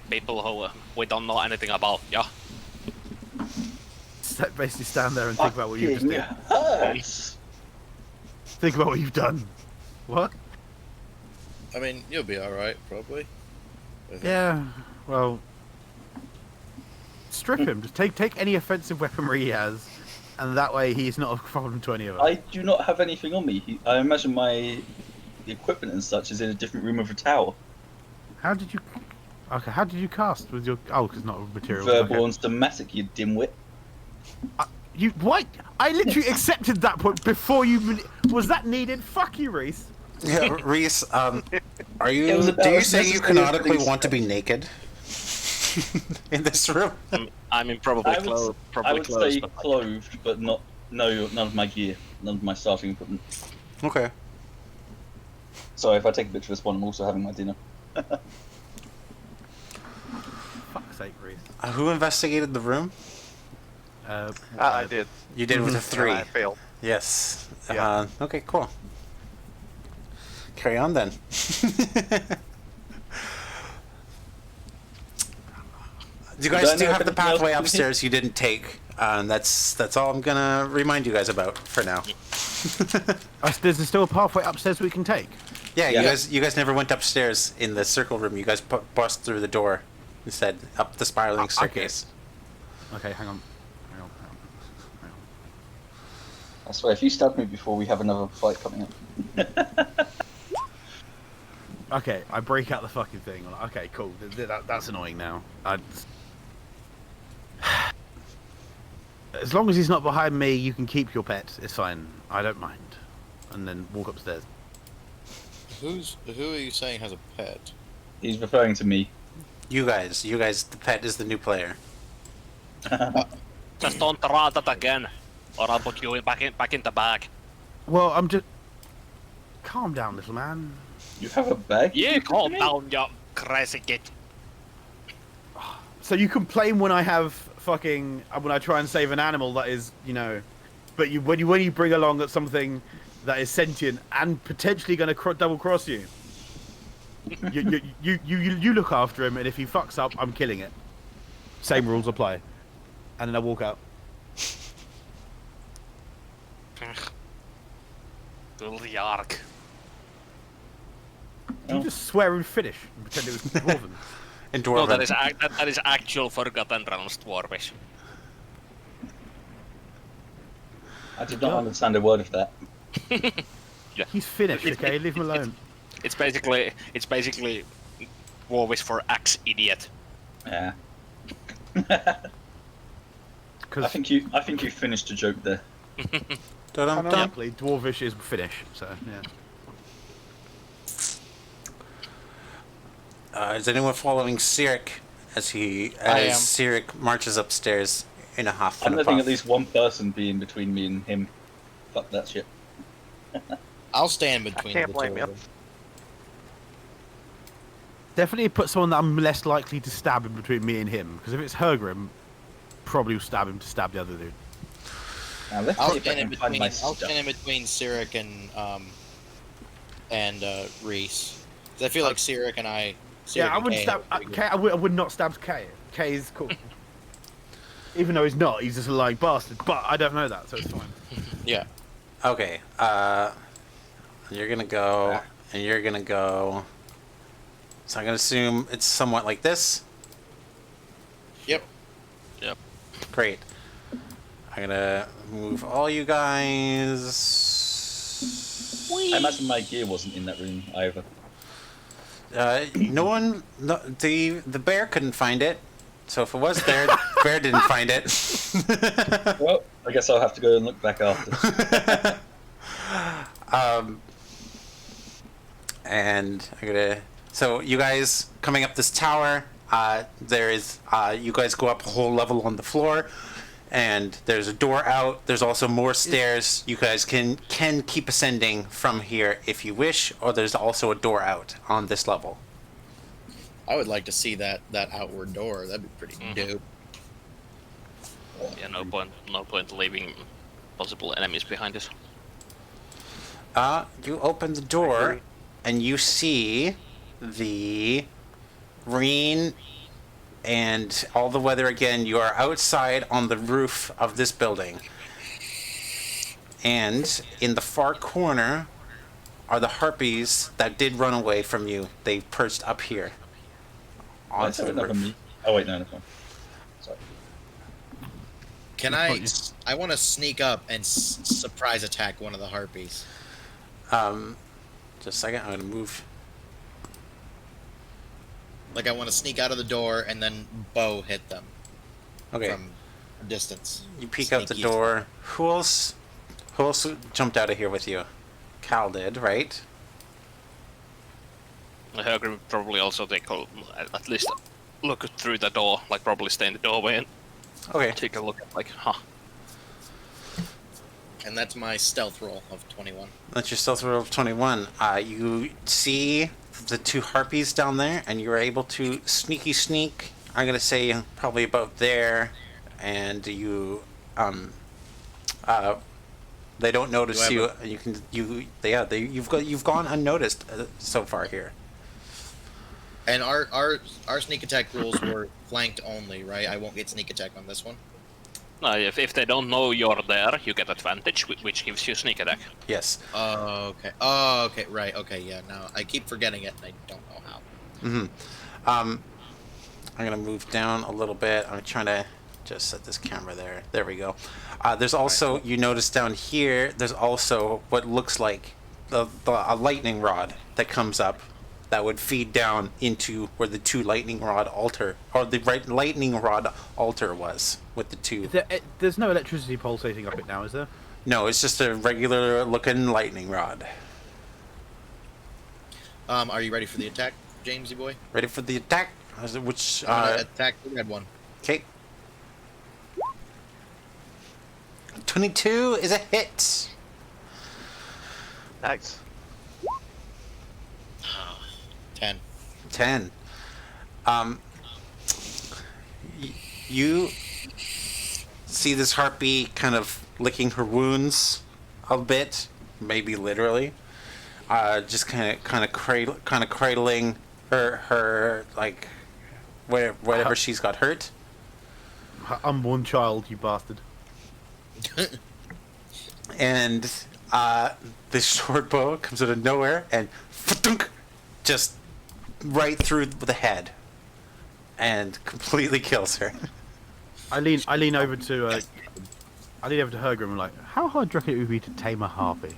people who we don't know anything about. Yeah. Basically, stand there and think about what you just did. Hurts. Think about what you've done. What? I mean, you'll be all right, probably. I think. Yeah. Well, strip him. Just take any offensive weaponry he has, and that way he's not a problem to any of us. I do not have anything on me. I imagine the equipment and such is in a different room of a tower. How did you? Okay. How did you cast with your? Oh, because not with materials. Verbal Okay. and somatic, you dimwit. You what? I literally accepted that point before you. Was that needed? Fuck you, Reese. Yeah, Reese, are It you? was about Do you as say you necessary canonically as want to be naked in this room? I mean, probably I would, clothes. I Probably would clothes. say But clothed, but none of my gear, none of my starting equipment. Okay. Sorry, if I take a picture of this one, I'm also having my dinner. Fuck's sake, Reese. Who investigated the room? I did. You did with a 3. I failed. Yes. Yeah. Okay, cool. Carry on then. You Do I guys do know have if the anything else pathway we can upstairs you didn't take. That's all I'm gonna remind you guys about for now. There's still a pathway upstairs we can take. Yeah, Yeah. you guys never went upstairs in the circle room. You guys bust through the door instead, up the spiraling staircase. Okay, hang on. I swear, if you stab me before we have another fight coming up. Okay, I break out the fucking thing. Okay, cool. That's annoying now. As long as he's not behind me, you can keep your pet. It's fine. I don't mind. And then walk upstairs. Who are you saying has a pet? He's referring to me. You guys, the pet is the new player. Just don't try that again, or I'll put you back in the bag. Well, I'm just... Calm down, little man. You have a bag? You calm down, you crazy kid. So you complain when I have fucking... When I try and save an animal that is, you know... But when you bring along something that is sentient and potentially going to double cross you, you look after him, and if he fucks up, I'm killing it. Same rules apply. And then I walk out. Little yark. You just swear and finish and pretend it was dwarven. In No, Dwarven. that is actual Forgotten Realms Dwarvish. I did not understand a word of that. Yeah. He's finished, okay? Leave him alone. It's basically Dwarvish for axe idiot. Yeah. Because I think you finished a joke there. Dum-dum-dum. canonically, dwarvish is finish, so yeah. Is anyone following Sirik as Sirik marches upstairs in a huff I'm and a letting puff? at least one person be in between me and him. Fuck that shit. I'll stand between can't the blame two you. of them. Definitely put someone that I'm less likely to stab in between me and him, because if it's Hergrim, probably will stab him to stab the other dude. Now let's I'll see if I stand in can find between. my I'll stuff. stand in between Sirik and Reese. 'Cause I feel like Sirik and I. Yeah, Sirik I and wouldn't Kay stab. have a pretty Kay, I would not stab Kay. Kay is cool. Even though he's not, he's just a lying bastard. But I don't know that, so it's fine. good- Yeah. Okay, you're gonna go, and you're gonna go. So I'm gonna assume it's somewhat like this. Yep. Great. I'm gonna move all you guys. I imagine my gear wasn't in that room either. No one, the bear couldn't find it. So if it was there, the bear didn't find it. Well, I guess I'll have to go and look back after. And I'm gonna. So you guys coming up this tower. There is. You guys go up a whole level on the floor, and there's a door out. There's also more stairs. You guys can keep ascending from here if you wish, or there's also a door out on this level. I would like to see that outward door. That'd be pretty dope. Yeah, no point leaving possible enemies behind us. You open the door, and you see the rain and all the weather again. You are outside on the roof of this building. And in the far corner are the harpies that did run away from you. They perched up here. Let's have Onto the another roof. me. Oh wait, no, no. Sorry. Can I? I want to sneak up and surprise attack one of the harpies. Just a second, I'm gonna move. Like I want to sneak out of the door and then bow hit them Okay, from a distance. you peek out the Sneaky. door. Who else jumped out of here with you? Cal did, right? Hergrim probably also at least look through the door, like probably stay in the doorway and Okay. take a look at like, huh. And that's my stealth roll of 21. That's your stealth roll of 21. You see the two harpies down there, and you're able to sneak. I'm gonna say probably about there, and you they don't notice Do I you. have You've gone unnoticed so far here. And our sneak attack rules were flanked only, right? I won't get sneak attack on this one. No, if they don't know you're there, you get advantage, which gives you sneak attack. Yes. Oh, okay. Oh, okay. Right. Okay. Yeah. Now I keep forgetting it, and I don't know how. I'm gonna move down a little bit. I'm trying to just set this camera there. There we go. There's also, you notice down here, there's also what looks like a lightning rod that comes up that would feed down into where the two lightning rod altar, or the lightning rod altar was with the two. There's no electricity pulsating up it now, is there? No, it's just a regular looking lightning rod. Are you ready for the attack, Jamesy boy? Ready for the attack? Which, attack the red one. okay. 22 is a hit. Nice. 10. 10. You see this harpy kind of licking her wounds a bit, maybe literally. Just kind of cradling her like wherever she's got hurt. Her unborn child, you bastard. And this short bow comes out of nowhere and just right through the head and completely kills her. I lean over to Hergrim and like, how hard do you reckon it would be to tame a harpy?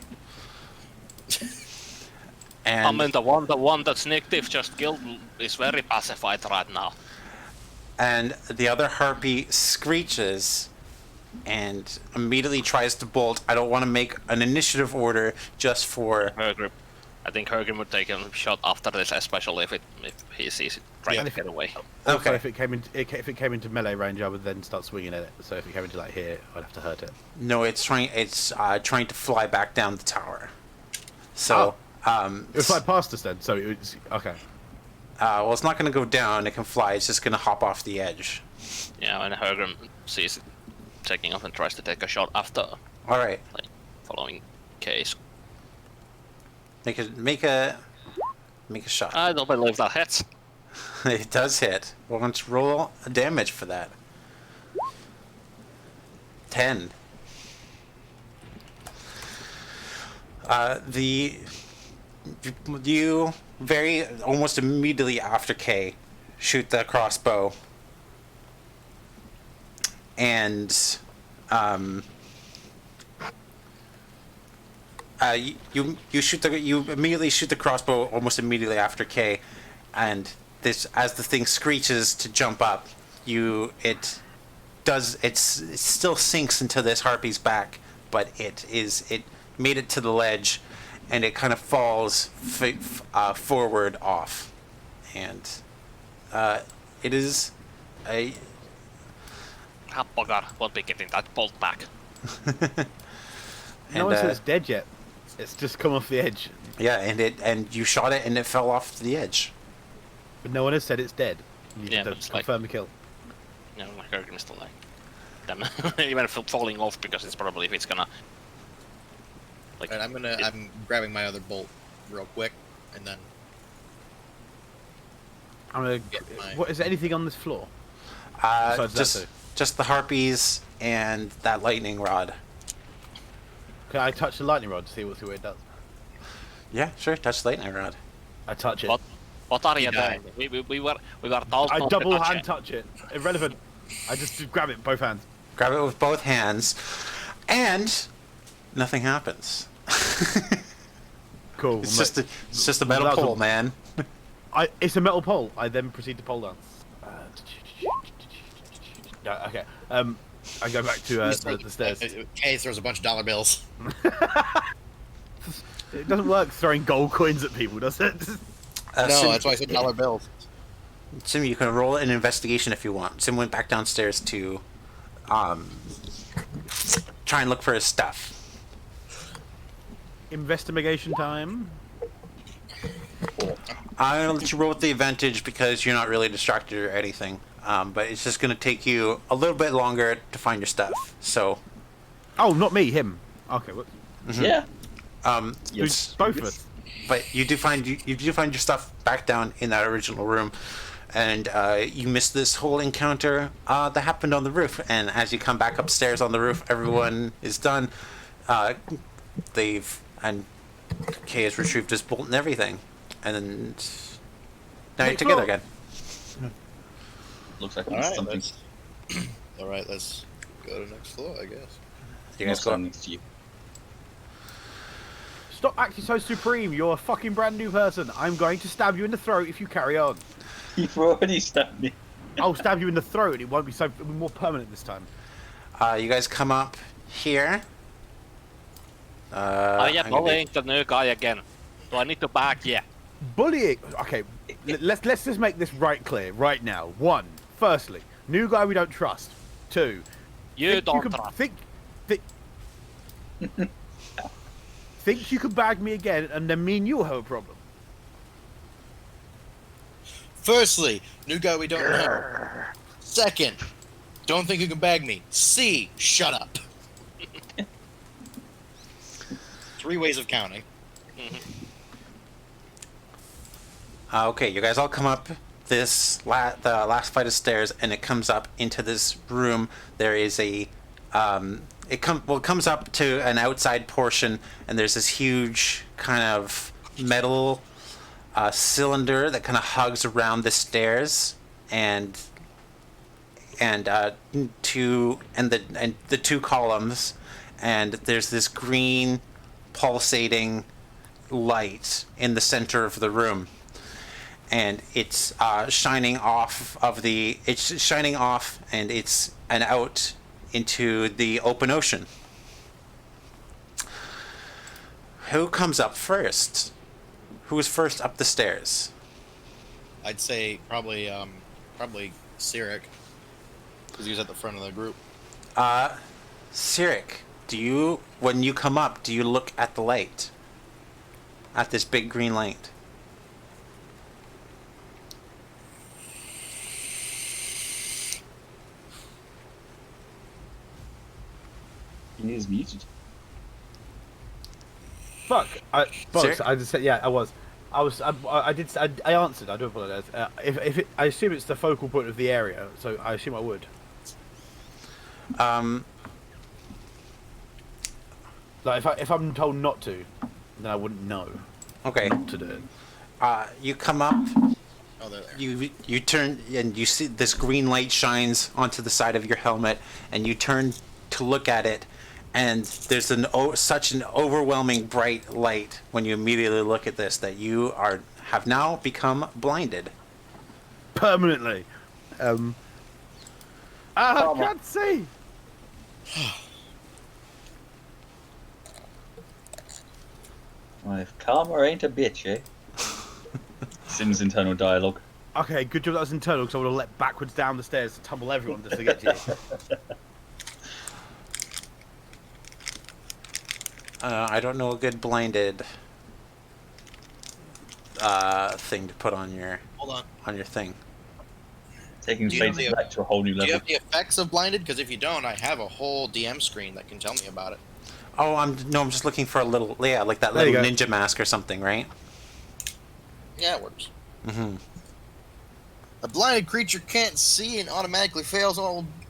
And I mean, the one that Sneak Thief just killed is very pacified right now. and the other harpy screeches and immediately tries to bolt. I don't want to make an initiative order just for... Hergrim. I think Hergrim would take a shot after this, especially if he sees it trying to get away. Also, Okay. if it came into melee range, I would then start swinging at it. So if it came into like here, I'd have to hurt it. No, it's trying to fly back down the tower. So, It fly past us then, so it's okay. well, it's not going to go down. It can fly. It's just going to hop off the edge. Yeah, and Hergrim sees it taking off and tries to take a shot after, All right. like, following case. Make a shot. I don't believe that hits. It does hit. Well, let's roll a damage for that. 10. You very almost immediately after K shoot the crossbow, and you immediately shoot the crossbow almost immediately after K, and this, as the thing screeches to jump up, it still sinks into this harpy's back, but it made it to the ledge, and it kind of falls forward off, and it is a... Bugger won't be getting that bolt back. No one said it's dead yet. It's just come off the edge. Yeah, and you shot it and it fell off the edge. But no one has said it's dead. You Yeah, need to it's like- confirm the kill. You know, like Hergrim is still like them, even if it's falling off, because it's probably if it's gonna. Like, Alright, I'm grabbing my other bolt real quick, and then I'm gonna. Get my- What is there anything on this floor? Besides that too. Just the harpies and that lightning rod. Can I touch the lightning rod to see what it does? Yeah, sure. Touch the lightning rod. I touch it. what are you die. doing? We were told I not to double touch hand it. touch it. Irrelevant. I just grab it with both hands. Grab it with both hands, and nothing happens. Cool. It's just a metal That was pole, a- man. It's a metal pole. I then proceed to pole dance. No, okay. I go back to the stairs. Kay throws a bunch of dollar bills. It doesn't work throwing gold coins at people, does it? No, Sim, that's why I said dollar bills. Sim, you can roll an investigation if you want. Sim went back downstairs to try and look for his stuff. Investigation time. I'm gonna let you roll with the advantage because you're not really distracted or anything. But it's just gonna take you a little bit longer to find your stuff. So, Oh, not me, him. Okay, what? Yeah. Who's both of us? but you do find your stuff back down in that original room, and you missed this whole encounter that happened on the roof. And as you come back upstairs on the roof, everyone is done. Kay has retrieved his bolt and everything, and then now you're together again. Looks like Alright, something. All right, let's go to the next floor, I guess. You Not guys go up. standing to you. Stop acting so supreme. You're a fucking brand new person. I'm going to stab you in the throat if you carry on. You've already stabbed me. I'll stab you in the throat. It won't be so. It'll be more permanent this time. You guys come up here. I am I'm gonna bullying the new guy again. Do I need to back? Yeah. Bullying. Okay, let's just make this right clear right now. One, firstly, new guy we don't trust. Two, You think don't can, trust. think you can bag me again, and then me and you'll have a problem. Firstly, new guy we don't know. Second, don't think you can bag me. C, shut up. 3 ways of counting. Okay, you guys all come up this the last flight of stairs, and it comes up into this room. There is a it comes up to an outside portion, and there's this huge kind of metal cylinder that kind of hugs around the stairs, and the two columns, and there's this green pulsating light in the center of the room, and it's shining off, and it's out into the open ocean. Who comes up first? Who's first up the stairs? I'd say probably Cyric, because he's at the front of the group. Cyric, when you come up, do you look at the light? At this big green light? He is muted. Fuck. Sir? I just said, yeah, I was. I answered. I do apologize. I assume it's the focal point of the area, so I assume I would. Like if I'm told not to, then I wouldn't know Okay. not to do it. You come up. Oh, they're there. You turn, and you see this green light shines onto the side of your helmet, and you turn to look at it, and there's such an overwhelming bright light when you immediately look at this that you have now become blinded. Permanently. I can't see. Well, if karma ain't a bitch, eh? Sim's internal dialogue. Okay, good job that was internal, because I would have leapt backwards down the stairs to tumble everyone just to get to you. I don't know a good blinded thing to put on your Hold on. thing. Taking Do you have Fate's the- back to a whole new Do you level. have the effects of blinded? Because if you don't, I have a whole DM screen that can tell me about it. Oh, I'm just looking for a little, like that There you little go. ninja mask or something, right? Yeah, it works. Mm-hmm. A blinded creature can't see and automatically fails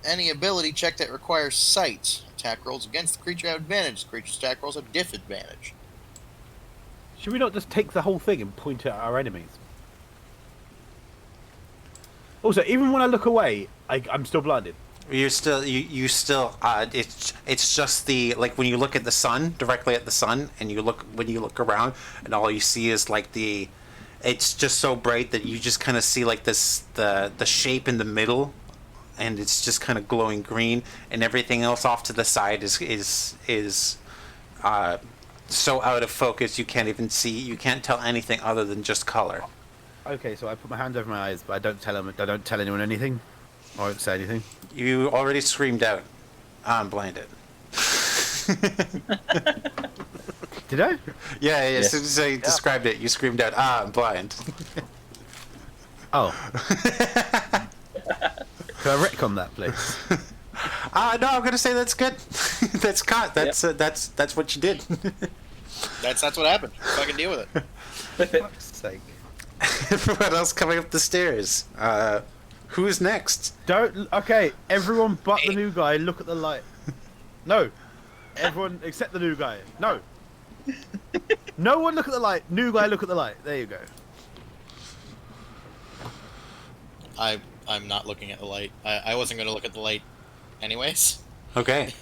any ability check that requires sight. Attack rolls against the creature have advantage. The creature's attack rolls have disadvantage. Should we not just take the whole thing and point it at our enemies? Also, even when I look away, I'm still blinded. You still it's just the, like, when you look at the sun, directly at the sun, and when you look around, and all you see is like it's just so bright that you just kind of see like the shape in the middle, and it's just kind of glowing green, and everything else off to the side is so out of focus you can't tell anything other than just color. Okay, so I put my hand over my eyes, but I don't tell anyone anything. I won't say anything. You already screamed out, "I'm blinded." Did I? Yeah, as Yes. soon as I described it, you screamed out, "I'm blind." Oh. Can I retcon that, please? No, I'm gonna say that's good. That's caught. That's what you did. That's what happened. Fucking deal with it. Fuck's sake. Everyone else coming up the stairs. Who's next? Okay, everyone but the new guy, look at the light. No. Everyone except the new guy. No. No one look at the light. New guy, look at the light. There you go. I'm not looking at the light. I wasn't going to look at the light anyways. Okay.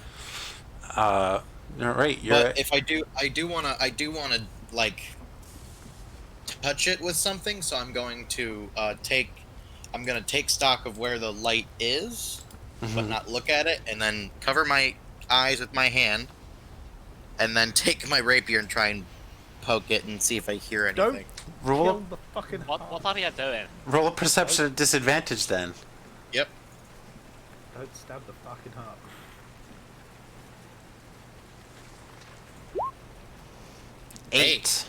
All right. You're. But if I do wanna like touch it with something. So I'm going to take stock of where the light is, but not look at it, and then cover my eyes with my hand, and then take my rapier and try and poke it and see if I hear anything. Roll the fucking What are you doing? roll a perception at disadvantage then. Yep. Don't stab the fucking heart. Eight.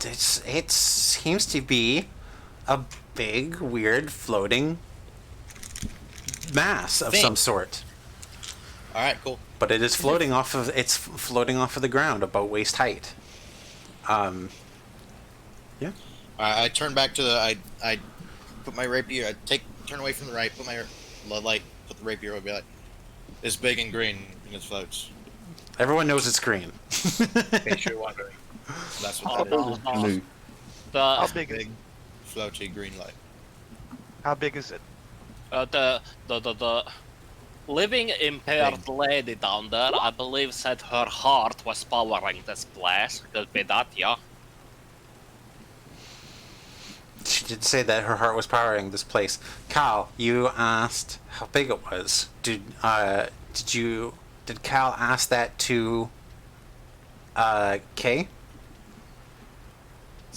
It seems to be a big, weird, floating mass of Thing. some sort. All right. Cool. But it is floating off of floating off of the ground about waist height. Yeah. I turn back to the. I put my rapier. Turn away from the right. Put my light. Put the rapier over. Be like, it's big and green and it floats. Everyone knows it's green. In case you're wondering. That's what that is. Blue. How The big is Big, floaty green light. How big is it? the living impaired lady down there, I believe, said her heart was powering this place. Could be that, yeah. She did say that her heart was powering this place. Cal, you asked how big it was. Did Cal ask that to Kay?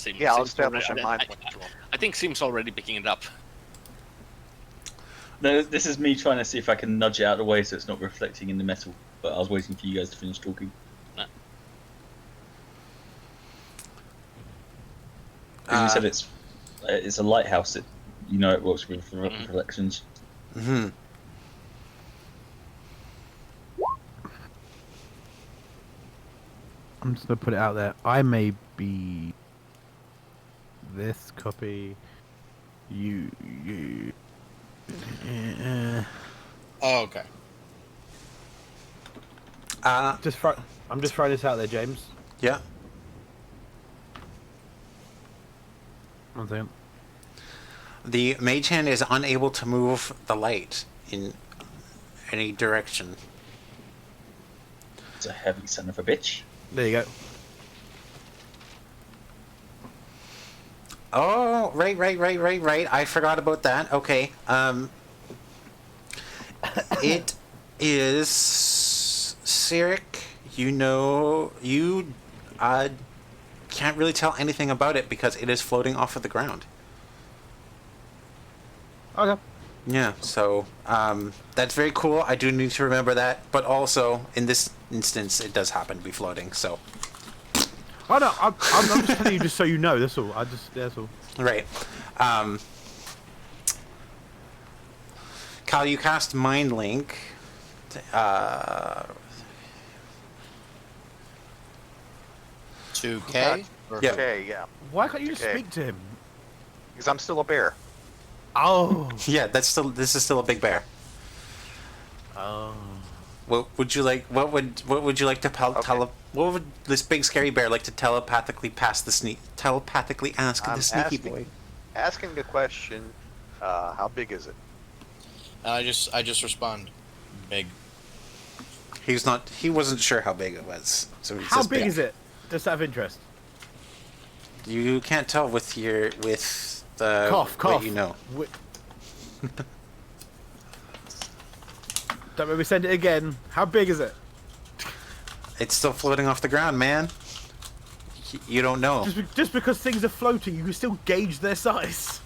Yeah, I'll Seems establish a already- mind link to him. I think Sim's already picking it up. No, this is me trying to see if I can nudge it out of the way so it's not reflecting in the metal. But I was waiting for you guys to finish talking. Because you said it's a lighthouse. It works with reflections. Mm-hmm. I'm just gonna put it out there. I may be this copy. You. Oh, okay. Uh, I'm just throwing this out there, James. yeah. One second. The mage hand is unable to move the light in any direction. It's a heavy son of a bitch. There you go. Oh, right. I forgot about that. Okay. It is Cyric. You can't really tell anything about it because it is floating off of the ground. Okay. Yeah, so that's very cool. I do need to remember that, but also in this instance, it does happen to be floating. So Oh no, I'm just telling you just so you know. That's all. That's all. right, Kyle, you cast Mind Link. To K. Or Yeah. Okay, yeah. Why can't you just Okay. speak to him? Because I'm still a bear. Oh. Yeah, this is still a big bear. Oh. What would you like? What would you like to Okay. What would this big scary bear like to telepathically ask the I'm sneaky asking- boy? Asking the question, how big is it? I just respond, big. He wasn't sure how big it was. So he How says big is it? Just out of interest. You can't tell with the Cough. what you know. Don't make me send it again. How big is it? It's still floating off the ground, man. You don't know. Just because things are floating, you can still gauge their size.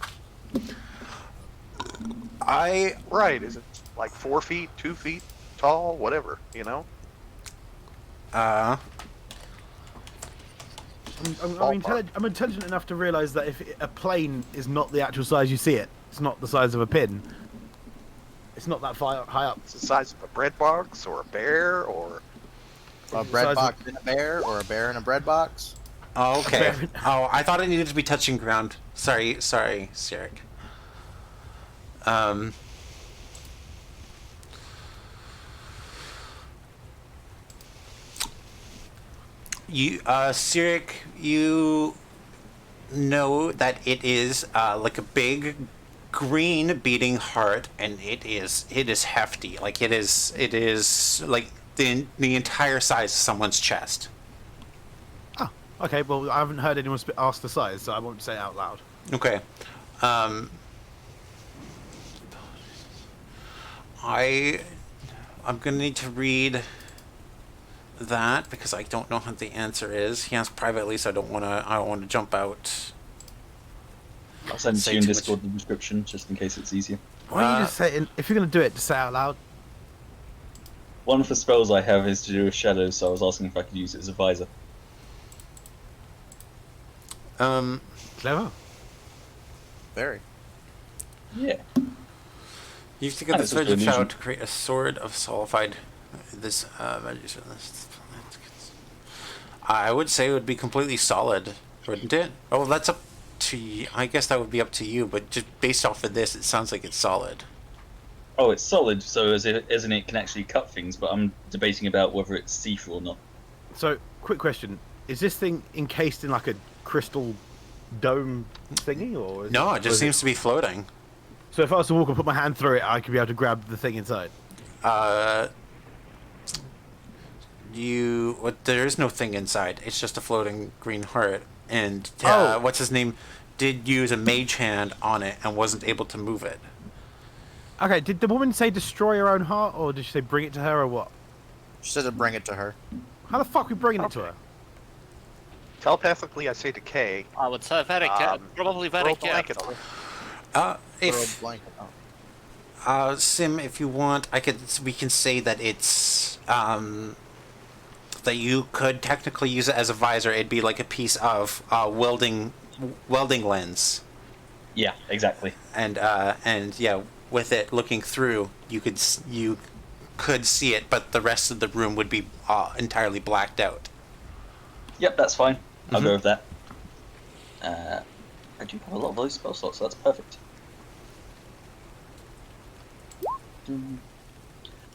Right, is it like 4 feet, 2 feet tall, whatever, Uh, I'm intelligent enough to realize that if a plane is not the actual size you see it, it's not the size of a pin. It's not that high up. It's the size of a bread box or a bear or... A Size bread of- box in a bear, or a bear in a bread box. oh, okay. Fair. Oh, I thought it needed to be touching ground. Sorry, Cyric. Cyric, you know that it is like a big green beating heart, and it is hefty. Like it is like the entire size of someone's chest. Oh, okay. Well, I haven't heard anyone ask the size, so I won't say it out loud. Okay. I'm gonna need to read that because I don't know what the answer is. He asked privately, so I don't wanna jump out. I'll send Say you in too Discord the description just in case it's easier. Why don't you just say it if you're gonna do it, just say it out loud. One of the spells I have is to do with shadows, so I was asking if I could use it as a visor. Clever. Very. Yeah. You have to get And the it's sword just of an shadow illusion. to create a sword of solidified. I would say it would be completely solid, wouldn't it? Oh, that's up to you. I guess that would be up to you, but just based off of this, it sounds like it's solid. Oh, it's solid, so as in it can actually cut things, but I'm debating about whether it's see-through or not. So, quick question: is this thing encased in like a crystal dome thingy, or is No, it it just seems to be floating. So if I was to walk and put my hand through it, I could be able to grab the thing inside. There is no thing inside. It's just a floating green heart. And Oh. what's his name did use a mage hand on it and wasn't able to move it. Okay, did the woman say destroy her own heart, or did she say bring it to her, or what? She said to bring it to her. How the fuck are we bringing it to her? Telepathically, I say to Kay, I would say very probably throw very a blanket careful. on. Throw If a blanket on. Sim, if you want, we can say that it's that you could technically use it as a visor. It'd be like a piece of welding lens, Yeah, exactly. and yeah, with it looking through, you could see it, but the rest of the room would be entirely blacked out. Yep, that's fine. I'll Mhm. go with that. I do have a lot of those spell slots, so that's perfect.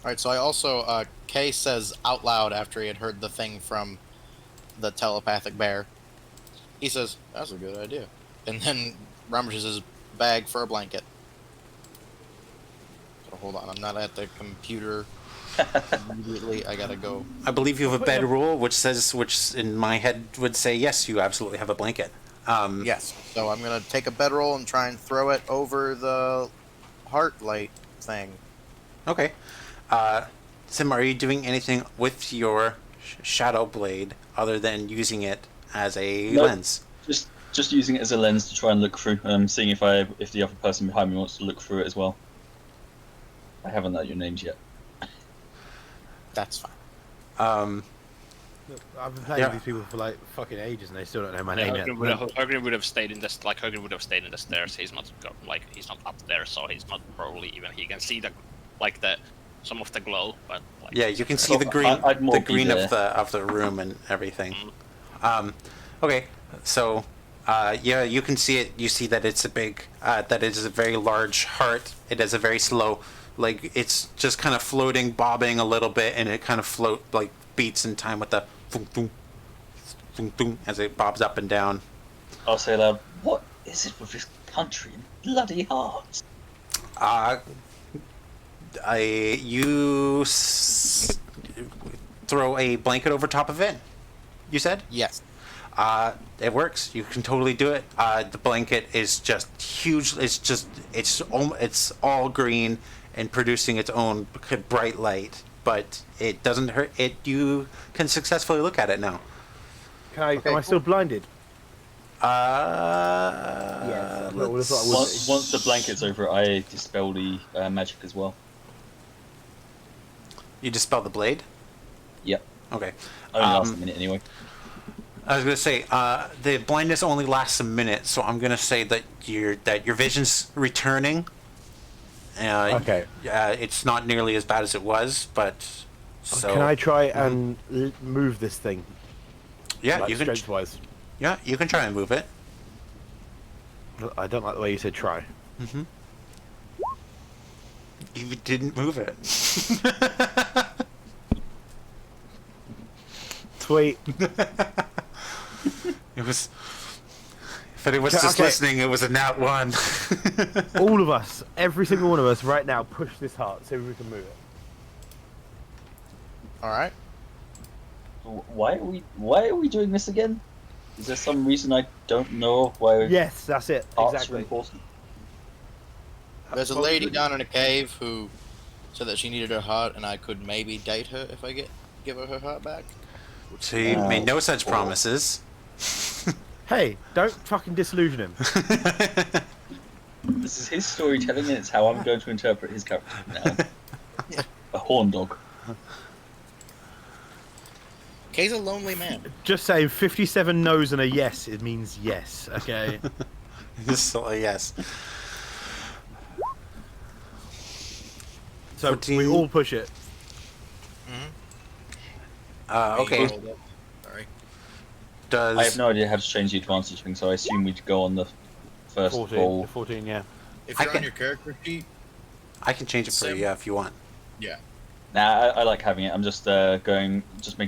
Alright, so I also, Kay says out loud after he had heard the thing from the telepathic bear. He says, that's a good idea. And then rummages his bag for a blanket. So hold on, I'm not at the computer immediately. I gotta go. I believe you have a bedroll, which in my head would say yes, you absolutely have a blanket. Yes. So I'm gonna take a bedroll and try and throw it over the heart light thing. Okay. Sim, are you doing anything with your shadow blade other than using it as a Nope. lens? Just using it as a lens to try and look through, seeing if the other person behind me wants to look through it as well. I haven't learned your names yet. That's fine. I've been playing Yeah. with these people for like fucking ages, and they still don't know my name yet. Hogan would have stayed in this. Like Hogan would have stayed in the stairs. He's not he's not up there, so he's not probably even. He can see some of the glow, but like, Yeah, you can see Well, the green, I'd more the be green there. of the room and everything. Okay, so yeah, you can see it. You see that it's that it is a very large heart. It has a very slow, like it's just kind of floating, bobbing a little bit, and it kind of beats in time with the thunk, thunk, thunk, thunk, as it bobs up and down. I'll say aloud, what is it with this country and bloody hearts? You throw a blanket over top of it. You said? Yes. It works. You can totally do it. The blanket is just huge. It's all green and producing its own bright light, but it doesn't hurt. You can successfully look at it now. Am I still blinded? Yeah. I would've thought I would. Once the blanket's over it, I dispel the magic as well. You dispel the blade. Yep. Okay. Only lasts a minute anyway. I was gonna say the blindness only lasts a minute, so I'm gonna say that your vision's returning. Okay. It's not nearly as bad as it was, but so. Can I try and move this thing? Yeah, like, you can. strength-wise. Yeah, you can try and move it. I don't like the way you said try. Mm-hmm. You didn't move it. Sweet. It was If anyone's just Okay. listening, it was a nat 1. All of us, every single one of us, right now, push this heart. See if we can move it. All right. Why are we doing this again? Is there some reason I don't know of why Yes, that's it. hearts are Exactly. important? There's a lady down in a cave who said that she needed her heart, and I could maybe date her if I give her heart back. She made no such promises. Hey, don't fucking disillusion him. This is his storytelling, and it's how I'm going to interpret his character now. A horn dog. Kay's a lonely man. Just saying, 57 no's and a yes, it means yes, okay? So, yes. So 14. we all push it. Okay. Sorry. Does I have no idea how to change the advantage thing, so I assume we'd go on the first 14, roll. 14, yeah. If I you're can- on your character sheet, I can change it for you, yeah, if you want. yeah. Nah, I like having it. I'm just making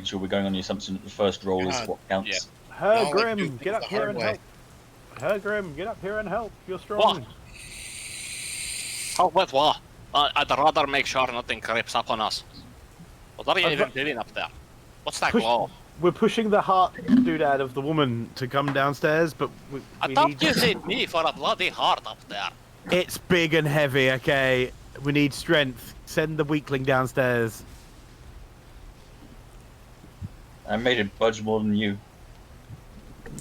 sure we're going on the assumption that the first roll is God, what counts. yeah. Her No, like, do Grim, things get up the here hard and way. help. Her Grim, get up here and help. You're strong. What? Oh, wait, what? I'd rather make sure nothing creeps up on us. What are you even doing up there? What's that Push- glow? We're pushing the heart doodad of the woman to come downstairs, but I we thought need... you said me for a bloody heart up there. It's big and heavy, okay? We need strength. Send the weakling downstairs. I made it budge more than you.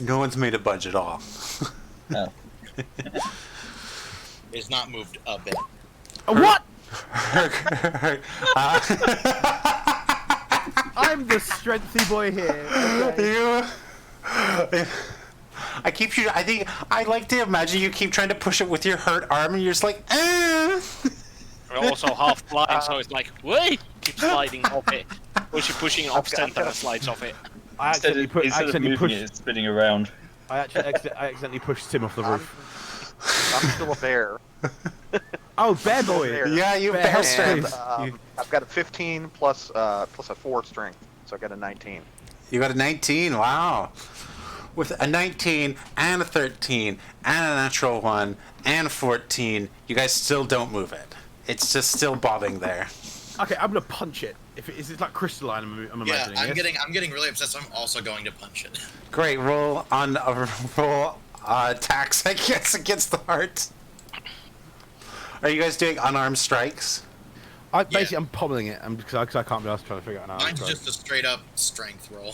No one's made a budge at all. No. Is not moved a bit. What? Uh, I'm the strengthy boy here. Okay. I like to imagine you keep trying to push it with your hurt arm, and you're just like, eh. We're also half blind, so it's like, wait! Keep sliding off it. Or she pushing off center and slides off it. I accidentally, Instead of moving it, it's spinning around. I accidentally pushed Tim off the roof. I'm still a bear. Oh, bear boy. There. Yeah, you Bear bear help, strength. please. I've got a 15 plus a 4 strength, so I got a 19. You got a 19. Wow. With a 19 and a 13 and a natural 1 and a 14, you guys still don't move it. It's just still bobbing there. Okay, I'm gonna punch it. If it is, it's like crystalline. I'm Yeah, imagining. I'm getting really upset, so I'm also going to punch it. Great. Roll attacks, I guess, against the heart. Are you guys doing unarmed strikes? I'm pommeling it. Because I can't be asked trying to figure out an Mine's answer. just a straight up strength roll.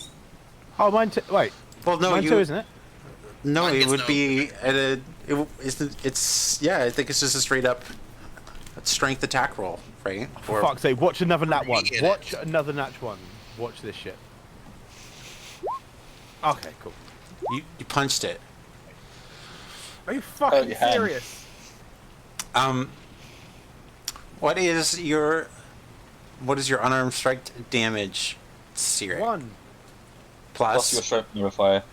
Oh, mine too. Wait, Well, no, mine you. too, isn't it? No, Mine it gets would no. be at a. It's yeah. I think it's just a straight up strength attack roll, right? For fuck's sake, watch another nat one. Get it. Watch another nat one. Watch this shit. Okay, cool. You punched it. Are you fucking your hand. serious? What is your unarmed strike damage, Siri? 1 Plus your Plus. strength modifier.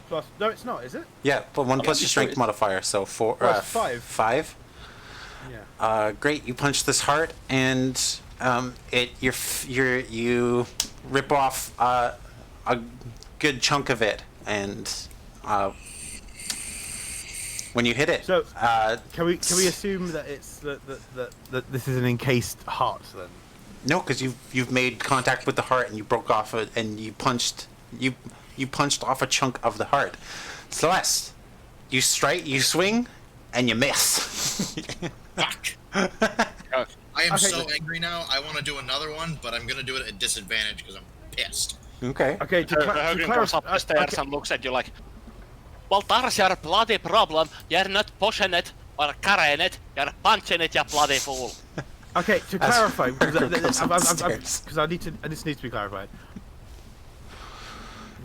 plus. No, it's not, is it? Yeah, but 1 plus you your sure strength it's- modifier, so 4. Plus 5. 5. Yeah. Great. You punch this heart, and you rip off a good chunk of it, and when you hit it, So, Can we assume that it's that this is an encased heart then? no, because you've made contact with the heart, and you broke off it, and you punched off a chunk of the heart. Celeste, you swing, and you miss. Fuck. I am Okay. so angry now. I want to do another one, but I'm gonna do it at disadvantage because I'm pissed. Okay. Okay, to Hogan goes up the stairs and looks at you like, well, that's your bloody problem. You're not pushing it or carrying it. You're punching it, you bloody fool. Okay, to clarify, upstairs. because this needs to be clarified.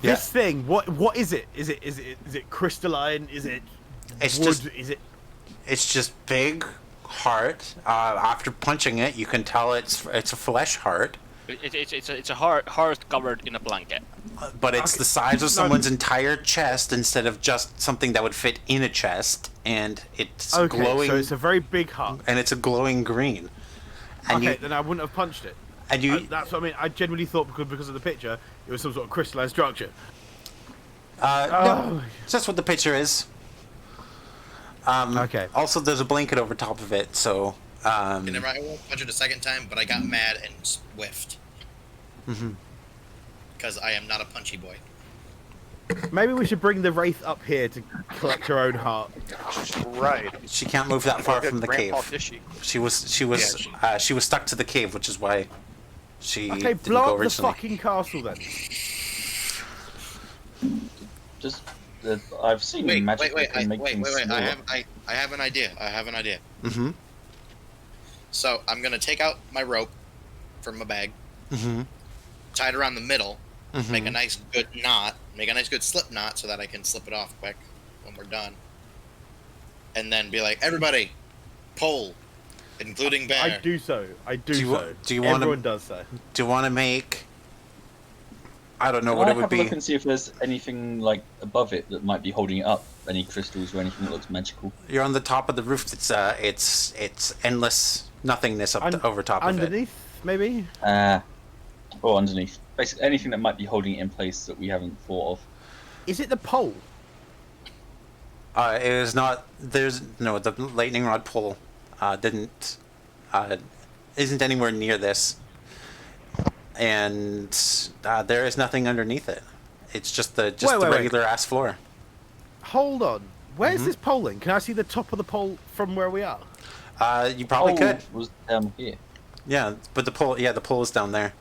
Yeah. This thing, what is it? Is it crystalline? Is it It's wood? just Is it? It's just big heart. After punching it, you can tell it's a flesh heart, It's a heart covered in a blanket. but it's the size of someone's entire chest instead of just something that would fit in a chest, and it's Okay, glowing, so it's a very big heart. and it's a glowing green. And Okay, then I wouldn't have punched it. you That's what I mean. I genuinely thought because of the picture, it was some sort of crystalline structure. No, it's just what the picture is. Okay. Also, there's a blanket over top of it, so. And then I won't punch it a second time, but I got mad and whiffed. Because I am not a punchy boy. Maybe we should bring the wraith up here to collect her own heart. Right. She can't move that far Like a from the Grandpa cave. Fishy. She was stuck to the cave, which is why she Okay, didn't blow go up the originally. fucking castle then. Just, I've seen Wait, magic wait, that can make things I smaller. have an idea. Mm-hmm. So I'm gonna take out my rope from my bag, Mm-hmm. tie it around the middle, Mm-hmm. make a nice good knot, make a nice good slip knot so that I can slip it off quick when we're done. And then be like, everybody, pull, including Bear. I do so. I do, Do you so. wa- do you wanna- Everyone does so. Do you want to make? I don't know Can what I it would have a look be. and see if there's anything like above it that might be holding it up? Any crystals or anything that looks magical? You're on the top of the roof. It's endless nothingness over top of it. Underneath, maybe? Or underneath. Basically, anything that might be holding it in place that we haven't thought of. Is it the pole? It is not. There's no. The lightning rod pole isn't anywhere near this, and there is nothing underneath it. It's just the Wait. regular ass floor. Hold on. Where's Mm-hmm. this pole in? Can I see the top of the pole from where we are? You probably could. Was down here. Yeah, but the pole is down there.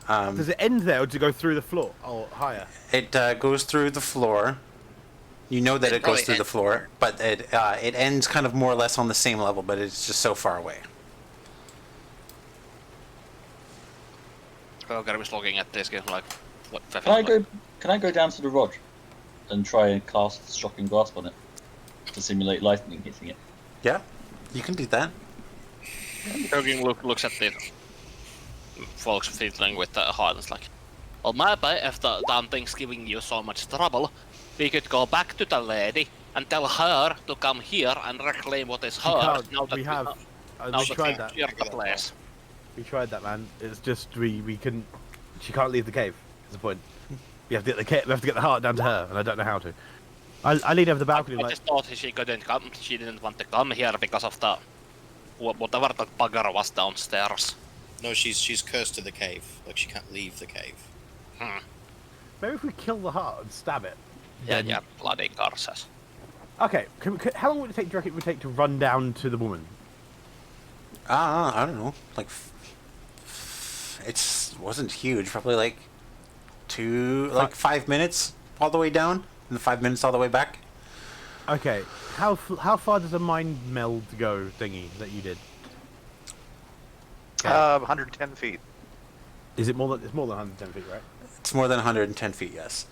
Does it end there or does it go through the floor? Or higher? It goes through the floor. You know that It it goes probably through the floor, but it ends kind of more or less on the same level, but it's just so far away. Roger is looking at this, like, what? Can I go down to the rod and try and cast shocking grasp on it to simulate lightning hitting it? Yeah, you can do that. Roger looks at the folks fiddling with the heart and is like, well, maybe if the damn thing's giving you so much trouble, we could go back to the lady and tell her to come here and reclaim what is She hers. can't. Now that We have. now We that tried we that. cleared the place. We tried that, man. It's just we couldn't. She can't leave the cave. Is the point. We have to get the we have to get the heart down to her, and I don't know how to. I lean over the balcony I like. just thought she couldn't come. She didn't want to come here because of the whatever that bugger was downstairs. No, she's cursed to the cave. Like she can't leave the cave. Maybe if we kill the heart and stab it. Yeah, then- yeah, bloody curses. Okay. How long would it take? Do you reckon it would take to run down to the woman? I don't know. Like, wasn't huge. Probably like 5 minutes all the way down, and 5 minutes all the way back. Okay. How far does a mind meld go thingy that you did? 110 feet. Is it more than it's more than 110 feet, right? It's more than 110 feet. Yes.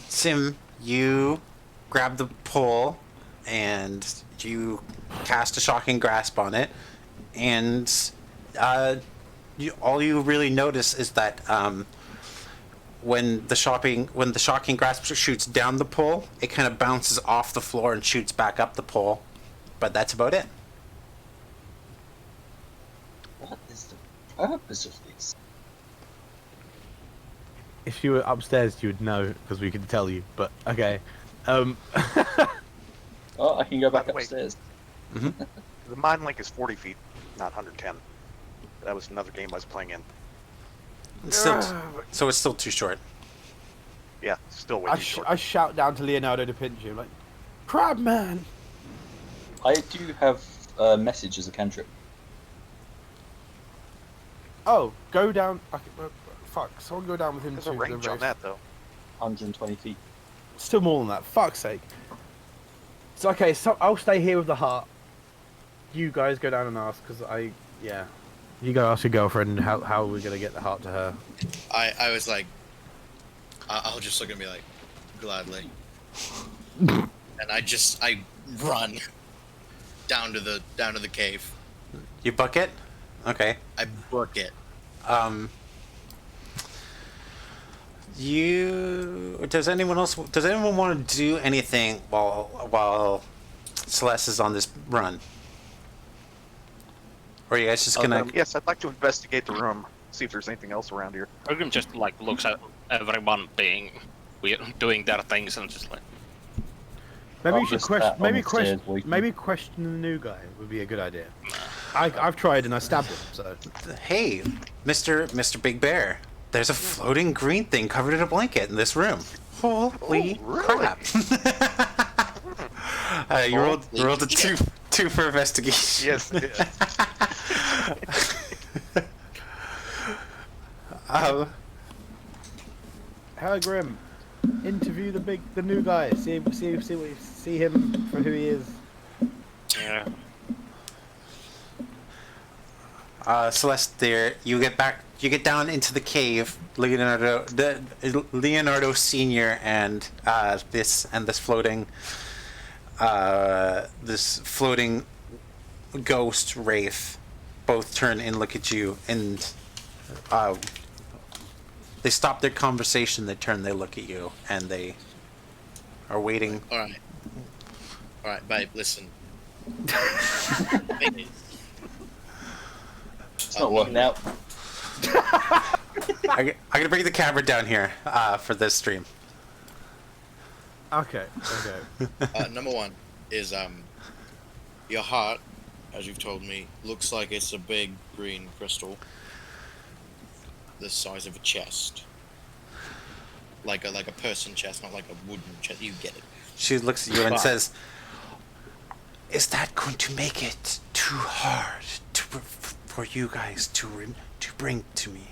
Sim, you grab the pole and you cast a shocking grasp on it, and all you really notice is that when the shocking grasp shoots down the pole, it kind of bounces off the floor and shoots back up the pole, but that's about it. What is the purpose of this? If you were upstairs, you would know because we could tell you. But okay. Oh, I can go back Wait. upstairs. The mine link is 40 feet, not 110. That was another game I was playing in. So it's still too short. Yeah, still way too short. I shout down to Leonardo da Vinci, like, "Crab man!" I do have a message as a cantrip. Oh, go down. Okay, fuck, someone go down with him There's to a the range on race. that, though. 120 feet. Still more than that. Fuck's sake. So okay, so I'll stay here with the heart. You guys go down and ask, because you go ask your girlfriend how we're gonna get the heart to her. I was like, I'll just look and be like, gladly. And I run down to the cave. You book it? Okay. I book it. Does anyone want to do anything while Celeste is on this run? Or are you guys just gonna? Yes, I'd like to investigate the room, see if there's anything else around here. Roger just like looks at everyone being we're doing their things and just like. Maybe I'm you should just question. sat on the stairs waiting. Maybe question the new guy would be a good idea. I've tried and I stabbed him. So Hey, Mr. Big Bear, there's a floating green thing covered in a blanket in this room. Holy really? crap! You rolled a two for investigation. Yes, it is. Grim, interview the new guy. See him for who he is. Yeah. Celeste, there, you get down into the cave. Leonardo Senior and this floating ghost wraith both turn and look at you, and they stop their conversation. They turn, they look at you, and they are waiting. All right, babe. Listen. It's not working out. I'm gonna bring the camera down here for this stream. Okay. Number one is your heart, as you've told me, looks like it's a big green crystal, the size of a chest, like a person chest, not like a wooden chest. You get it. She looks at you and But- says, "Is that going to make it too hard for you guys to bring to me?"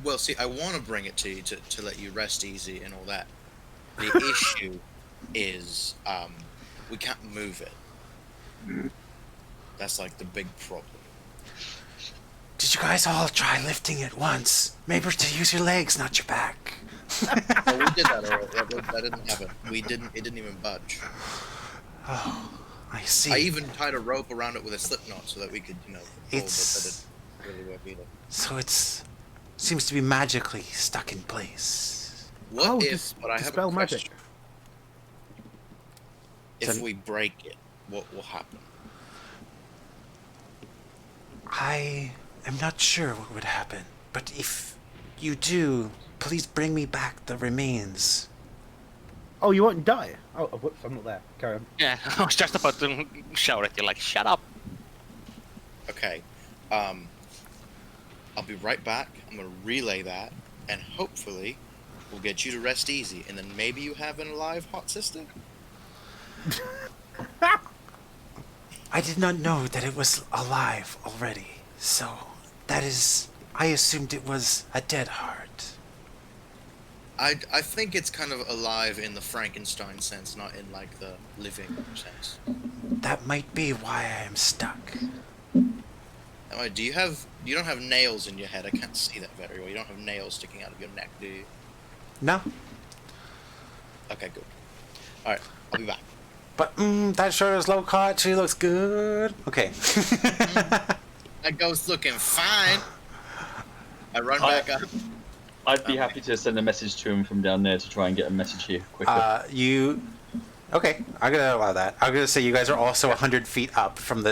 Well, see, I want to bring it to you to let you rest easy and all that. The issue is we can't move it. That's like the big problem. Did you guys all try lifting it once? Maybe to use your legs, not your back. Well, we did that already. That didn't happen. It didn't even budge. Oh, I see. I even tied a rope around it with a slip knot so that we could, pull, but It's- that didn't really work either. So seems to be magically stuck in place. What if? But I have a dispel question. magic. If we break it, what will happen? I am not sure what would happen, but if you do, please bring me back the remains. Oh, you won't die. Oh, whoops! I'm not there. Carry on. Yeah, I was just about to shout at you like, shut up. Okay. I'll be right back. I'm gonna relay that, and hopefully, we'll get you to rest easy, and then maybe you have an alive hot sister. I did not know that it was alive already, so I assumed it was a dead heart. I think it's kind of alive in the Frankenstein sense, not in like the living sense. That might be why I am stuck. You don't have nails in your head? I can't see that very well. You don't have nails sticking out of your neck, do you? No, Okay, good. All right, I'll be back. but that sure is low cut. She looks good. Okay. That ghost looking fine. I run back up. I'd be happy to send a message to him from down there to try and get a message here quicker. Okay, I'm gonna allow that. I'm gonna say you guys are also 100 feet up from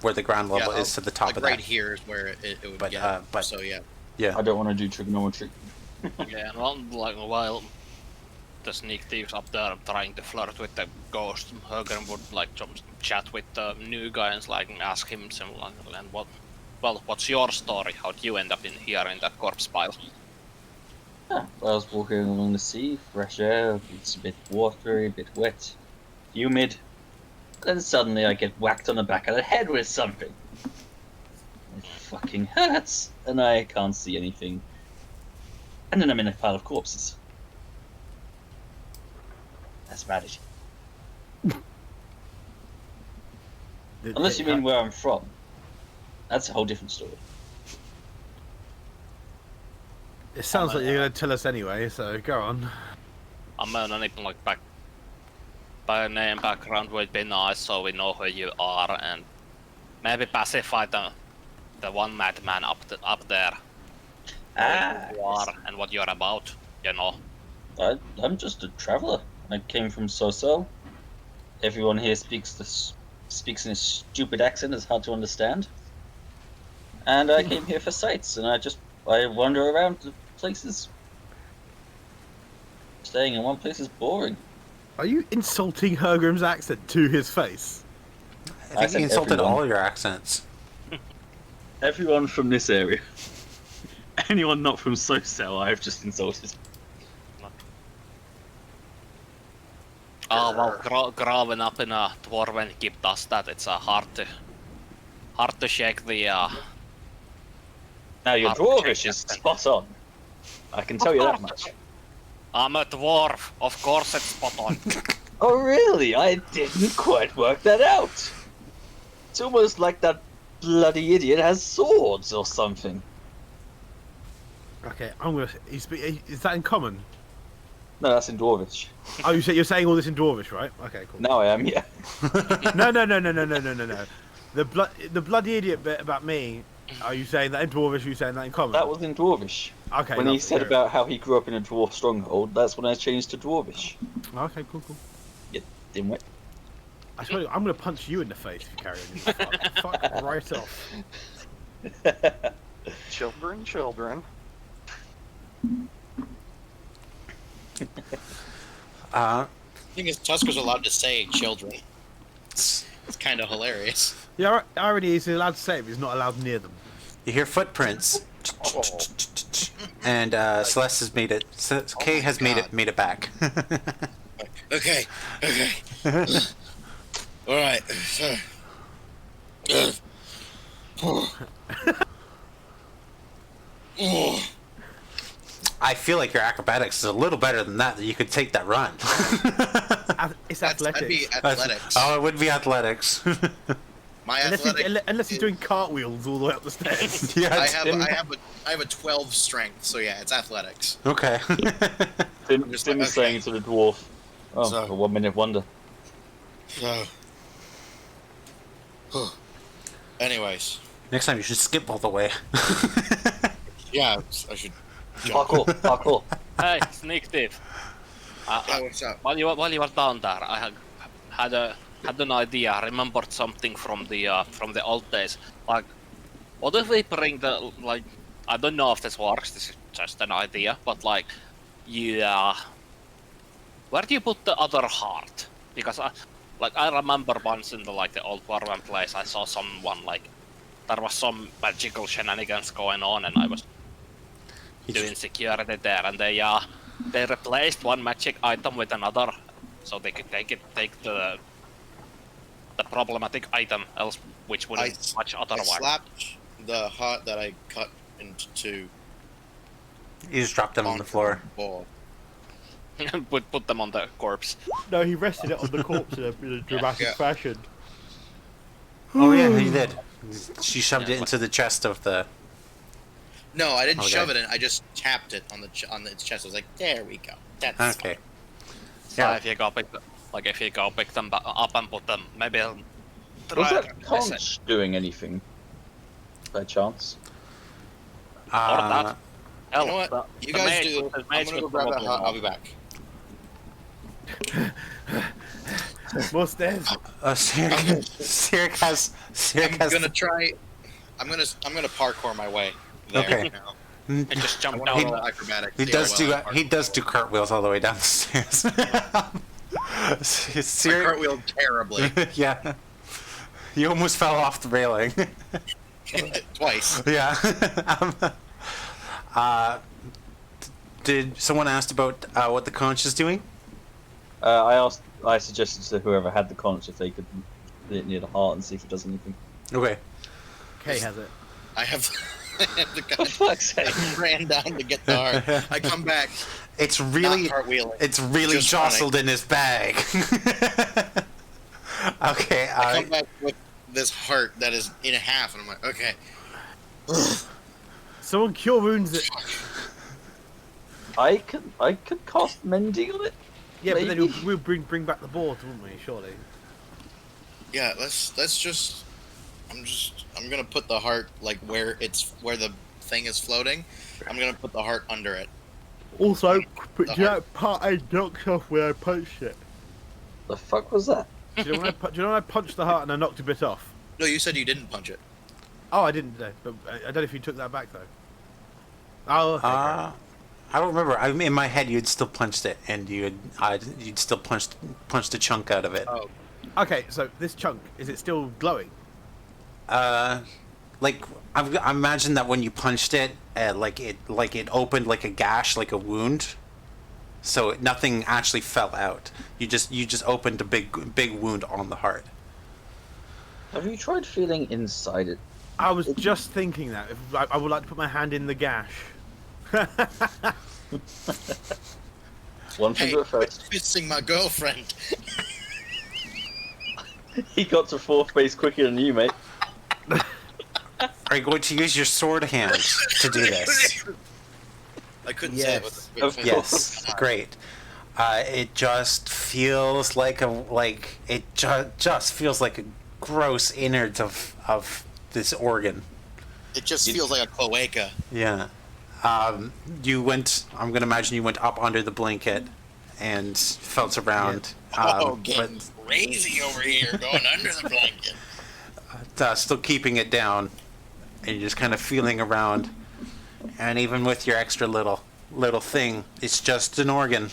where the ground level is to the top like of right that. here is where it would But, get. but- So yeah. Yeah. I don't want to do trigonometry. Yeah, and while the sneak thieves up there trying to flirt with the ghost, Högren would like just chat with the new guy and like ask him similar, and what's your story? How'd you end up in here in that corpse pile? I was walking along the sea, fresh air, it's a bit watery, a bit wet, humid. Then suddenly I get whacked on the back of the head with something. It fucking hurts, and I can't see anything. And then I'm in a pile of corpses. That's about it. Unless you mean where I'm from. That's a whole different story. It sounds like you're gonna tell us anyway. So go on. I'm gonna nip like back by name background would be nice so we know who you are and maybe pacify the one madman up there. Ah, Who you are and what you're about, I'm just a traveller. I came from Sosel. Everyone here speaks in a stupid accent that's hard to understand. And I came here for sights, and I wander around to places. Staying in one place is boring. Are you insulting Hergrim's accent to his face? I think said you insulted everyone. all your accents. Everyone from this area. Anyone not from Socel, I've just insulted. Oh well, growing up in a dwarven keep does that. It's hard to shake the. Now your dwarvish is spot on. I can tell you that much. I'm a dwarf. Of course, it's spot on. Oh really? I didn't quite work that out. It's almost like that bloody idiot has swords or something. Okay, I'm gonna. Is that in common? No, that's in dwarvish. Oh, you're saying all this in Dwarvish, right? Okay, cool. Now I am, yeah. No. The bloody idiot bit about me. Are you saying that in Dwarvish? Or are you saying that in common? That was in dwarvish. Okay. When he lovely, said yeah. about how he grew up in a dwarf stronghold, that's when I changed to dwarvish. Okay, cool. Didn't we? I swear, I'm gonna punch you in the face if you carry on. You fuck right off. Children. thing is, Tusker's allowed to say children. It's kind of hilarious. Yeah, already he's allowed to say it, but he's not allowed near them. You hear footprints, and Celeste has made it. Kay has made it back. Okay. All right. I feel like your acrobatics is a little better than that. That you could take that run. It's That'd athletics. be athletics. Oh, it would be athletics. My Unless athletic. unless he's doing cartwheels all the way up the stairs. Yeah. I have a 12 strength, so yeah, it's athletics. Okay. Tim just is like, saying to the dwarf, "Oh, So- a 1 minute wonder." So. Anyways, Next time you should skip all the way. yeah, I should. Jump. Parkour. Hey, sneak thief. Yeah, what's up? While you were down there, I had an idea. I remembered something from the old days. Like, what if we bring the I don't know if this works. This is just an idea, but like, where do you put the other heart? Because I remember once in the old Warman place, I saw someone there was some magical shenanigans going on, and I was doing security there, and they replaced one magic item with another, so they could take the problematic item else, which wouldn't match I otherwise. slapped the heart that I cut into two. You just dropped them on the floor. Ball. Put them on the corpse. No, he rested it on the corpse in a dramatic Yeah. fashion. Oh yeah, he did. She shoved it into the chest of the. No, I didn't Okay. shove it in. I just tapped it on its chest. I was like, there we go. That's Okay. So Yeah. if you go pick them up and put them, maybe I'll Was try that and conch doing anything? By chance? that. Hell, You know what? the- You the guys mage- do. the I'm mage gonna go would grab that probably heart. know. I'll be back. More stairs. Sirik has. I'm gonna try. I'm gonna parkour my way there. Okay. Now. And just I jump want to down. roll acrobatics. He see does how do well I he parkour. cartwheels all the way down the stairs. I Sirik, cartwheeled terribly yeah. You almost fell off the railing. twice. Yeah. Did someone asked about what the conch is doing? I suggested to whoever had the conch if they could put it near the heart and see if it does anything. Okay. Kay has it. I have the For guy fuck's sake. ran down to get the heart. I come back. It's really Not cartwheeling. it's really Just jostled in his bag. Okay. I come back with this heart that is in half, and I'm like, okay. Someone cure wounds it. I could cast mending on it. Yeah, but then Maybe. we'll bring back the board, wouldn't we? Surely. Yeah, let's just. I'm gonna put the heart where the thing is floating. I'm gonna put the heart under it. Also, The do you know heart. part I knocked off where I punched it? The fuck was that? Do you know when I punched the heart and I knocked a bit off? No, you said you didn't punch it. Oh, I didn't today, but I don't know if you took that back though. Oh, okay, I don't remember. In my head, you'd still punched it, and you'd still punched a chunk out of it. Oh, Okay, so this chunk, is it still glowing? Like I imagine that when you punched it, like it opened like a gash, like a wound. So nothing actually fell out. You just opened a big wound on the heart. Have you tried feeling inside it? I was just thinking that. I would like to put my hand in the gash. One hey, finger at quit first. fisting my girlfriend. He got to fourth base quicker than you, mate. Are you going to use your sword hand to do this? I couldn't say it with a Of quick finger. Yes, great. It just feels like just feels like a gross innards of this organ. It just feels like a cloaca. Yeah. You went. I'm gonna imagine you went up under the blanket and felt around. Getting crazy over here, going under the blanket. Still keeping it down, and you're just kind of feeling around. And even with your extra little thing, it's just an organ.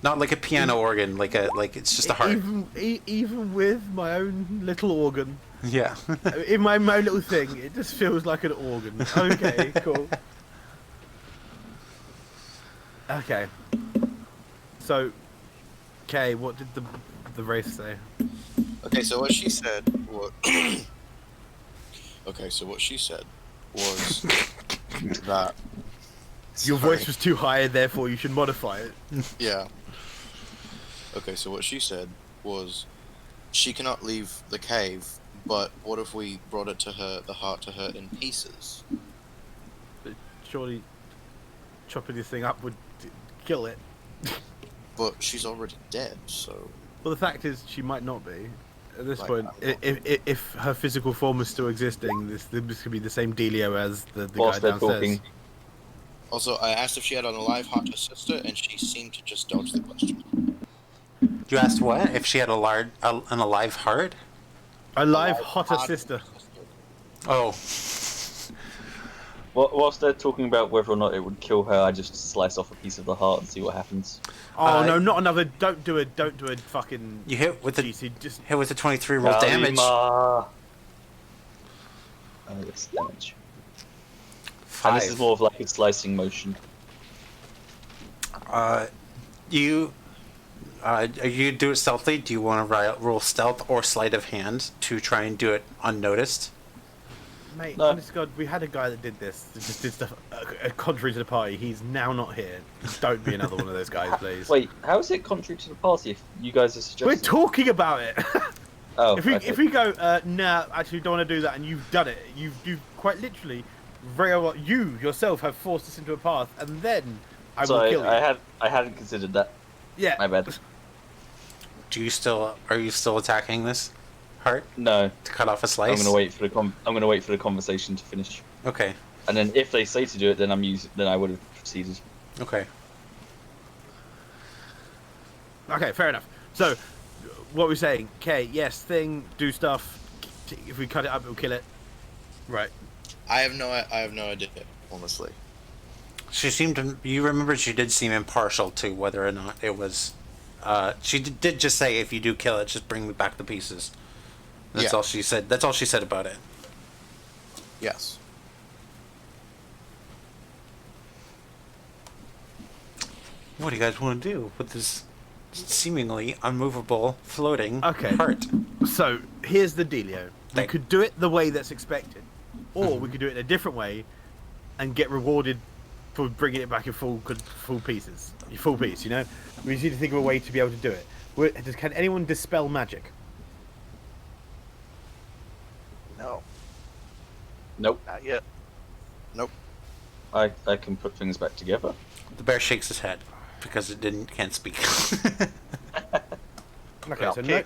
Not like a piano organ, like it's just a heart. Even with my own little organ, Yeah. in my own little thing, it just feels like an organ. Okay, cool. Okay. So, Kay, what did the race say? Okay, so what she said was. Okay, so what she said was that. Your Sorry. voice was too high, therefore you should modify it. Yeah. Okay, so what she said was, she cannot leave the cave, but what if we brought it to her, the heart to her in pieces? But surely, chopping this thing up would kill it. But she's already dead, so. Well, the fact is, she might not be. At this Like, point, I don't if her physical form is still existing, this could be the same dealio as the guy Whilst they're downstairs. talking, Also, I asked if she had an alive heart to sister, and she seemed to just dodge the question. You asked what? If she had an alive heart? A live, Alive hotter heart to sister. Oh. whilst they're talking about whether or not it would kill her, I just slice off a piece of the heart and see what happens. Oh no, not another! Don't do a fucking. You hit with the GC, just hit with the 23 roll damage. Kalima. Oh, it's damage. And this is 5. more of like a slicing motion. You do it stealthily. Do you want to roll stealth or sleight of hand to try and do it unnoticed? mate. No. Honest to God, we had a guy that did this. That just did stuff contrary to the party. He's now not here. Don't be another one of those guys, please. Wait, how is it contrary to the party if you guys are suggesting? We're talking about it. Oh, if we okay. if we go, nah, actually don't want to do that, and you've done it. You've quite literally, very well, you yourself have forced us into a path, and then I will Sorry, kill you. I hadn't considered that. Yeah. My bad. Are you still attacking this heart No, to cut off a slice? I'm gonna wait for the conversation to finish, Okay. and then if they say to do it, then then I would have proceeded. Okay. Okay, fair enough. So, what we're saying, okay, yes, thing, do stuff. If we cut it up, it'll kill it. Right. I have no idea, honestly. She seemed to. You remember she did seem impartial to whether or not it was. She did just say, if you do kill it, just bring me back the pieces. That's Yeah. all she said. That's all she said about it. Yes. What do you guys want to do with this seemingly unmovable, floating Okay. heart? So, here's the dealio. We Thank- could do it the way that's expected, or we could do it in a different way and get rewarded for bringing it back in full pieces. Full piece, you know? We just need to think of a way to be able to do it. Can anyone dispel magic? No, Nope. not yet. I can put things back together. The bear shakes his head because it can't speak. Okay, Well, so okay.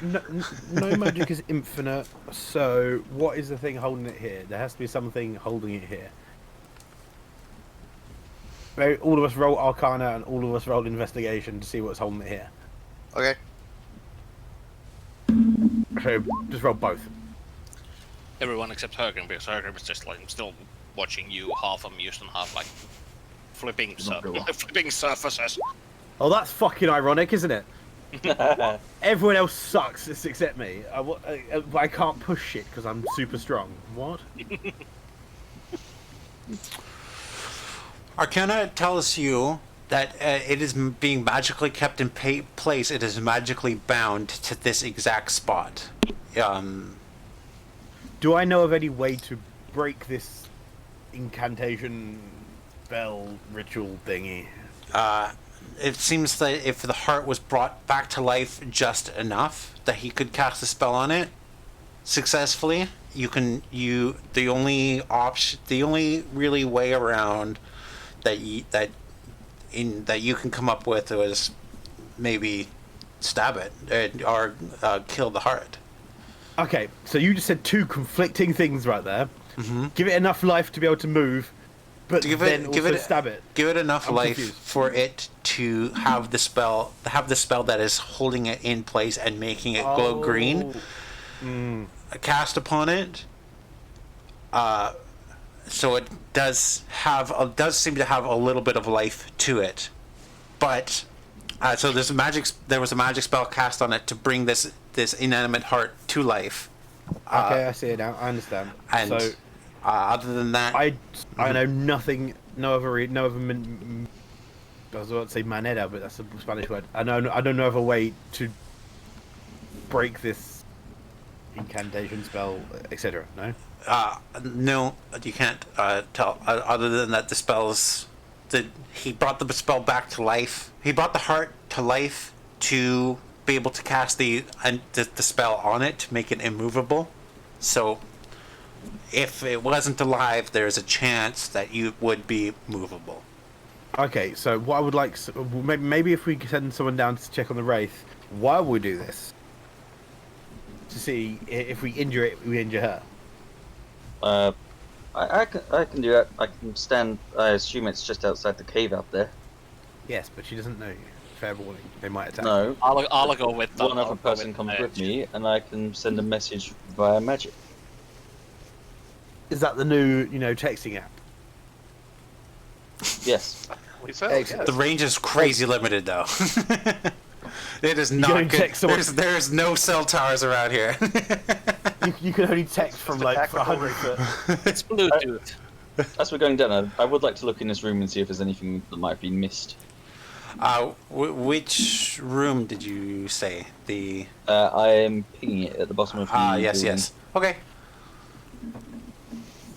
no magic is infinite. So what is the thing holding it here? There has to be something holding it here. Maybe all of us roll Arcana and all of us roll Investigation to see what's holding it here. Okay. So just roll both. Everyone except Hergrim, because Hergrim is just like still watching you half amused and half like flipping Not go on. flipping surfaces. Oh, that's fucking ironic, isn't it? Everyone else sucks except me. I can't push shit because I'm super strong. What? Arcana tells you that it is being magically kept in place. It is magically bound to this exact spot. Do I know of any way to break this incantation spell ritual thingy? It seems that if the heart was brought back to life just enough that he could cast a spell on it successfully, the only really way around that you can come up with was maybe stab it or kill the heart. Okay, so you just said two conflicting things right there. Mm-hmm. Give it enough life to be able to move, but then also stab it. Give it enough I'm life confused. for it to have the spell that is holding it in place and making it glow green cast upon it. So it does seem to have a little bit of life to it, but so there was a magic spell cast on it to bring this inanimate heart to life. Okay, I see it now. I understand. And So other than that, I know nothing. No other. I was about to say manera, but that's a Spanish word. I don't know of a way to break this incantation spell, etc. No. no, you can't tell. Other than that, he brought the spell back to life. He brought the heart to life to be able to cast the spell on it to make it immovable. So, if it wasn't alive, there's a chance that you would be movable. Okay, so what I would like, maybe if we could send someone down to check on the wraith, while we do this, to see if we injure it, we injure her. I can do that. I can stand. I assume it's just outside the cave out there. Yes, but she doesn't know you. Fair warning, they might attack. No. I'll go with them. One other person comes with me, and I can send a message via magic. Is that the new, texting app? Yes. Excellent. The range is crazy limited, though. It is not only good. text someone- There's no cell towers around here. You can only text from like 100 foot. It's Bluetooth. As we're going down, I would like to look in this room and see if there's anything that might have been missed. Which room did you say? I am pinging it at the bottom of the yes, building. yes. Okay.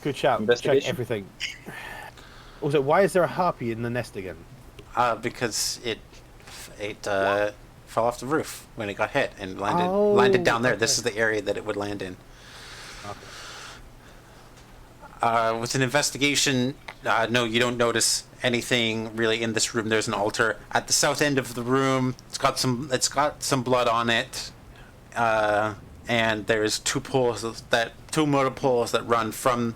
Good shout. Check Investigation? everything. Also, why is there a harpy in the nest again? Because it fell off the roof when it got hit and landed down there. Okay. This is the area that it would land in. With an investigation, no, you don't notice anything really in this room. There's an altar at the south end of the room. It's got some blood on it, and there's two motor poles that run from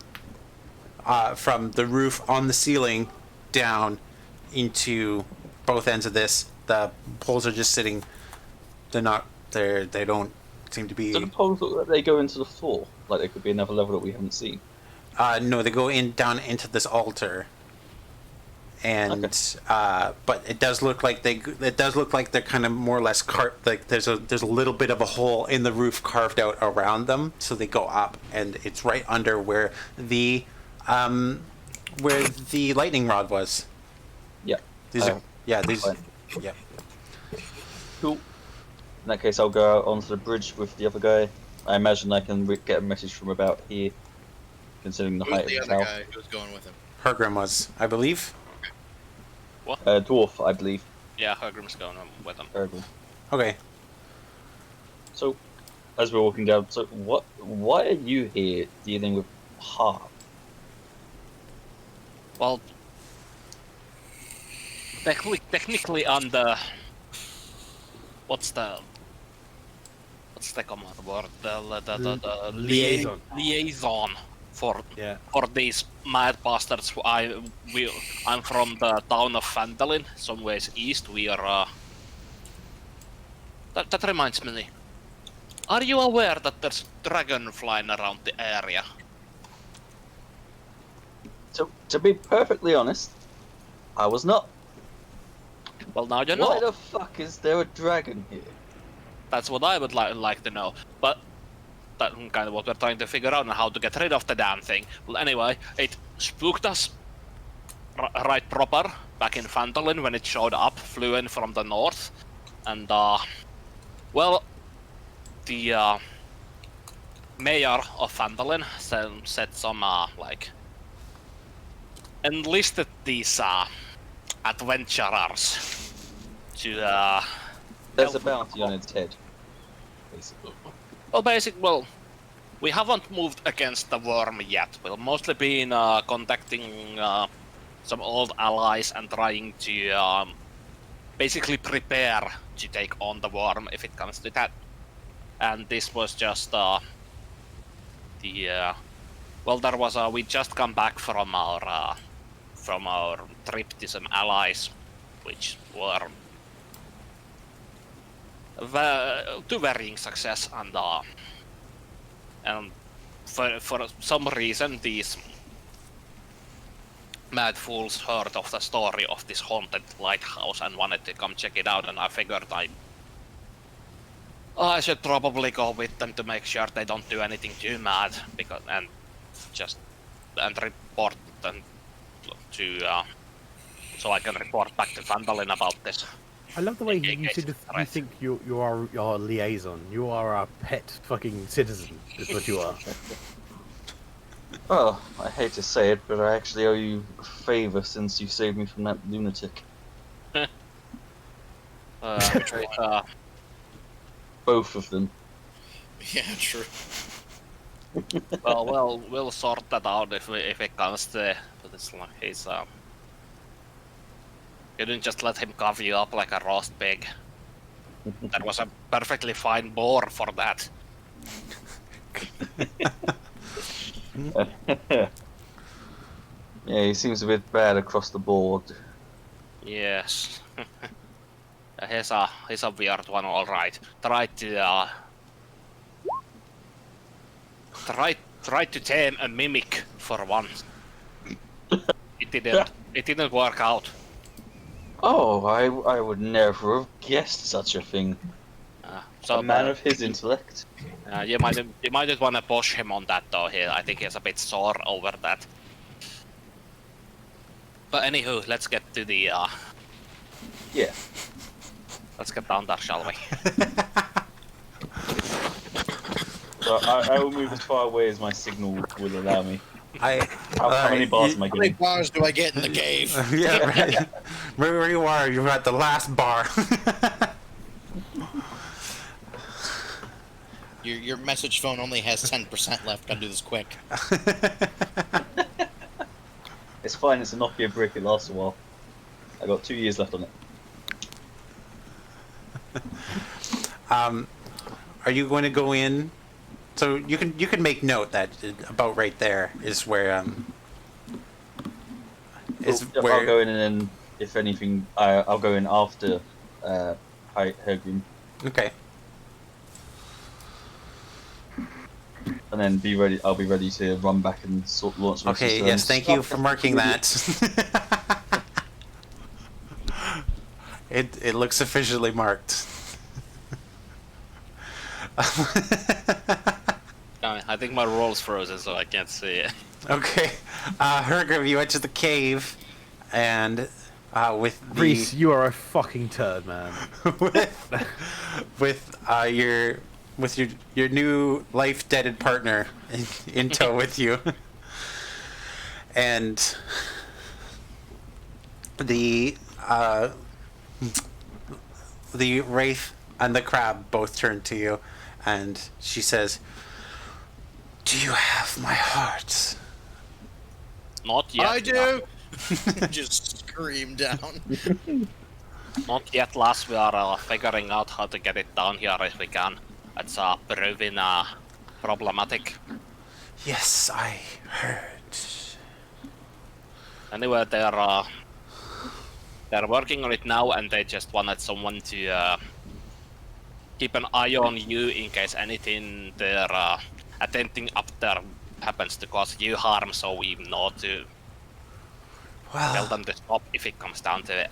the roof on the ceiling down into both ends of this. The poles are just sitting. They don't seem to be. Do the poles look like they go into the floor? Like there could be another level that we haven't seen? No, they go down into this altar, and but it does look like they're kind of more or less carved. Like there's a little bit of a hole in the roof carved out around them, so they go up, and it's right under where the lightning rod was. Yeah. These are fine. yeah. Cool. In that case, I'll go out onto the bridge with the other guy. I imagine I can get a message from about here, considering the Who's height the of the other tower. guy who's going with him? Hergrim was, I believe. Dwarf, I believe. Yeah, Hergrim's going with them. Terrible. Okay. So, as we're walking down, why are you here dealing with harp? Well, technically on the what's the command word? The Liaison. liaison for Yeah. these mad bastards. I'm from the town of Phandalin, some ways east. We are. That reminds me. Are you aware that there's dragon flying around the area? To be perfectly honest, I was not. Well, now you Why know. the fuck is there a dragon here? That's what I would like to know. But that's kind of what we're trying to figure out and how to get rid of the damn thing. Well, anyway, it spooked us right proper back in Phandalin when it showed up, flew in from the north, and well, the mayor of Phandalin said some like enlisted these adventurers to There's a help- bounty on its head, basically. Well, we haven't moved against the worm yet. We've mostly been contacting some old allies and trying to basically prepare to take on the worm if it comes to that. And this was just well, there was we just come back from our trip to some allies, which were to varying success, and for some reason these mad fools heard of the story of this haunted lighthouse and wanted to come check it out, and I figured I should probably go with them to make sure they don't do anything too mad, and report them to so I can report back to Phandalin about this. I love the way Okay, you guys, said you right. think you are your liaison. You are a pet fucking citizen. Is what you are. Oh, I hate to say it, but I actually owe you a favour since you saved me from that lunatic. Both of them. Yeah, true. well, we'll sort that out if it comes to this. Like he's you didn't just let him cover you up like a roast pig. That was a perfectly fine boar for that. Yeah, he seems a bit bad across the board. Yes. He's a weird one, all right. Try to tame a mimic for once. It didn't work out. Oh, I would never have guessed such a thing. So A man of his intellect. you might just want to push him on that though. I think he's a bit sore over that. But anywho, let's get to the Yeah. let's get down there, shall we? So I will move as far away as my signal will allow me. How many bars am I How many getting? bars do I get in the cave? Yeah, right. Where you are, you're at the last bar. Your message phone only has 10% left. Gotta do this quick. It's fine, it's a Nokia brick, it lasts a while. I got 2 years left on it. Are you going to go in? So you can make note that about right there is where I'll go in, and then if anything, I'll go in after Hergrim, Okay. and then be ready. I'll be ready to run back and launch my Okay. system. Yes. Thank you for marking that. It looks officially marked. I think my roll's frozen, so I can't see it. Okay. Hergrim, you enter the cave, and with the Reese, you are a fucking turd, man. with your new life-deaded partner in tow with you, and the wraith and the crab both turn to you, and she says, "Do you have my heart?" Not yet. I do. Just scream down. Not yet, lass. We are figuring out how to get it down here if we can. It's proving problematic. Yes, I heard. Anyway, they're working on it now, and they just wanted someone to keep an eye on you in case anything they're attempting up there happens to cause you harm, so we know to Well, Tell them to stop if it comes down to it.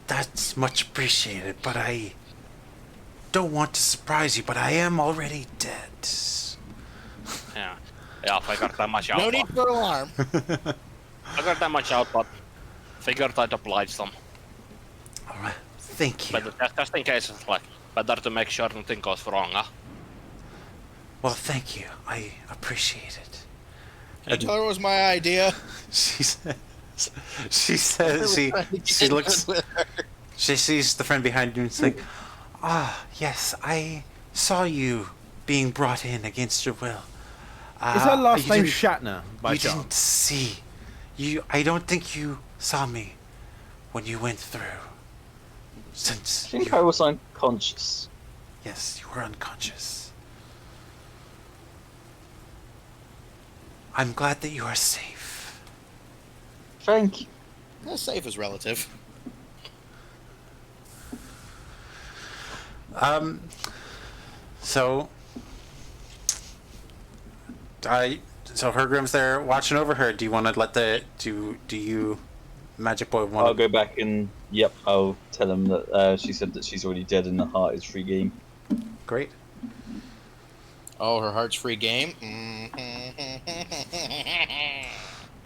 that's much appreciated, but I don't want to surprise you, but I am already dead. Yeah. Yeah, figured that much out. No need for alarm. Figured that much out, but figured I'd oblige them. Alright, thank you. But just in case, it's like, better to make sure nothing goes wrong, huh? Well, thank you. I appreciate it. I told her it was my idea. She says, she looks, she sees the friend behind you and it's like, yes, I saw you being brought in against your will. Is her last you name didn't- Shatner, by You chance? didn't see. I don't think you saw me when you went through. I Since think I was unconscious. yes, you were unconscious. I'm glad that you are safe. Thank you. Safe is relative. So, so Hergrim's there watching over her. Do you want to let do you, Magic Boy, want I'll to go back and I'll tell him that she said that she's already dead and the heart is free game. Great. Oh, her heart's free game.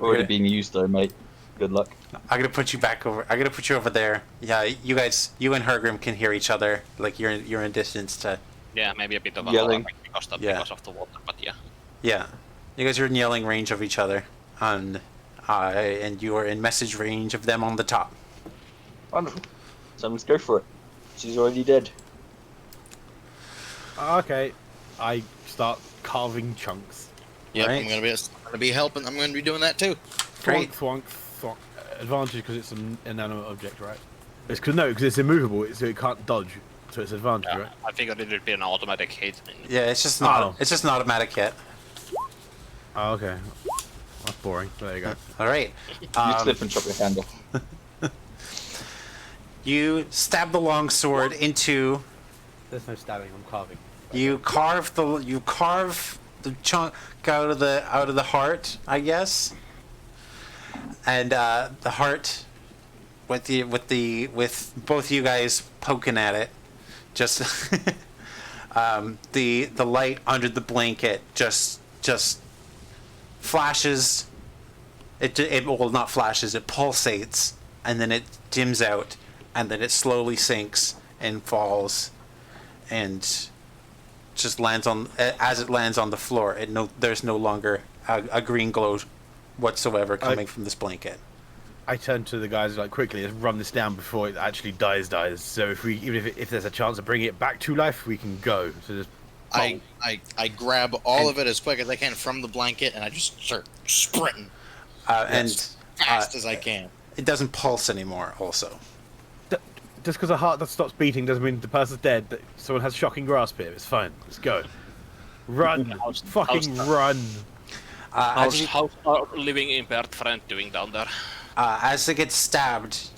Already Okay. being used though, mate. Good luck. I'm gonna put you back over. I'm gonna put you over there. Yeah, you and Hergrim can hear each other. Like you're in distance to. Yeah, maybe a bit of a Yelling. alarm because of the water, but yeah. Yeah, you guys are in yelling range of each other, and you are in message range of them on the top. Wonderful. So let's go for it. She's already dead. Okay. I start carving chunks. Yep, Right. I'm gonna be helping. I'm gonna be doing that too. Great. Thwonk, thwonk. Advantage because it's an inanimate object, right? It's because it's immovable, so it can't dodge. So it's advantage, Yeah, right? I figured it would be an automatic hit. Yeah, it's just not. Oh. It's just an automatic hit. Oh, okay. That's boring. There you go. All right. You slip and chop your hand off. You stab the long sword into. There's no stabbing. I'm carving. You carve the chunk out of the heart, I guess. And the heart, with both you guys poking at it, just the light under the blanket just flashes. It well, not flashes. It pulsates, and then it dims out, and then it slowly sinks and falls, and just lands on. As it lands on the floor, there's no longer a green glow whatsoever coming from this blanket. I turn to the guys like quickly. Let's run this down before it actually dies. So if there's a chance of bringing it back to life, we can go. So just I grab all of it as quick as I can from the blanket, and I just start sprinting as fast as I can. It doesn't pulse anymore. Also, just because a heart that stops beating doesn't mean the person's dead. That someone has shocking grasp here. It's fine. Let's go. Run, fucking run. as How's our living impaired friend doing down there? as it gets stabbed,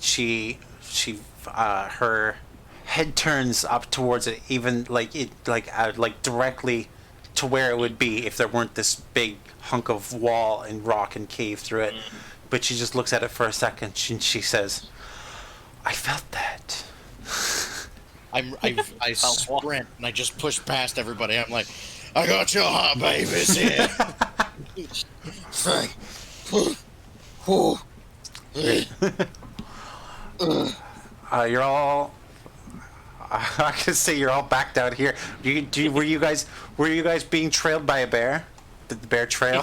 her head turns up towards it, even like directly to where it would be if there weren't this big hunk of wall and rock and cave through it. But she just looks at it for a second and she says, "I felt that." I sprint and I just push past everybody. I'm like, I got your heart, babies here. You're all. I can say you're all backed out here. Were you guys being trailed by a bear? Did the bear trail?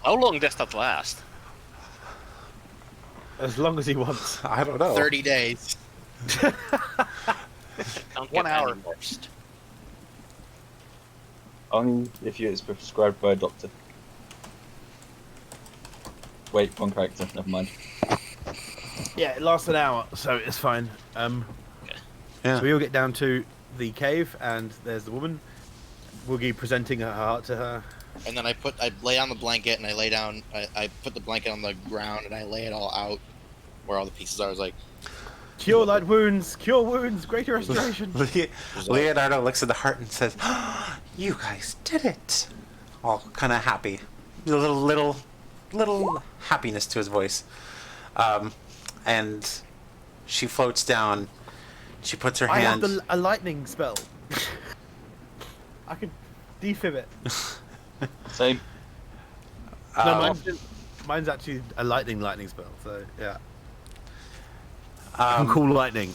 How long does that last? As long as he wants. I don't know. 30 days. Don't 1 get hour. any worse. Only if it's prescribed by a doctor. Wait, wrong character. Never mind. Yeah, it lasts an hour, so it's fine. Yeah. So we all get down to the cave, and there's the woman. Woogie presenting her heart to her. And then I lay on the blanket and I lay down. I put the blanket on the ground and I lay it all out where all the pieces are. I was like, Cure light wounds, cure wounds, greater restoration. Leonardo looks at the heart and says, "You guys did it!" All kind of happy. Little little happiness to his voice. And she floats down. She puts her I hand. have a lightning spell. I could defib it. Same. No, mine's actually a lightning spell. So yeah, I can call lightning.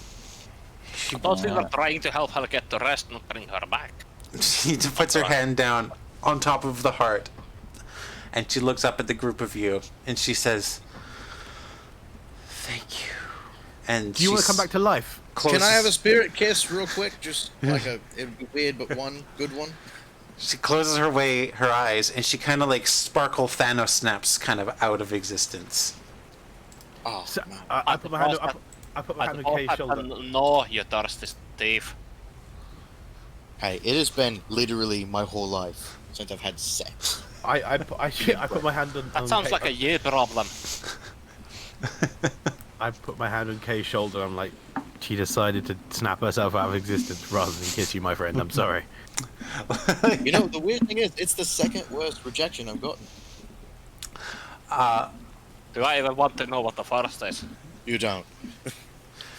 I thought we were trying to help her get to rest, not bring her back. She puts her hand down on top of the heart, and she looks up at the group of you, and she says, "Thank you." And Do you want to come back to life? Can I have a spirit kiss real quick? Just like it'd be weird, but one good one. She closes her eyes, and she kind of like sparkle Thanos snaps kind of out of existence. Oh, So, man. I put my hand. I put my hand on Kay's shoulder. No, you thirsty thief. Hey, it has been literally my whole life since I've had sex. I put my hand on. That sounds like a you problem. I put my hand on Kay's shoulder. I'm like, she decided to snap herself out of existence rather than kiss you, my friend. I'm sorry. You know, the weird thing is, it's the second worst rejection I've gotten. Do I even want to know what the first is? You don't.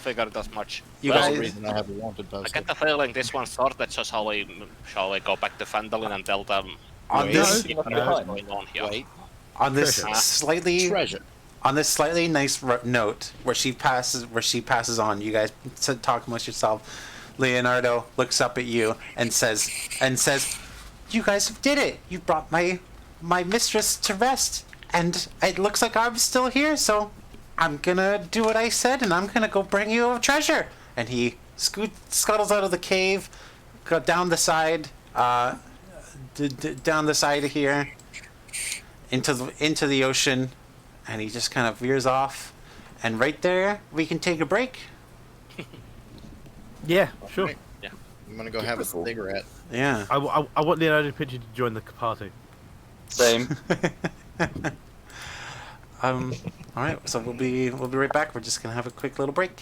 Figured as much. You That's guys- the reason I have a wanted I poster. get the feeling this one's sorted, so shall we go back to Fendalin and tell them On Wait. this what's going on here? Wait, on this Treasure. slightly treasure. on this slightly nice note where she passes on, you guys talk amongst yourself. Leonardo looks up at you and says, "You guys did it. You brought my mistress to rest, and it looks like I'm still here. So I'm gonna do what I said, and I'm gonna go bring you a treasure." And he scuttles out of the cave, go down the side, down the side here, into the ocean, and he just kind of veers off. And right there, we can take a break. Yeah, sure. Right. I'm gonna go have a cigarette. Yeah. I want Leonardo Pincher to join the party. Same. All right. So we'll be right back. We're just gonna have a quick little break.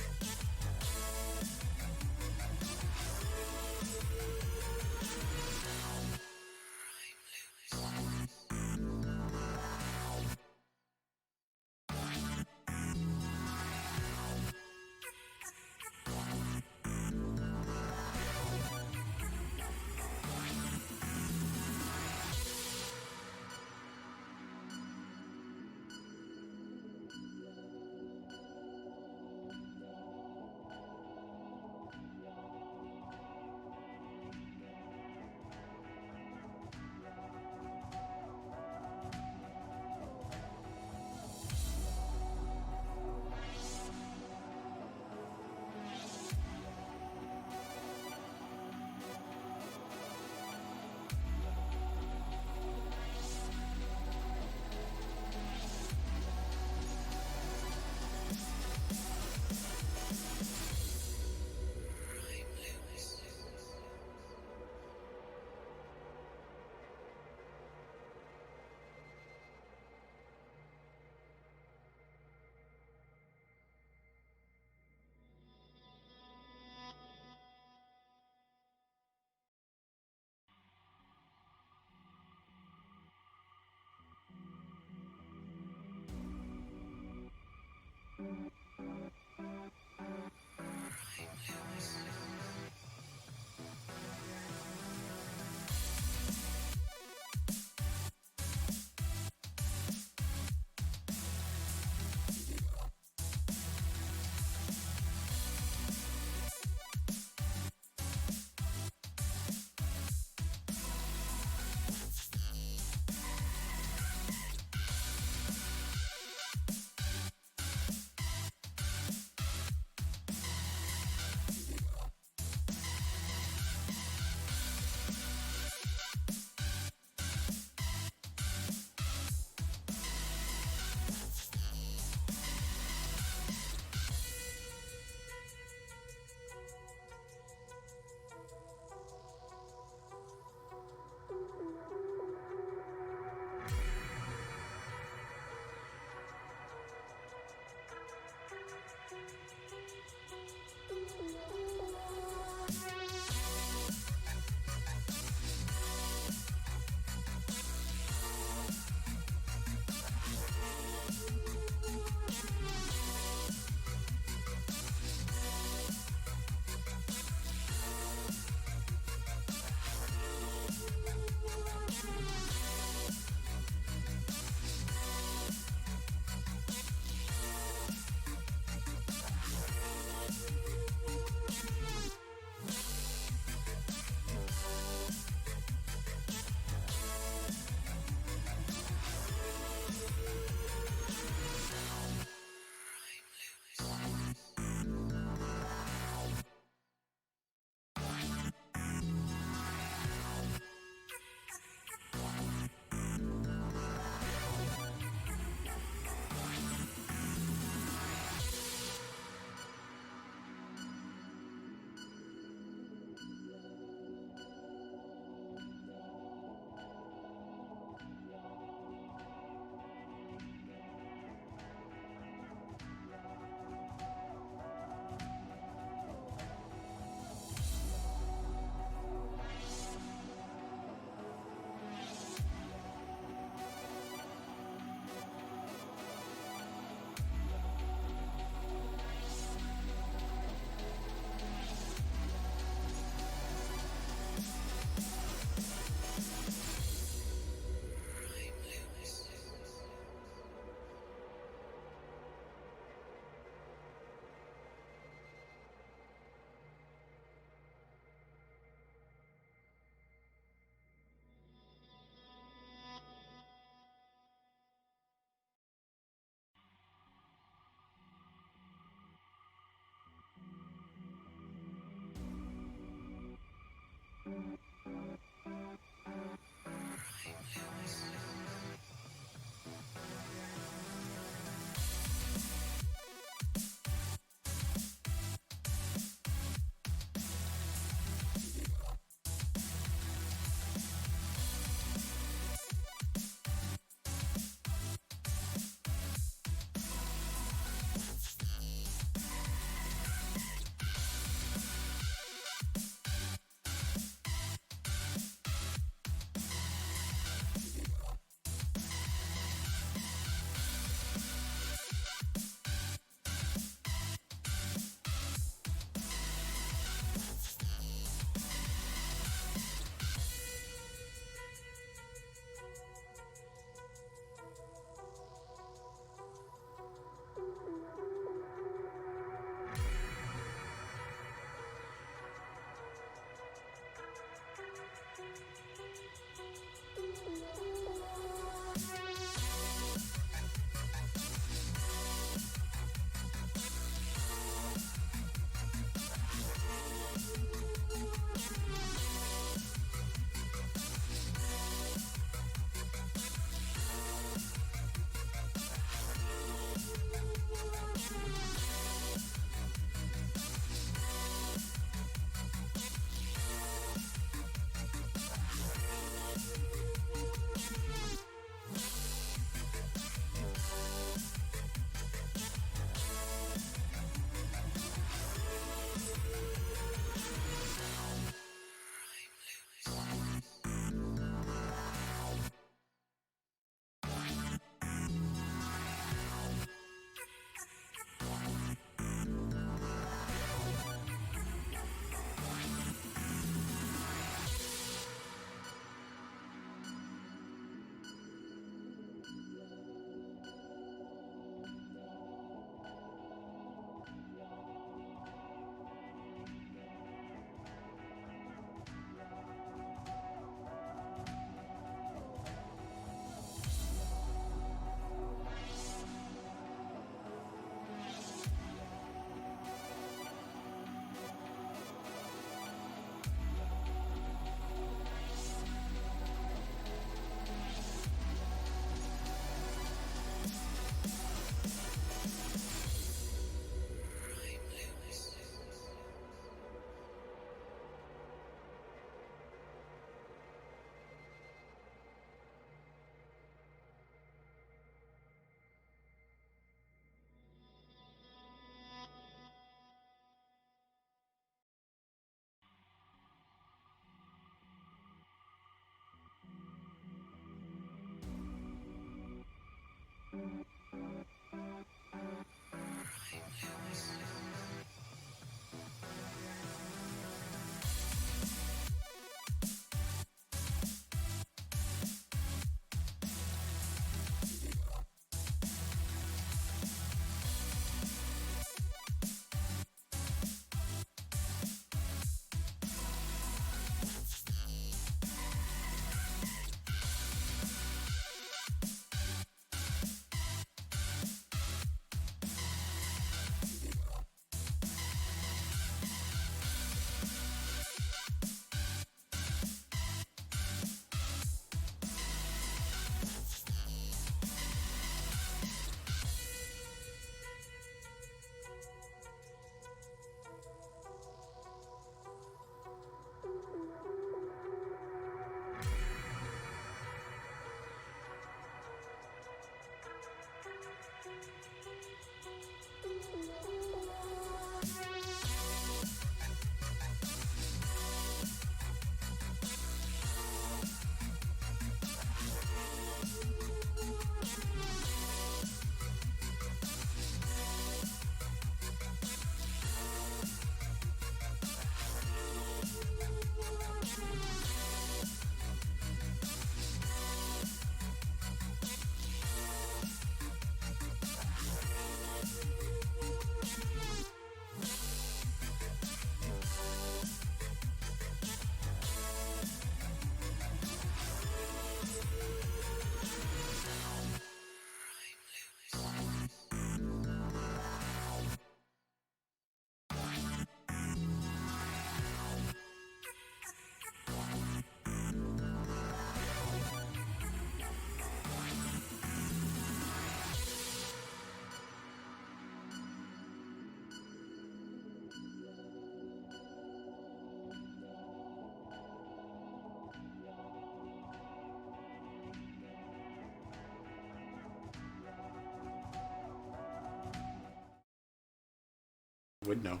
would know.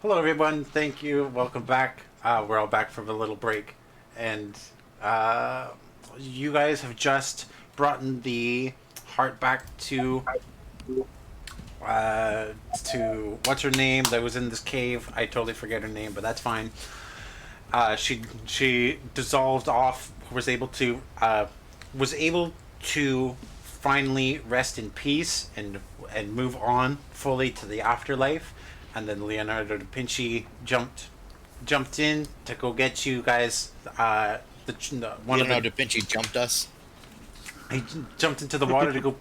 Hello, everyone. Thank you. Welcome back. We're all back from a little break, and you guys have just brought in the heart back to what's her name that was in this cave. I totally forget her name, but that's fine. She dissolved off. Was able to finally rest in peace and move on fully to the afterlife. And then Leonardo da Vinci jumped in to go get you guys. Leonardo da Vinci jumped us. He jumped into the water to go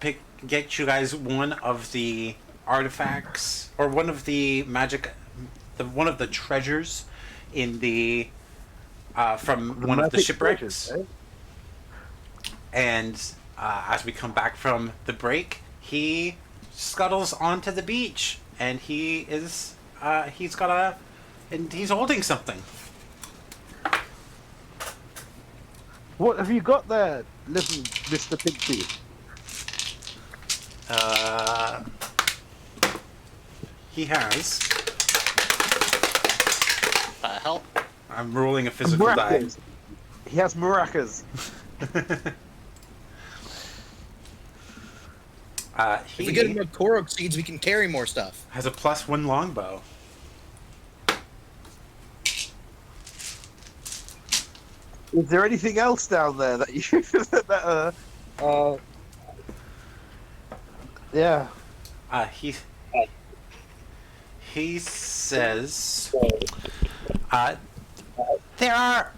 get you guys one of the artifacts or one of the one of the treasures in the from one of the shipwrecks. Treasures, eh? And as we come back from the break, he scuttles onto the beach, and he's holding something. What have you got there, little Mr. Piggy? He has. The hell? I'm rolling a physical die. Maracas. He has maracas. If we get enough Korok seeds, we can carry more stuff. Has a +1 longbow. Is there anything else down there that you yeah. He says, there are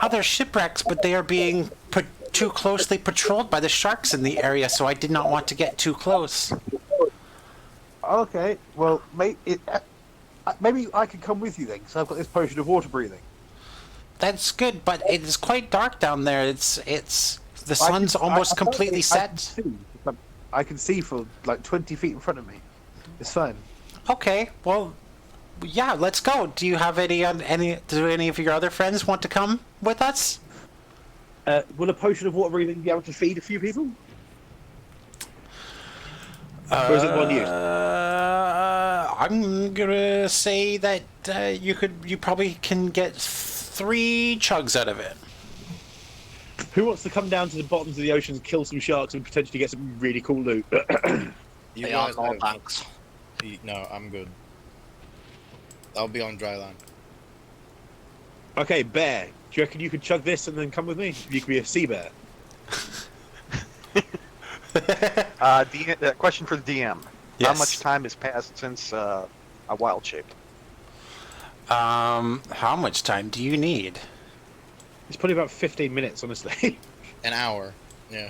other shipwrecks, but they are being too closely patrolled by the sharks in the area, so I did not want to get too close. Okay, well, maybe I could come with you then, because I've got this potion of water breathing. That's good, but it is quite dark down there. It's the sun's almost completely set. I can see for like 20 feet in front of me. It's fine. Okay, well, yeah, let's go. Do you have do any of your other friends want to come with us? Will a potion of water breathing be able to feed a few people? Or is it one use? I'm gonna say that you probably can get 3 chugs out of it. Who wants to come down to the bottoms of the oceans, kill some sharks, and potentially get some really cool loot? You They are guys all have- banks. No, I'm good. I'll be on dry land. Okay, bear. Do you reckon you could chug this and then come with me? You could be a sea bear. Question for the DM. Yes. How much time has passed since a wild shape? How much time do you need? It's probably about 15 minutes, honestly. An hour. Yeah.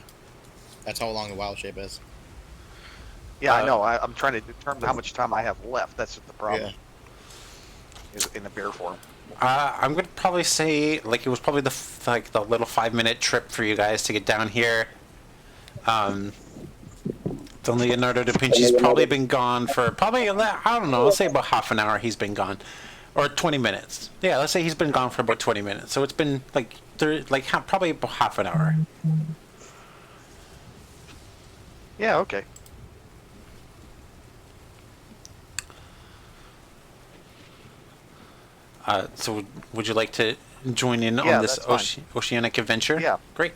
That's how long the wild shape is. Yeah, I know. I'm trying to determine how much time I have left. That's the problem. Is in the bear form. I'm gonna probably say it was probably the little 5-minute trip for you guys to get down here. The Leonardo da Vinci's probably been gone for probably I don't know. Let's say about half an hour he's been gone, or 20 minutes. Yeah, let's say he's been gone for about 20 minutes. So it's been probably about half an hour. Yeah. Okay. So would you like to join in Yeah, on this that's fine. oceanic adventure? Yeah. Great.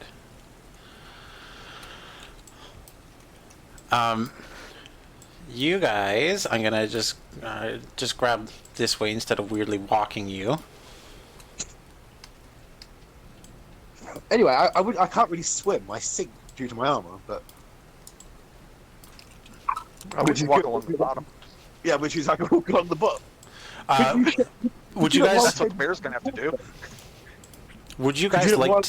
You guys, I'm gonna just grab this way instead of weirdly walking you. Anyway, I can't really swim. I sink due to my armor, but We can walk along the bottom. yeah, which is I can walk along the bottom. Would you guys? That's what the bear's gonna have to do. Would you guys like?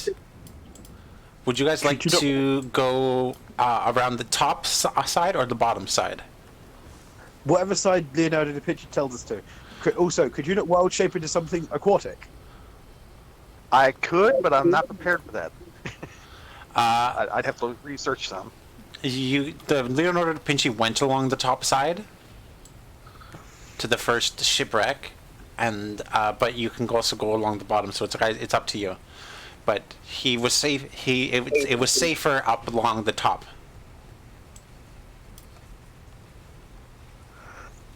Would you guys like to go around the top side or the bottom side? Whatever side Leonardo da Vinci tells us to. Could you not wild shape into something aquatic? I could, but I'm not prepared for that. I'd have to research some. The Leonardo da Vinci went along the top side to the first shipwreck, and but you can also go along the bottom. So it's up to you. But he was safe. It was safer up along the top.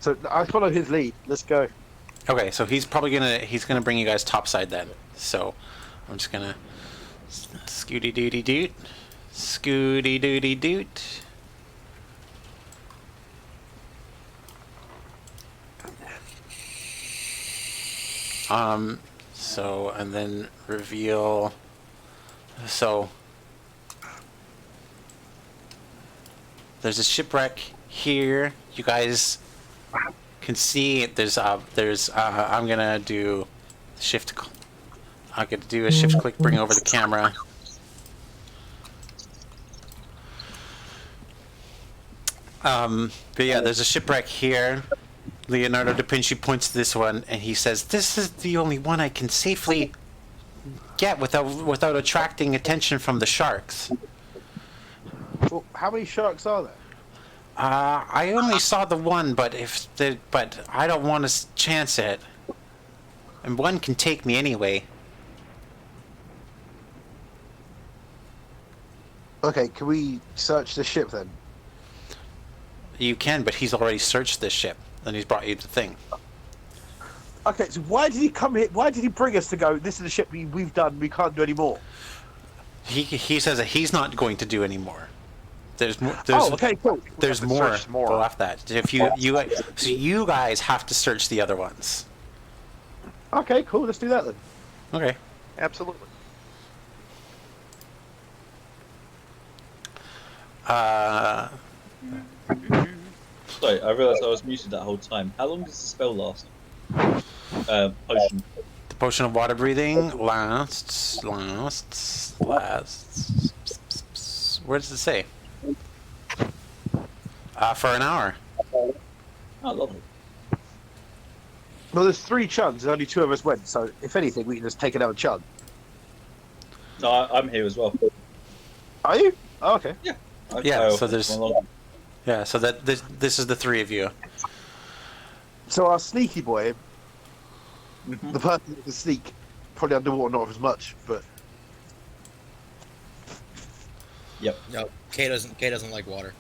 So I follow his lead. Let's go. Okay, so he's gonna bring you guys topside then. So I'm just gonna scooty dooty doot, scooty dooty doot. So and then reveal. So there's a shipwreck here. You guys can see I'm gonna do shift. I'm gonna do a shift click, bring over the camera. But yeah, there's a shipwreck here. Leonardo da Vinci points to this one and he says, "This is the only one I can safely get without attracting attention from the sharks." Well, how many sharks are there? I only saw the one, but I don't want to chance it. And one can take me anyway. Okay, can we search the ship then? You can, but he's already searched this ship, and he's brought you the thing. Okay, so why did he come here? Why did he bring us to go? This is the ship we've done. We can't do any more. He says that he's not going to do any more. There's more. Okay, cool. There's more. Go after that. If so you guys have to search the other ones. Okay, cool. Let's do that then. Okay. Absolutely. Sorry, I realised I was muted that whole time. How long does the spell last? Potion. The potion of water breathing lasts. Where does it say? For an hour. Oh, lovely. Well, there's 3 chugs. There's only 2 of us went. So if anything, we can just take another chug. No, I'm here as well. Are you? Oh, okay. Yeah. So there's. Yeah, so that this is the 3 of you. So our sneaky boy, the person that can sneak, probably underwater not as much, but Yep. No, Kay doesn't like water.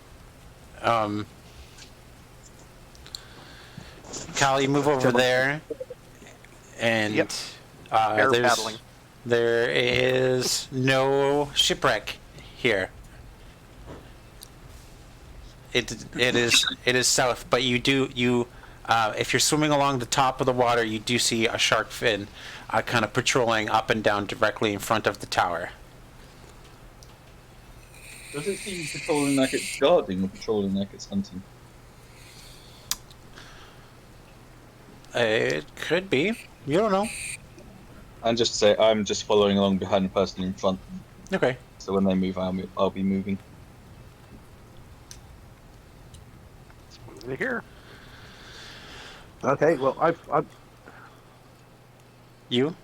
Cal, you move over there, and Yep. Air there's paddling. there is no shipwreck here. It is south, but if you're swimming along the top of the water, you do see a shark fin, kind of patrolling up and down directly in front of the tower. Does it seem patrolling like it's guarding or patrolling like it's hunting? It could be. You don't know. And just to say, I'm just following along behind the person in front. Okay. So when they move, I'll be moving. Over here. okay. Well, I You?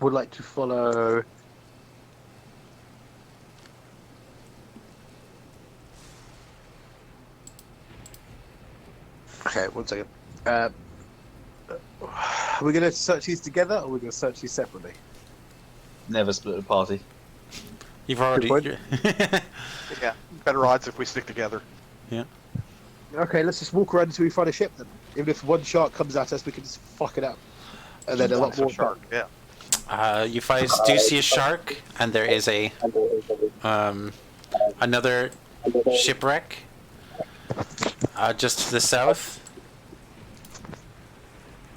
would like to follow. Okay, 1 second. Are we going to search these together, or are we going to search these separately? Never split the party. You've already. Good Yeah. Better odds if we stick together. Yeah. Okay, let's just walk around until we find a ship then. Even if one shark comes at us, we can just fuck it up. And then a lot more shark. Yeah. You guys do see a shark, and there is a another shipwreck just to the south.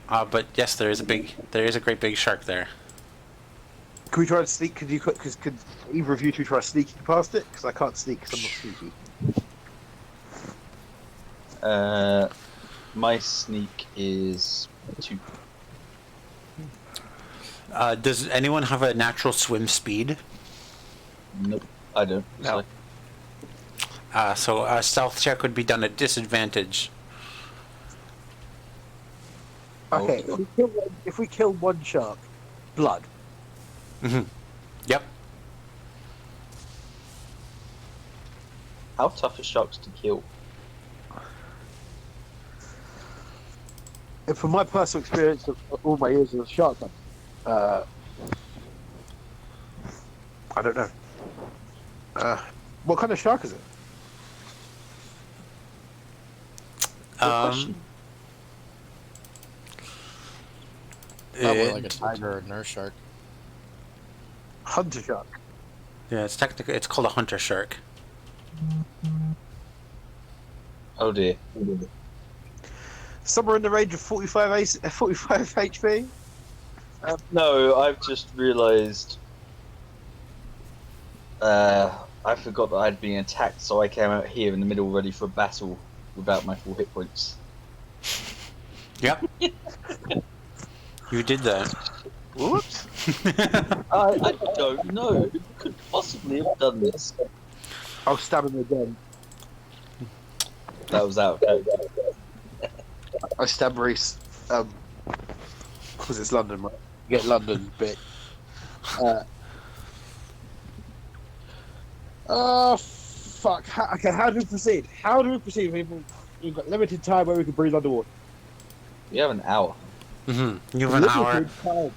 But yes, there is a great big shark there. Can we try to sneak? Could either of you two try sneaking past it? Because I can't sneak because I'm not sneaky. My sneak is 2. Does anyone have a natural swim speed? Nope, I don't. No. So a stealth check would be done at disadvantage. Okay, if we kill one shark, blood. Mm-hmm. Yep. How tough are sharks to kill? And from my personal experience of all my years as a shark hunter, I don't know. What kind of shark is it? question. Probably like a tiger or a nurse shark. Hunter shark. Yeah, it's called a hunter shark. Oh dear. Somewhere in the range of 45 HP. No, I've just realised. I forgot that I'd been attacked, so I came out here in the middle ready for battle without my full hit points. Yep. You did that. Whoops. I don't know. Who could possibly have done this? I'll stab him again. That was out. I stab Reese. Because it's London, right? You get London bit. Fuck. Okay, how do we proceed? How do we proceed, people? We've got limited time where we can breathe underwater. We have an hour. Mm-hmm. You have an hour. Limited time.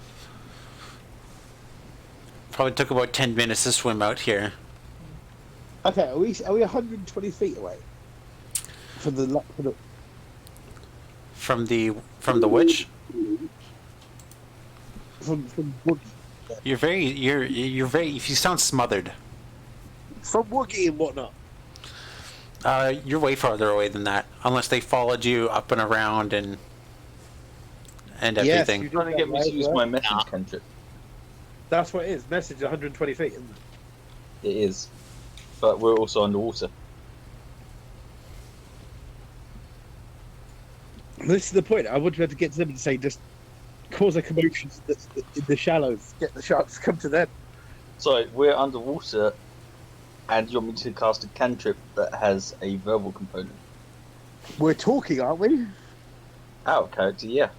Probably took about 10 minutes to swim out here. Okay, are we 120 feet away from the From the witch? from Woogie? You're very you sound smothered. From Woogie and whatnot. You're way farther away than that, unless they followed you up and around and everything. You're trying to get me to use my message cantrip. That's what it is. Message is 120 feet, isn't it? It is, but we're also underwater. This is the point. I want you to get to them and say, just cause a commotion in the shallows. Get the sharks to come to them. So we're underwater, and you want me to cast a cantrip that has a verbal component. We're talking, aren't we? Out of character, yeah.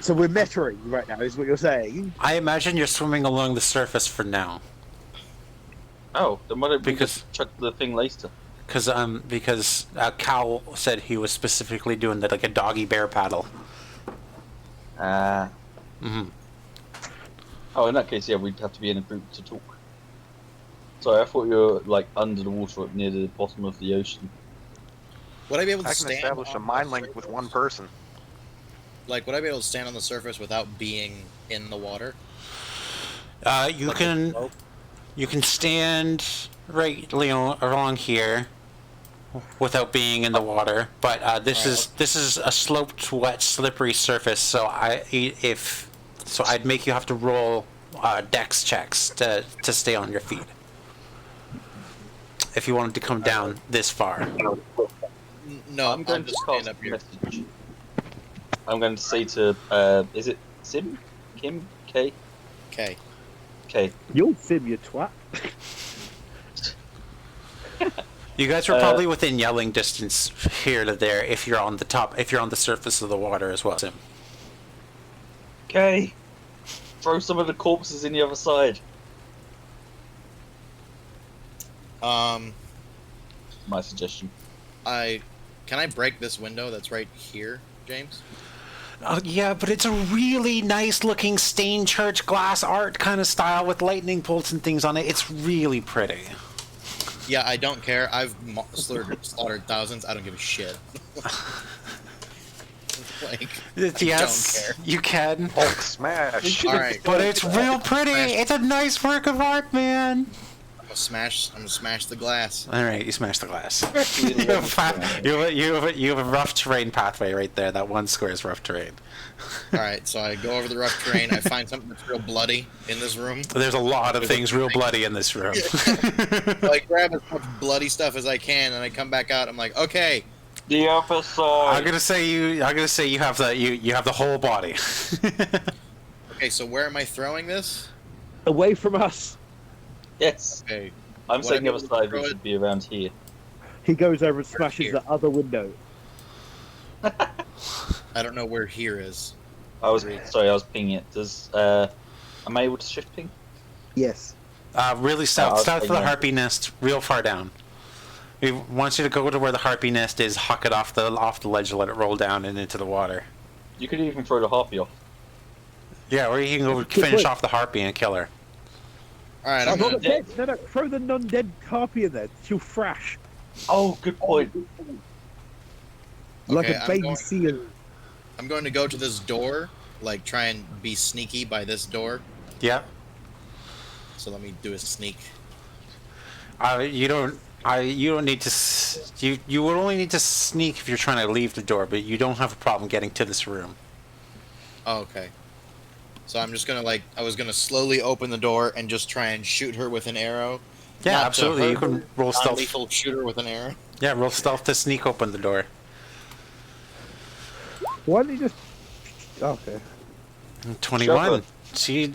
So we're mettering right now, is what you're saying? I imagine you're swimming along the surface for now. Oh, then why don't we Because- just chuck the thing later? Because Cal said he was specifically doing that like a doggy bear paddle. Oh, in that case, yeah, we'd have to be in a group to talk. Sorry, I thought you were like under the water, up near the bottom of the ocean. Would I be able to I can stand establish a on mind the link with one person. Like, would I be able to stand on the surface without being in the water? You Like a can boat? you can stand right along here without being in the water, but this is a sloped, wet, slippery surface. So I'd make you have to roll dex checks to stay on your feet if you wanted to come down this far. No, I'm going I'll to just stand cast up a here. message. I'm going to say to, is it Sim? Kim? K? Okay. K. You'll sim, you twat. You guys are probably within yelling distance here to there if you're on the surface of the water as well. Sim. K! Throw some of the corpses in the other side. My suggestion. Can I break this window that's right here, James? Yeah, but it's a really nice looking stained church glass art kind of style with lightning bolts and things on it. It's really pretty. Yeah, I don't care. I've slaughtered thousands. I don't give a shit. Like, Yes, I don't care. you can. Hulk smash. All right, But it's real pretty. It's a nice work of art, man. I'm gonna smash the glass. All right, you smash the glass. you have a rough terrain pathway right there. That one square is rough terrain. All right, so I go over the rough terrain. I find something that's real bloody in this room. There's a lot of things real bloody in this room. So I grab as much bloody stuff as I can, and I come back out. I'm like, okay, The other side. I'm gonna say you have the whole body. okay. So where am I throwing this? Away from us. Yes. Okay. I'm Would saying I the be other able to side throw which it? should be around here. He goes over and smashes here? the other window. I don't know where here is. I was pinging it. Am I able to shift ping? Yes. Really I'll south take of the that. harpy nest, real far down. We want you to go to where the harpy nest is, huck it off the ledge, let it roll down and into the water. You could even throw the harpy off. Yeah, or you can go Good finish point. off the harpy and kill her. All right, I'm Not gonna. dead. No, throw the non-dead harpy in there. She'll thrash. Oh, good point. Like Okay, a baby seal. I'm going to go to this door, like try and be sneaky by this door. Yeah. So let me do a sneak. You don't. You don't need to. You would only need to sneak if you're trying to leave the door, but you don't have a problem getting to this room. Oh, okay. So I'm just gonna I was gonna slowly open the door and just try and shoot her with an arrow. Yeah, Not to absolutely. hurt You can her, roll stealth. non-lethal shooter with an arrow. Yeah, roll stealth to sneak open the door. Why don't you just... Okay. 21. She,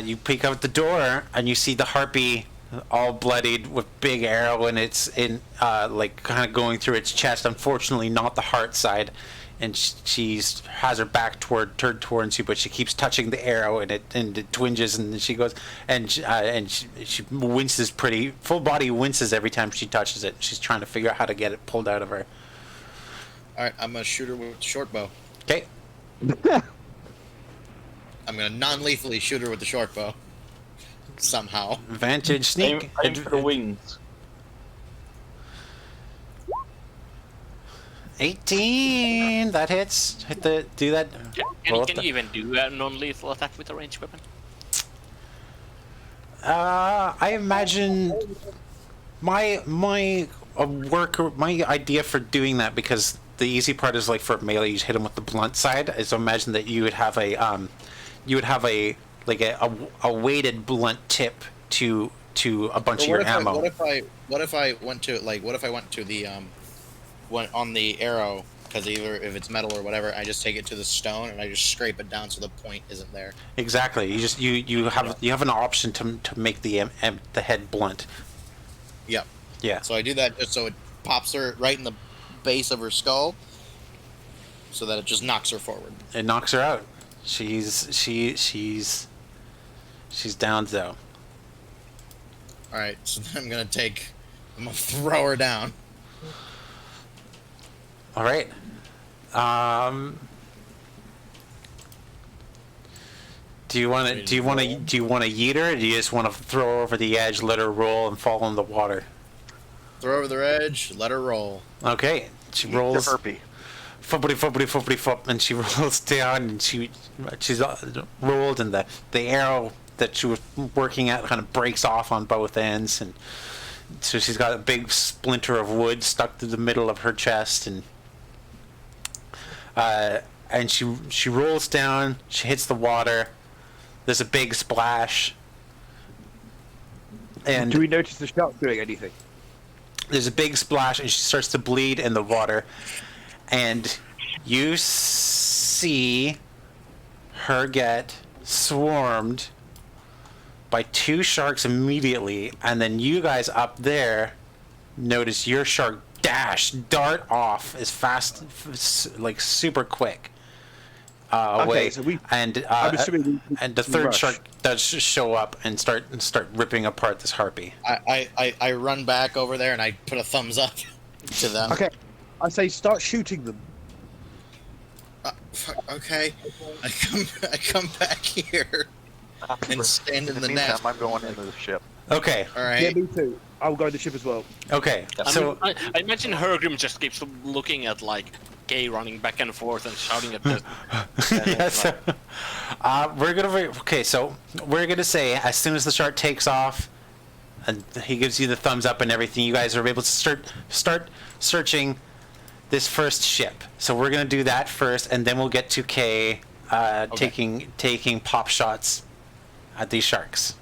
you peek out the door and you see the harpy, all bloodied with big arrow, and it's like kind of going through its chest. Unfortunately, not the heart side, and she's has her back turned towards you, but she keeps touching the arrow, and it twinges, and she goes she winces pretty full body winces every time she touches it. She's trying to figure out how to get it pulled out of her. All right, I'm gonna shoot her with short bow. Okay. I'm gonna non-lethally shoot her with the short bow. Somehow. Advantage sneak. Aim for the wings. 18. That hits. Do that. Can you even do a non-lethal attack with a ranged weapon? I imagine my idea for doing that, because the easy part is like for melee, you just hit him with the blunt side. Is imagine that you would have a weighted blunt tip to a bunch of your ammo. What if I went to the one on the arrow, because either if it's metal or whatever, I just take it to the stone and I just scrape it down so the point isn't there. Exactly. You have an option to make the head blunt. Yep. Yeah. So I do that just so it pops her right in the base of her skull, so that it just knocks her forward. It knocks her out. She's down though. All right. So then I'm gonna throw her down. All right. Do you want to yeet her, or do you just want to throw her over the edge, let her roll, and fall in the water? Throw over the edge, let her roll. Okay. She rolls. Herpy. Fup, and she rolls down, and she's rolled, and the arrow that she was working at kind of breaks off on both ends, and so she's got a big splinter of wood stuck through the middle of her chest, and she rolls down. She hits the water. There's a big splash, and do we notice the shark doing anything? There's a big splash, and she starts to bleed in the water, and you see her get swarmed by 2 sharks immediately, and then you guys up there notice your shark dart off as fast, like super quick away. So and the third shark does show up and start ripping apart this harpy. I run back over there and I put a thumbs up to them. Okay, I say start shooting them. Okay, I come back here and stand in the meantime, nest. I'm going into the ship. Okay. All right. Yeah, me too. I'll go in the ship as well. Okay. So I imagine Hergrim just keeps looking at like Kay running back and forth and shouting at the. yes. We're gonna say as soon as the shark takes off, and he gives you the thumbs up and everything, you guys are able to start searching this first ship. So we're gonna do that first, and then we'll get to Kay taking pop shots at these sharks.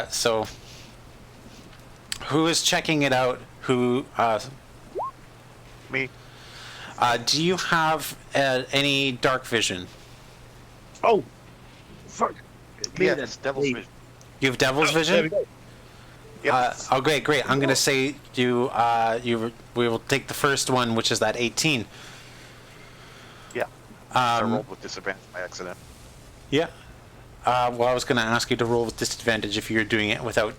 So who is checking it out? Who? Me. Do you have any dark vision? Oh, fuck. Yeah, it's Devil's Vision. You have Devil's There we Vision? go. Yep. Great. I'm gonna say we will take the first one, which is that 18. Yeah. I rolled with disadvantage by accident. Yeah. Well, I was gonna ask you to roll with disadvantage if you're doing it without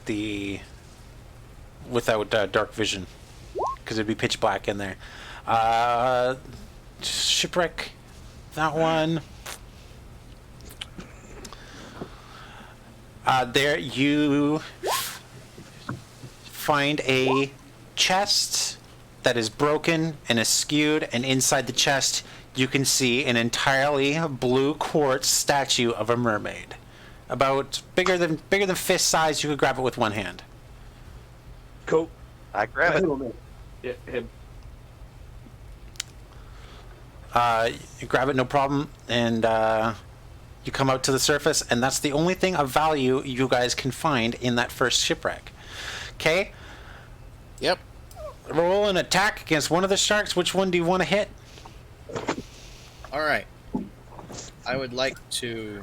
dark vision, because it'd be pitch black in there. Shipwreck, that one. There you find a chest that is broken and is skewed, and inside the chest you can see an entirely blue quartz statue of a mermaid. About bigger than fist size. You could grab it with one hand. Cool. I grab it. Hang on a minute. Yeah, him. You grab it, no problem, and you come out to the surface, and that's the only thing of value you guys can find in that first shipwreck. Okay? Yep. Roll an attack against one of the sharks. Which one do you want to hit? All right. I would like to.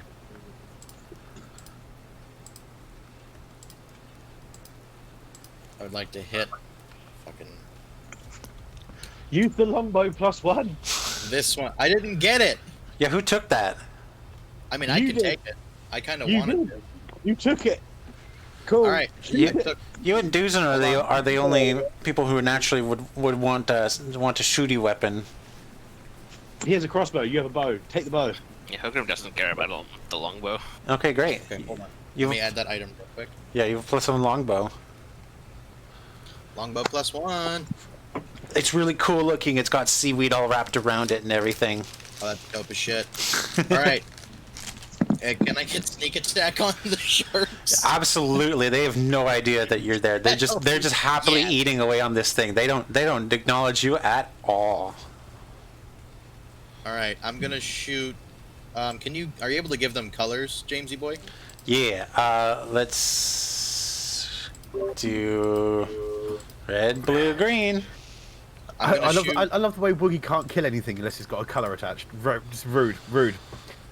Hit. Fucking. Use the longbow +1. This one. I didn't get it. Yeah, who took that? I mean, I You can did. take it. I kind of You wanted did. to. You took it. Cool. All right. You, I took- you and Duzin are the only people who naturally would want a shooty weapon. Here's a crossbow. You have a bow. Take the bow. Yeah, Hogrim doesn't care about the longbow. Okay, great. Okay, hold on. You Let me add that item real quick. yeah, you have plus one longbow. Longbow +1. It's really cool looking. It's got seaweed all wrapped around it and everything. Oh, that's dope as shit. All right. Can I get sneak attack on the sharks? Absolutely, they have no idea that you're there. They're just happily Yeah. eating away on this thing. They don't acknowledge you at all. All right. I'm gonna shoot. Are you able to give them colors, Jamesy boy? Yeah. Let's do red, blue, green. I'm gonna shoot. I love the way Woogie can't kill anything unless he's got a colour attached. Just rude.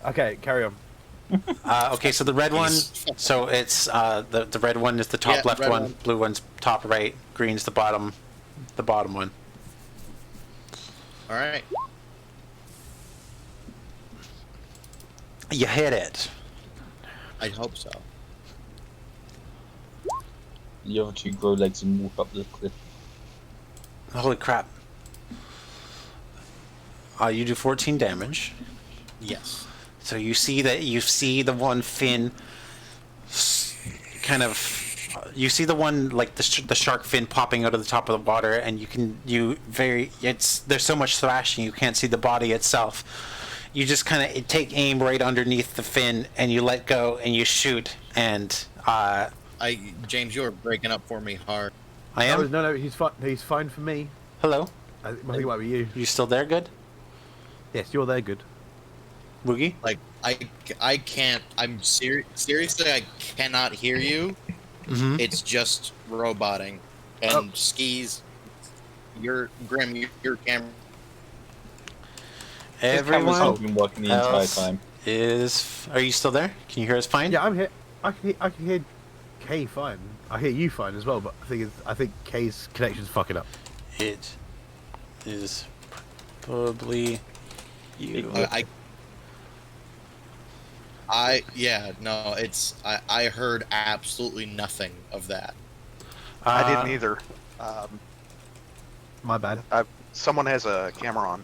Okay, carry on. Okay, so the red one. So it's the red one is the top Yeah, left red one. one. Blue one's top right. Green's the bottom one. All right. You hit it. I hope so. The other two grow legs and walk up the cliff. Holy crap. You do 14 damage. Yes. So you see the one fin kind of you see the one like the shark fin popping out of the top of the water, and there's so much thrashing you can't see the body itself. You just kind of take aim right underneath the fin, and you let go and you shoot, and James, you're breaking up for me hard. I am. No, he's fine. He's fine for me. Hello. I think it might be you. You still there? Good. Yes, you're there. Good. Woogie. Like I can't. I'm seriously. I cannot hear you. Mm-hmm. It's just roboting and skis. Your Grim. Your camera. Everyone Been working the entire else time. Are you still there? Can you hear us fine? Yeah, I'm here. I can hear Kay fine. I hear you fine as well, but I think Kay's connection's fucking up. It is probably you. I heard absolutely nothing of that. I didn't either. My bad. Someone has a camera on.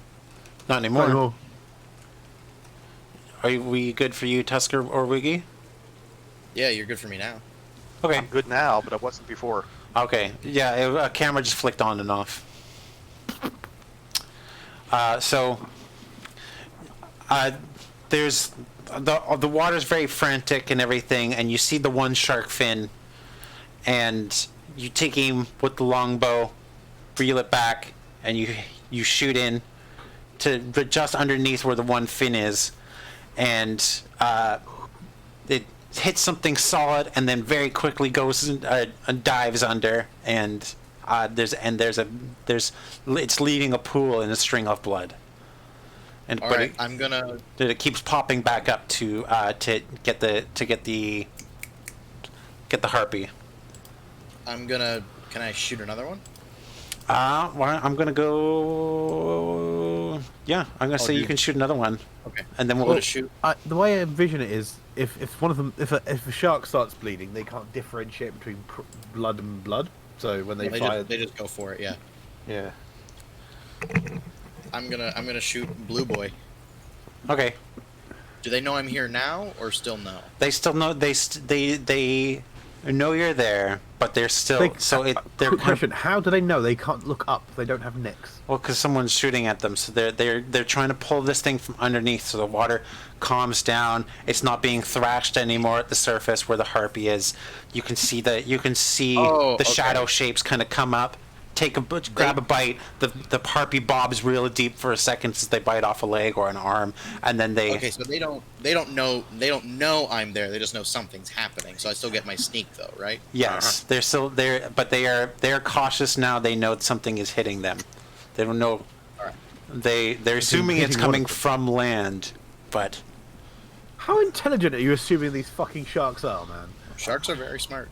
Not anymore. No. Are we good for you, Tusker or Wiggy? Yeah, you're good for me now. Okay. I'm good now, but I wasn't before. Okay. Yeah, a camera just flicked on and off. There's the water's very frantic and everything, and you see the one shark fin, and you take aim with the longbow, reel it back, and you shoot in to just underneath where the one fin is, and it hits something solid, and then very quickly goes and dives under, and it's leaving a pool in a string of blood. And All right, I'm gonna. It keeps popping back up to get the harpy. Can I shoot another one? Well, I'm gonna go. Yeah, I'm gonna say you can shoot another one. Okay. And then I'm we'll gonna shoot. The way I envision it is, if one of them, if a shark starts bleeding, they can't differentiate between blood and blood. So when they fire, they just go for it. Yeah. yeah. I'm gonna shoot Blue Boy. Okay. Do they know I'm here now or still no? They still know they know you're there, but but they're still they're Quick question: how do they know they can't look up? They don't have necks. well, because someone's shooting at them, so they're trying to pull this thing from underneath, so the water calms down. It's not being thrashed anymore at the surface where the harpy is. You can see the shadow shapes kind of come up, grab a bite. The harpy bobs real deep for a second as they bite off a leg or an arm, and then they. Okay, so they don't know I'm there. They just know something's happening. So I still get my sneak though, right? Yes, they're still there, but they're cautious now. They know something is hitting them. They don't know. All right. They're assuming it's coming from land, but How intelligent are you assuming these fucking sharks are, man? Sharks are very smart.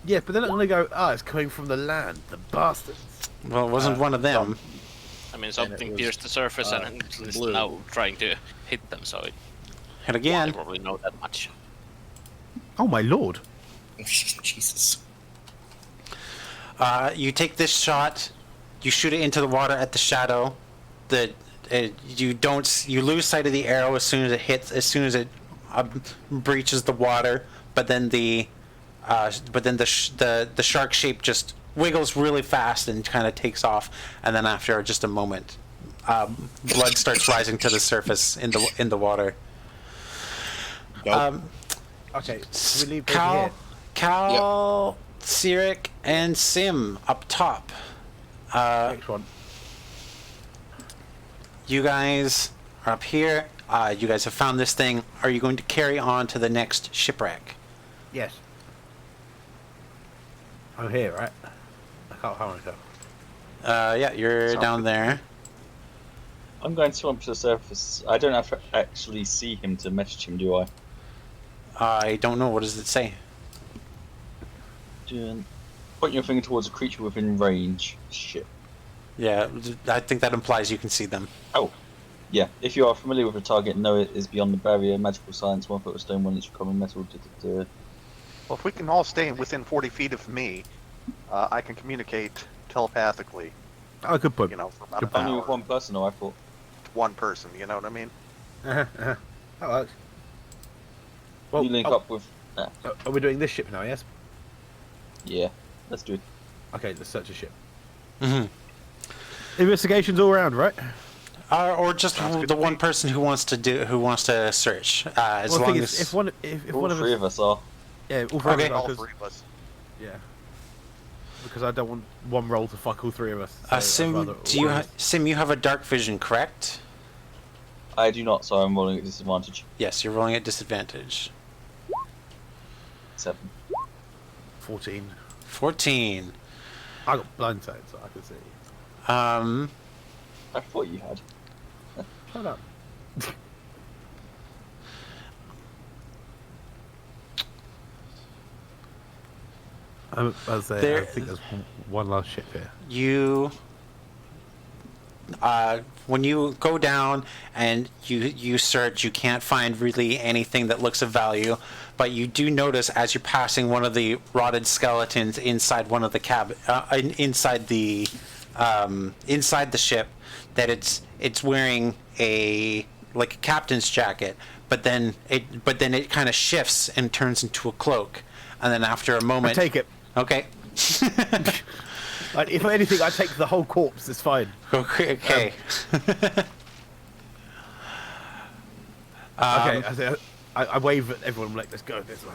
Yeah, but they're not going to go, it's coming from the land, the bastards. well, it wasn't one of them. I mean, something pierced the surface and it's now trying to hit them, so it Hit they again. probably know that much. Oh my lord. Jesus. You take this shot. You shoot it into the water at the shadow. You lose sight of the arrow as soon as it hits. As soon as it breaches the water, but then the shark shape just wiggles really fast and kind of takes off, and then after just a moment, blood starts rising to the surface in the water. Okay, so we leave here. Cal, Sirik, and Sim up top. Next one. You guys are up here. You guys have found this thing. Are you going to carry on to the next shipwreck? Yes. I'm here, right? I can't find myself. Yeah, you're down there. I'm going to swim to the surface. I don't have to actually see him to message him, do I? I don't know. What does it say? Point your finger towards a creature within range. Shit. Yeah, I think that implies you can see them. Oh. Yeah. If you are familiar with a target, know it is beyond the barrier. Magical science, 1 foot of stone, 1 inch of common metal. Well, if we can all stay within 40 feet of me, I can communicate telepathically. Oh, good point. You know, for about an Only hour. with one person, or I thought. One person, you know what I mean? That works. Well, You link up with. are we doing this ship now, yes? Yeah. Let's do it. Okay, let's search a ship. Mm-hmm. Investigations all around, right? Or just the one person who wants to search. As Well, the long thing as is, if All one of three us, of us are. yeah, all three Okay. of us, All are, 'cause- three of us. yeah, because I don't want one roll to fuck all three of us. so I'd Sim, rather Sim, you have a dark vision, correct? I do not, so I'm rolling at disadvantage. Yes, you're rolling at disadvantage. 7. 14. 14. I got blindsight, so I could see. I thought you had. Shut up. I think there's one last ship here. When you go down and you search, you can't find really anything that looks of value, but you do notice as you're passing one of the rotted skeletons inside one of the inside the ship, that it's wearing a captain's jacket, but then it kind of shifts and turns into a cloak, and then after a moment, I take it. Okay. Like, if anything, I take the whole corpse. It's fine. Okay. Okay. I wave at everyone. I'm like, let's go this way.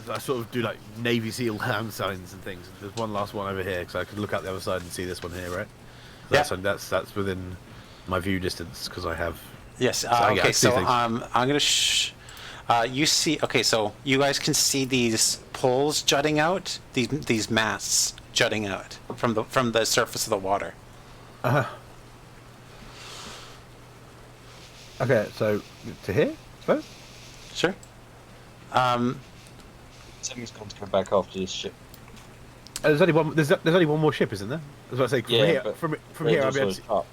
I sort of do like Navy SEAL hand signs and things. There's one last one over here, because I could look out the other side and see this one here, right? Yeah. That's within my view distance, because I have. Yes. I Okay. see So things. I'm gonna. You see? Okay. So you guys can see these poles jutting out. These masts jutting out from the surface of the water. Okay, so to here, I suppose. Sure. Something's got to go back after this ship. There's only one. There's only one more ship, isn't there? That's what I say. From Yeah, here, but from here, I'll be able to Ranger's see. up.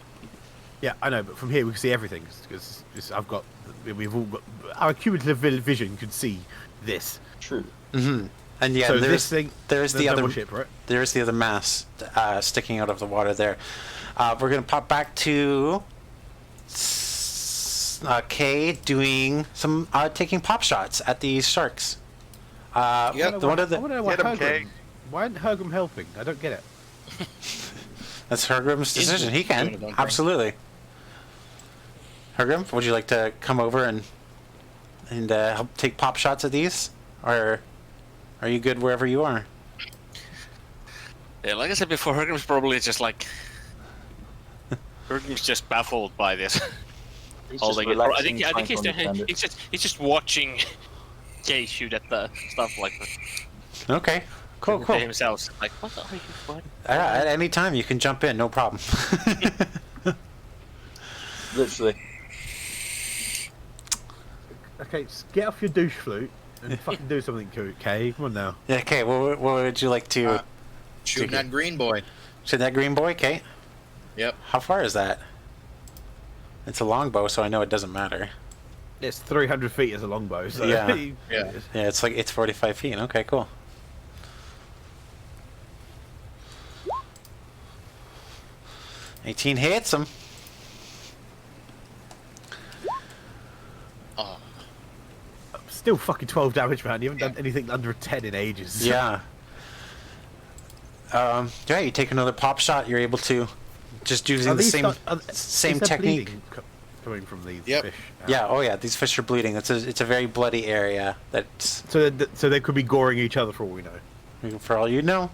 Yeah, I know, but from here we can see everything, because I've got. We've all got our cumulative vision could see this. True. Mm-hmm. And yeah, So there's this thing. there's the no other more ship, right? There's the other mast sticking out of the water there. We're gonna pop back to Kay doing some taking pop shots at these sharks. Yep. One of I the wonder what Get 'em, Hagrid- Kay. Why isn't Hergrim helping? I don't get it. That's Hergrim's decision. He doing his can. own thing. Absolutely. Hergrim, would you like to come over and help take pop shots at these? Or are you good wherever you are? Yeah, like I said before, Hergrim's probably just like... Hergrim's just baffled by this. He's whole just thing. relaxing, I think trying he's, to understand it. he's just watching Kay shoot at the stuff like that. Okay. Cool, To cool. himself, like, what are you doing? At any time you can jump in, no problem. Literally. Okay, just get off your douche flute and fucking do something, Kay. Come on now. Yeah, okay, what would you like to... Shooting that green boy. Shoot that green boy, Kate? Yep. How far is that? It's a longbow, so I know it doesn't matter. It's 300 feet as a longbow, so... Yeah. Yeah. Yeah, it's 45 feet. Okay, cool. $18 hits him. Oh, Still fucking 12 damage, man. You haven't done anything under a 10 in ages. Yeah. Yeah, you take another pop shot. You're able to just using Are the these same is there technique. bleeding coming from these Yep. fish? Yeah. Oh, yeah. These fish are bleeding. It's a very bloody area. That's So they could be goring each other for all we know. for all you know.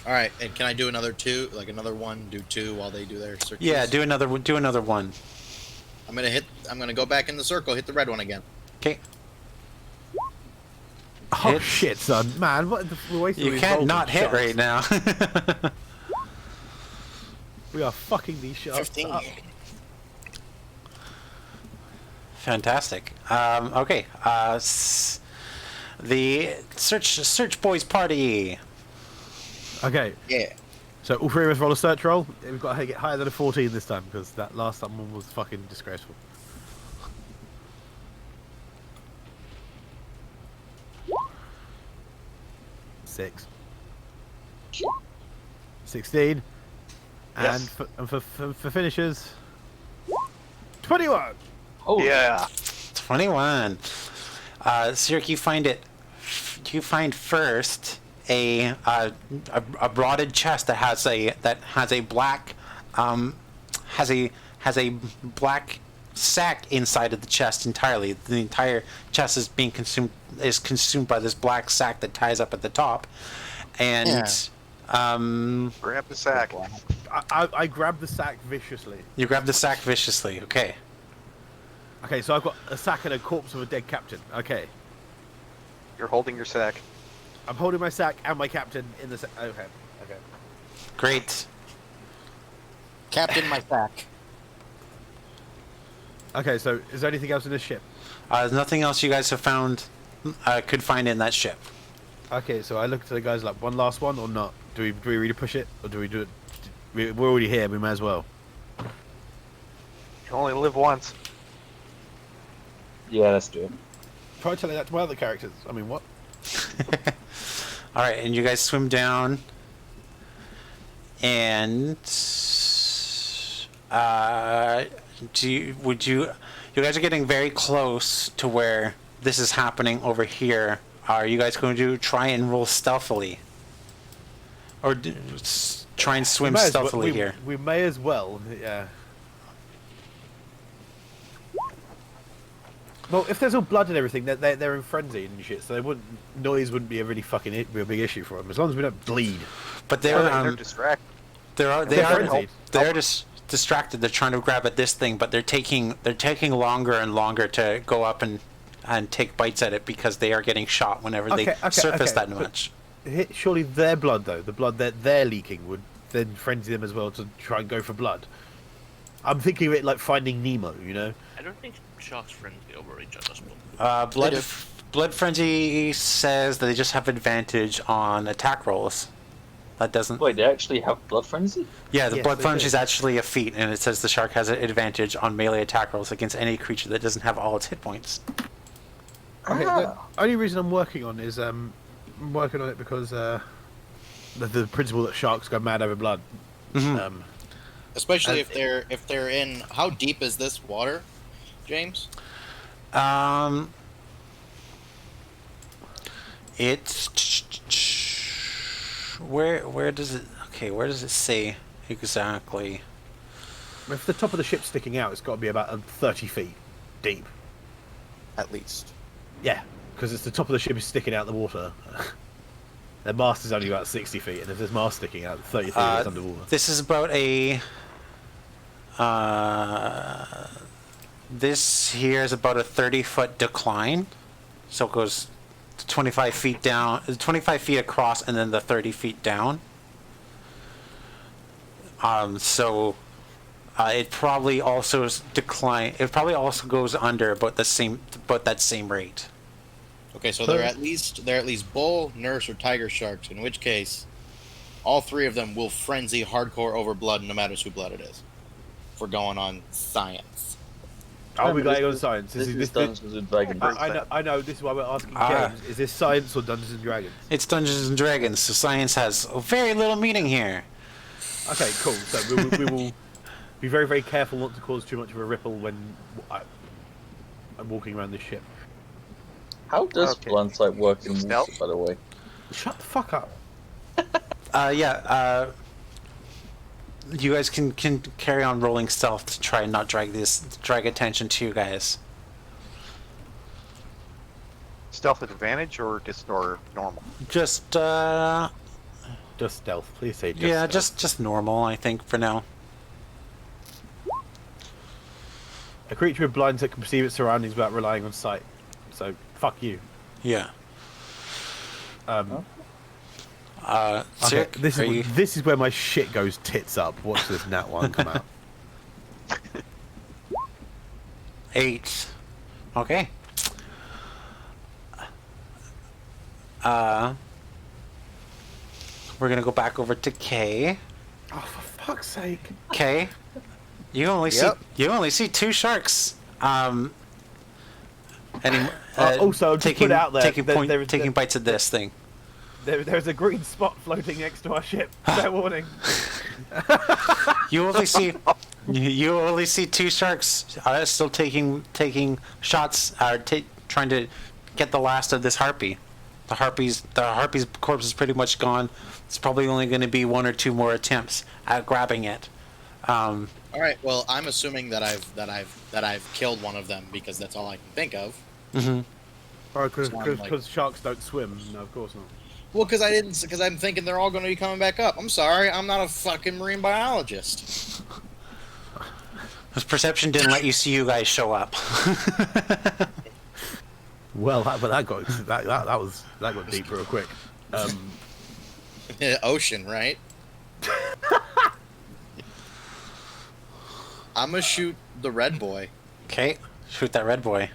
all right. And can I do another two, like another one? Do two while they do their searches? Yeah. Do another one. I'm gonna go back in the circle. Hit the red one again. Okay. Oh Hit. shit, son, man! What the we're wasting You these can't golden not hit shots. right now. We are fucking these shots 15. up. Fantastic. Okay. The search boys party. Okay, Yeah. so all three of us roll a search roll. We've got to get higher than a 14 this time because that last one was fucking disgraceful. Six. 16. Yes. And for finishers, 21. Oh, Yeah. 21. Sirik, you find first a broaded chest that has a black black sack inside of the chest entirely. The entire chest is consumed by this black sack that ties up at the top, and Grab the sack. I grabbed the sack viciously. you grab the sack viciously. Okay. Okay, so I've got a sack and a corpse of a dead captain. Okay. You're holding your sack. I'm holding my sack and my captain in the sack. Okay. Okay. Great. Captain, my sack. Okay, so is there anything else in this ship? There's nothing else you guys have found could find in that ship. Okay, so I look to the guys like one last one or not? Do we really push it or do we do it? We're already here. We may as well. You only live once. yeah, let's do it. Try telling that to my other characters. I mean, what? All right, and you guys swim down, and you guys are getting very close to where this is happening over here. Are you guys going to try and roll stealthily, or try and swim We may as well- stealthily here? We may as well. Yeah. Well, if there's all blood and everything, they're in frenzy and shit, so noise wouldn't be a really fucking be a big issue for them as long as we don't bleed. But They're they're distracted. they They're are frenzied. they're just distracted. They're trying to grab at this thing, but they're taking longer and longer to go up and take bites at it because they are getting shot whenever they surface that but much. Surely their blood, though, the blood that they're leaking, would then frenzy them as well to try and go for blood. I'm thinking of it like Finding Nemo, you know? I don't think sharks friendly over each other's blood. Blood Frenzy says that they just have advantage on attack rolls. That doesn't. Wait, they actually have blood frenzy? Yeah, the Yes, Blood they Frenzy do. is actually a feat, and it says the shark has an advantage on melee attack rolls against any creature that doesn't have all its hit points. Okay, the only reason I'm working on is I'm working on it because the principle that sharks go mad over blood. Mhm. Especially if they're in. How deep is this water, James? It's Where does it? Okay, where does it say exactly? If the top of the ship's sticking out, it's got to be about 30 feet deep. At least. Yeah, because it's the top of the ship is sticking out the water. The mast is only about 60 feet, and if there's mast sticking out 30 feet, it's underwater. This is about a. This here is about a 30-foot decline, so it goes 25 feet down, 25 feet across, and then the 30 feet down. It probably also decline. It probably also goes under about that same rate. Okay, so they're at least bull, nurse, or tiger sharks. In which case, all three of them will frenzy hardcore over blood, no matter whose blood it is. If we're going on science. Are we going on science? This is Dungeons and Dragons. I know. This is why we're asking James. Is this science or Dungeons and Dragons? It's Dungeons and Dragons, so science has very little meaning here. Okay, cool. So we will be very, very careful not to cause too much of a ripple when I'm walking around this ship. How does blind sight work in water, Stealth? by the way? Shut the fuck up. You guys can carry on rolling stealth to try and not drag attention to you guys. Stealth advantage or just normal? Just stealth. Please say just yeah, stealth. just normal, I think, for now. A creature with blind sight can perceive its surroundings without relying on sight. So, fuck you. Yeah. Okay, this is where my shit goes tits up. Watch this nat one come out. 8. Okay. We're gonna go back over to K. Oh, for fuck's sake! K, you only see 2 sharks. Also, to put out there, taking bites of this thing. There's a green spot floating next to our ship. Fair warning. You only see 2 sharks still taking shots, trying to get the last of this harpy. The harpy's corpse is pretty much gone. It's probably only going to be 1 or 2 more attempts at grabbing it. All right. Well, I'm assuming that I've killed one of them because that's all I can think of. Mm-hmm. Oh, because sharks don't swim. No, of course not. Well, because I'm thinking they're all going to be coming back up. I'm sorry, I'm not a fucking marine biologist. His perception didn't let you see you guys show up. Well, that got deep real quick. Ocean, right? I'm gonna shoot the red boy. Okay, shoot that red boy.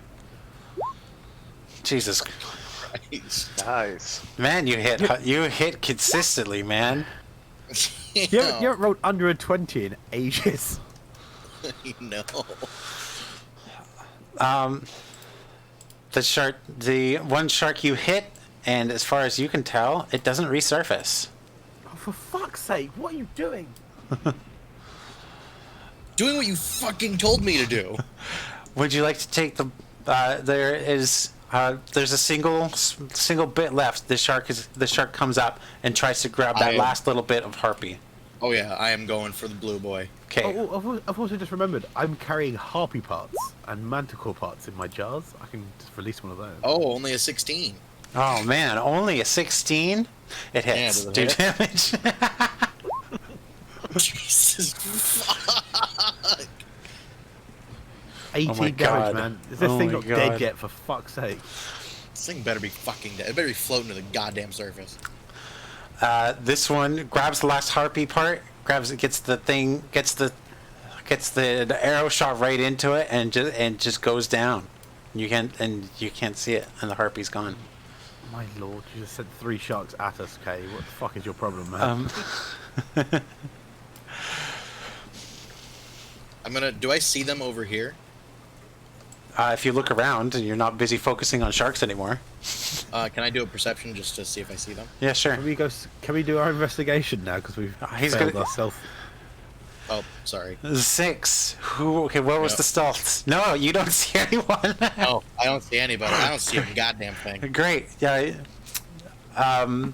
Jesus. Nice. Man, you hit consistently, man. You haven't rolled under a 20 in ages. No. The one shark you hit, and as far as you can tell, it doesn't resurface. Oh, for fuck's sake, what are you doing? Doing what you fucking told me to do. Would you like to take the? There's a single bit left. The shark comes up and tries to grab that last little bit of harpy. Oh yeah, I am going for the blue boy. Okay. Oh, I've also just remembered. I'm carrying harpy parts and manticore parts in my jars. I can just release one of those. Oh, only a 16. Oh man, only a 16? It hits. Do damage. Jesus fuck. 18 damage, man. Is this thing not dead yet, for fuck's sake? This thing better be fucking dead. It better be floating to the goddamn surface. This one grabs the last harpy part, gets the arrow shot right into it, and just goes down. You can't see it, and the harpy's gone. My lord, you just sent 3 sharks at us, Kay. What the fuck is your problem, man? Do I see them over here? If you look around and you're not busy focusing on sharks anymore. Can I do a perception just to see if I see them? Yeah, sure. Can we do our investigation now? Because we've failed ourselves. Oh, sorry. 6. Okay, what was the stealth? No, you don't see anyone. No, I don't see anybody. I don't see a goddamn thing. Great. Yeah.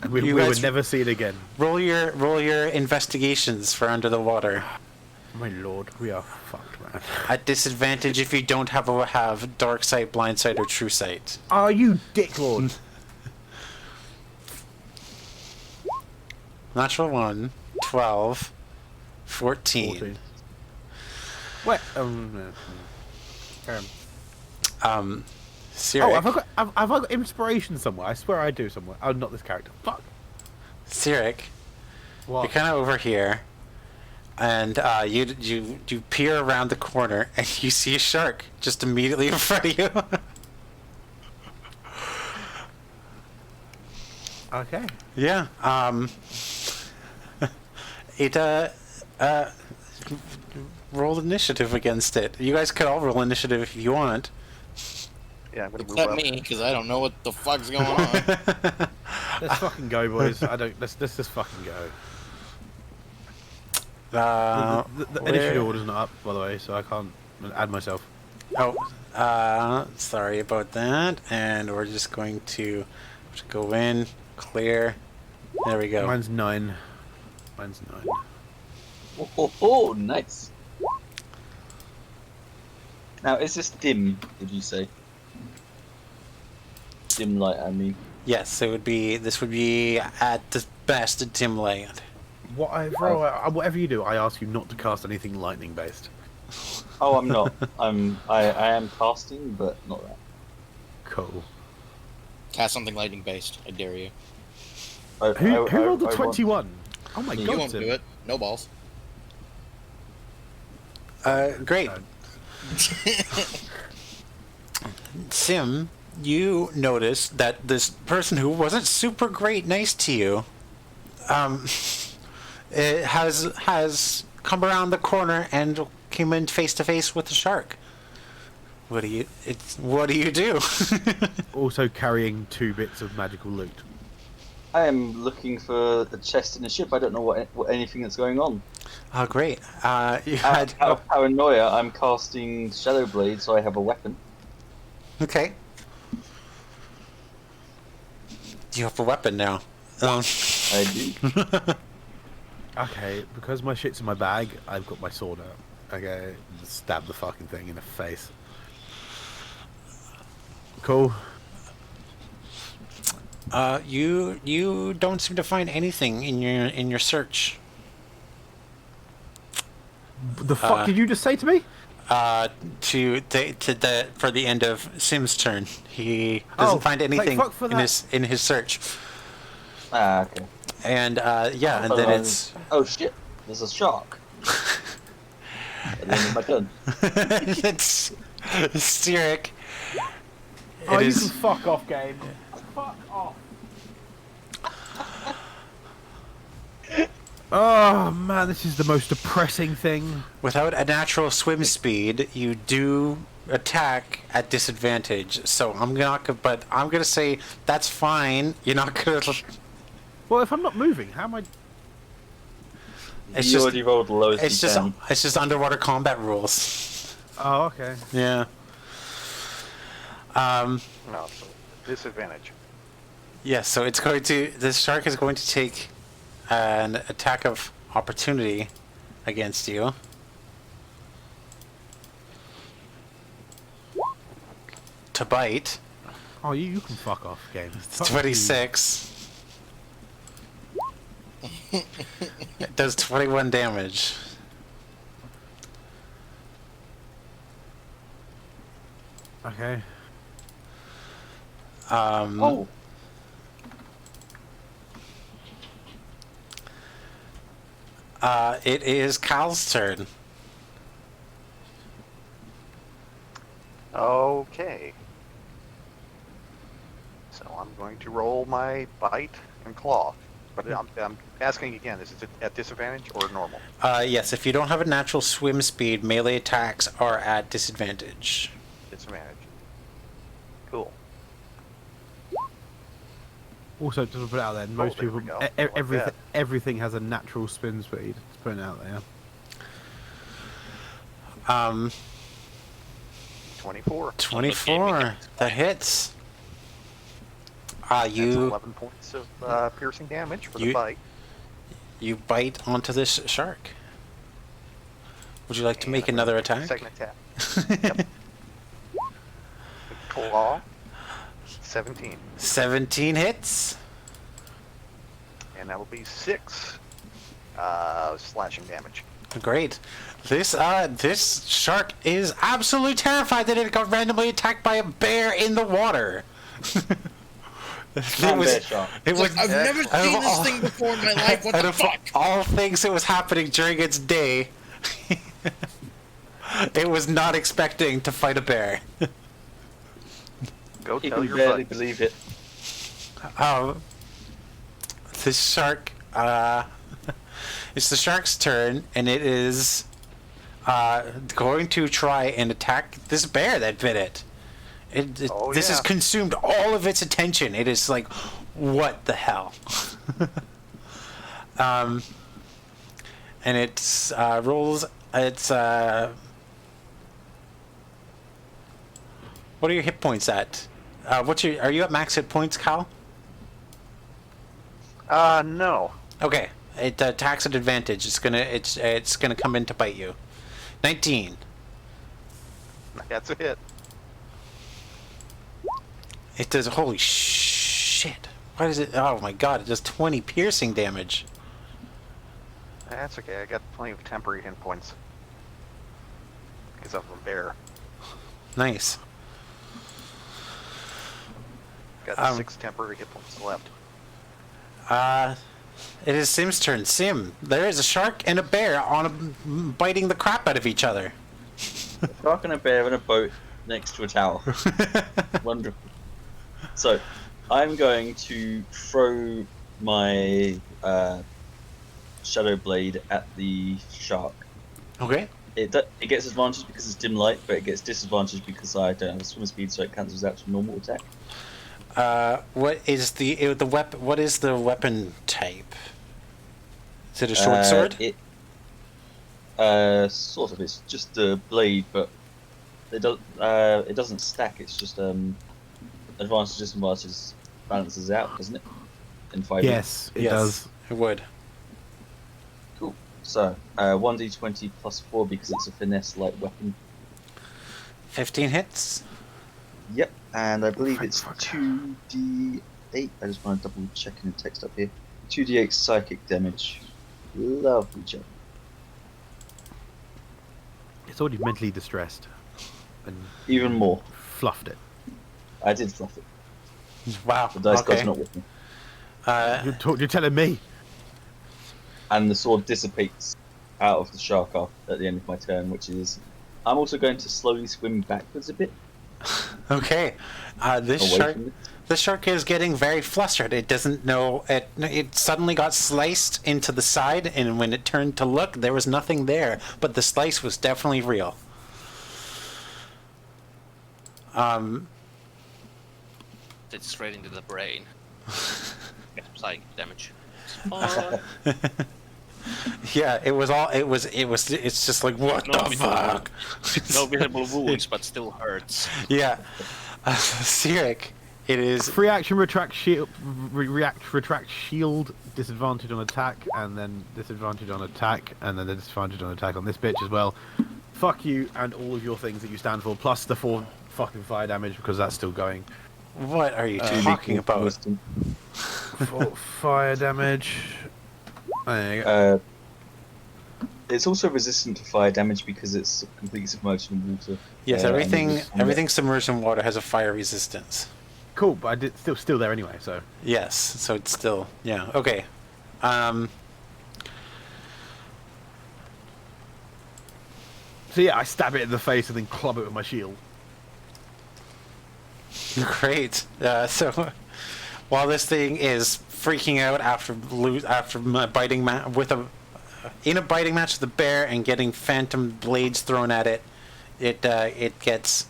We you would guys never see it again. roll your investigations for under the water. My lord, we are fucked, man. At disadvantage if you don't have dark sight, blind sight, or true sight. Are you dicklord? Natural 1, 12, 14. 14. Wait, Sirik. have I got inspiration somewhere? I swear I do somewhere. Oh, not this character. Fuck. Sirik, What? you're kind of over here, and you peer around the corner, and you see a shark just immediately in front of you. Okay. Yeah. Roll initiative against it. You guys could all roll initiative if you want. Yeah, I'm gonna move Except up. me, because I don't know what the fuck's going on. Let's fucking go, boys. Let's just fucking go. The initiative order's not up, by the way, so I can't add myself. Sorry about that. And we're just going to go in, clear. There we go. Mine's 9. Oh, nice. Now, is this dim, did you say? Dim light, I mean. Yes, this would be at the best a dim light. Whatever you do, I ask you not to cast anything lightning based. Oh, I'm not. I am casting, but not that. Cool. Cast something lightning based. I dare you. Who rolled the I 21? Oh my You god. won't Tim. do it. No balls. Great. Sim, you notice that this person who wasn't super great nice to you, it has come around the corner and came in face to face with the shark. What do you do? Also carrying 2 bits of magical loot. I am looking for the chest in the ship. I don't know what anything that's going on. Oh, great. You had... Out of paranoia, I'm casting Shadow Blade, so I have a weapon. Okay. You have a weapon now. I do. Okay, because my shit's in my bag, I've got my sword out. Okay, just stab the fucking thing in the face. Cool. You don't seem to find anything in your search. The fuck did you just say to me? For the end of Sim's turn, he doesn't find anything in his search. Ah, okay. And and then it's oh shit! There's a shark. And then my turn. it's Styric. Oh, you can fuck off, game. Fuck off. Oh man, this is the most depressing thing. Without a natural swim speed, you do attack at disadvantage. So I'm gonna say that's fine. You're not gonna. Well, if I'm not moving, how am I? You already rolled the lowest. It's just underwater combat rules. Oh, okay. Yeah. No, so disadvantage. Yeah, so the shark is going to take an attack of opportunity against you. To bite. Oh, you can fuck off, game. It's 26. It does 21 damage. Okay. Oh. It is Kyle's turn. Okay. So I'm going to roll my bite and claw. But I'm asking again, is it at disadvantage or normal? Yes, if you don't have a natural swim speed, melee attacks are at disadvantage. Disadvantage. Cool. Also, just to put it out there, most there people, we go. Like everything has a natural spin speed. Just putting it out there. 24. 24. That hits. That's You 11 points of piercing damage for the you- bite. you bite onto this shark. Would you like to And make I'm gonna another make a attack? Second attack. Yep. Claw. 17. 17 hits. And that will be 6 slashing damage. Great. This shark is absolutely terrified that it got randomly attacked by a bear in the water. Bear shark. It was. I've never seen this thing before in my life. What Out the of fuck? all things that was happening during its day, it was not expecting to fight a bear. Go You tell can your barely buddies. believe it. This shark. It's the shark's turn, and it is going to try and attack this bear that bit it. This has yeah. consumed all of its attention. It is like, what the hell? And it rolls. It's what are your hit points at? Are you at max hit points, Kyle? No. Okay. It attacks at advantage. It's gonna come in to bite you. 19. That's a hit. It does. Holy shit! What is it? Oh my god! It does 20 piercing damage. That's okay. I got plenty of temporary hit points. Because of a bear. Nice. Got 6 temporary hit points left. It is Sim's turn. Sim, there is a shark and a bear biting the crap out of each other. A shark and a bear in a boat next to a tower. Wonderful. So, I'm going to throw my shadow blade at the shark. Okay. It gets advantage because it's dim light, but it gets disadvantage because I don't have a swim speed, so it cancels out to normal attack. What is the weapon? What is the weapon type? Is it a short sword? Sort of. It's just a blade, but it doesn't stack. It's just advantage disadvantage balances out, doesn't it? In 5. Yes, it does. It would. Cool. So 1d20 plus 4 because it's a finesse light weapon. 15 hits. Yep, and I believe it's 2d8. I just want to double check in the text up here. 2d8 psychic damage. Lovely job. It's already mentally distressed. And Even more. fluffed it. I did fluff it. Wow. The dice Okay. god's not with me. You're telling me. And the sword dissipates out of the shark off at the end of my turn, which is... I'm also going to slowly swim backwards a bit. Okay. This away shark. from it. The shark is getting very flustered. It doesn't know. It suddenly got sliced into the side, and when it turned to look, there was nothing there. But the slice was definitely real. It's straight into the brain. Get psychic damage. Yeah, it was all. It was. It's just like what No the visible- fuck. No visible wounds, but still hurts. Yeah, Sirik. It is. Free action, retract shield, retract shield, disadvantage on attack, and then disadvantage on attack, and then the disadvantage on attack on this bitch as well. Fuck you and all of your things that you stand for, plus the 4 fucking fire damage because that's still going. What are you talking about? Wisdom. 4 fire damage. There you go. It's also resistant to fire damage because it's completely submerged in water. Yes, and everything. it's- Everything submerged in water has a fire resistance. Cool, but I did still there anyway. So Yes, so it's still okay. so yeah, I stab it in the face and then club it with my shield. Great. So while this thing is freaking out after biting in a biting match with the bear and getting phantom blades thrown at it, it gets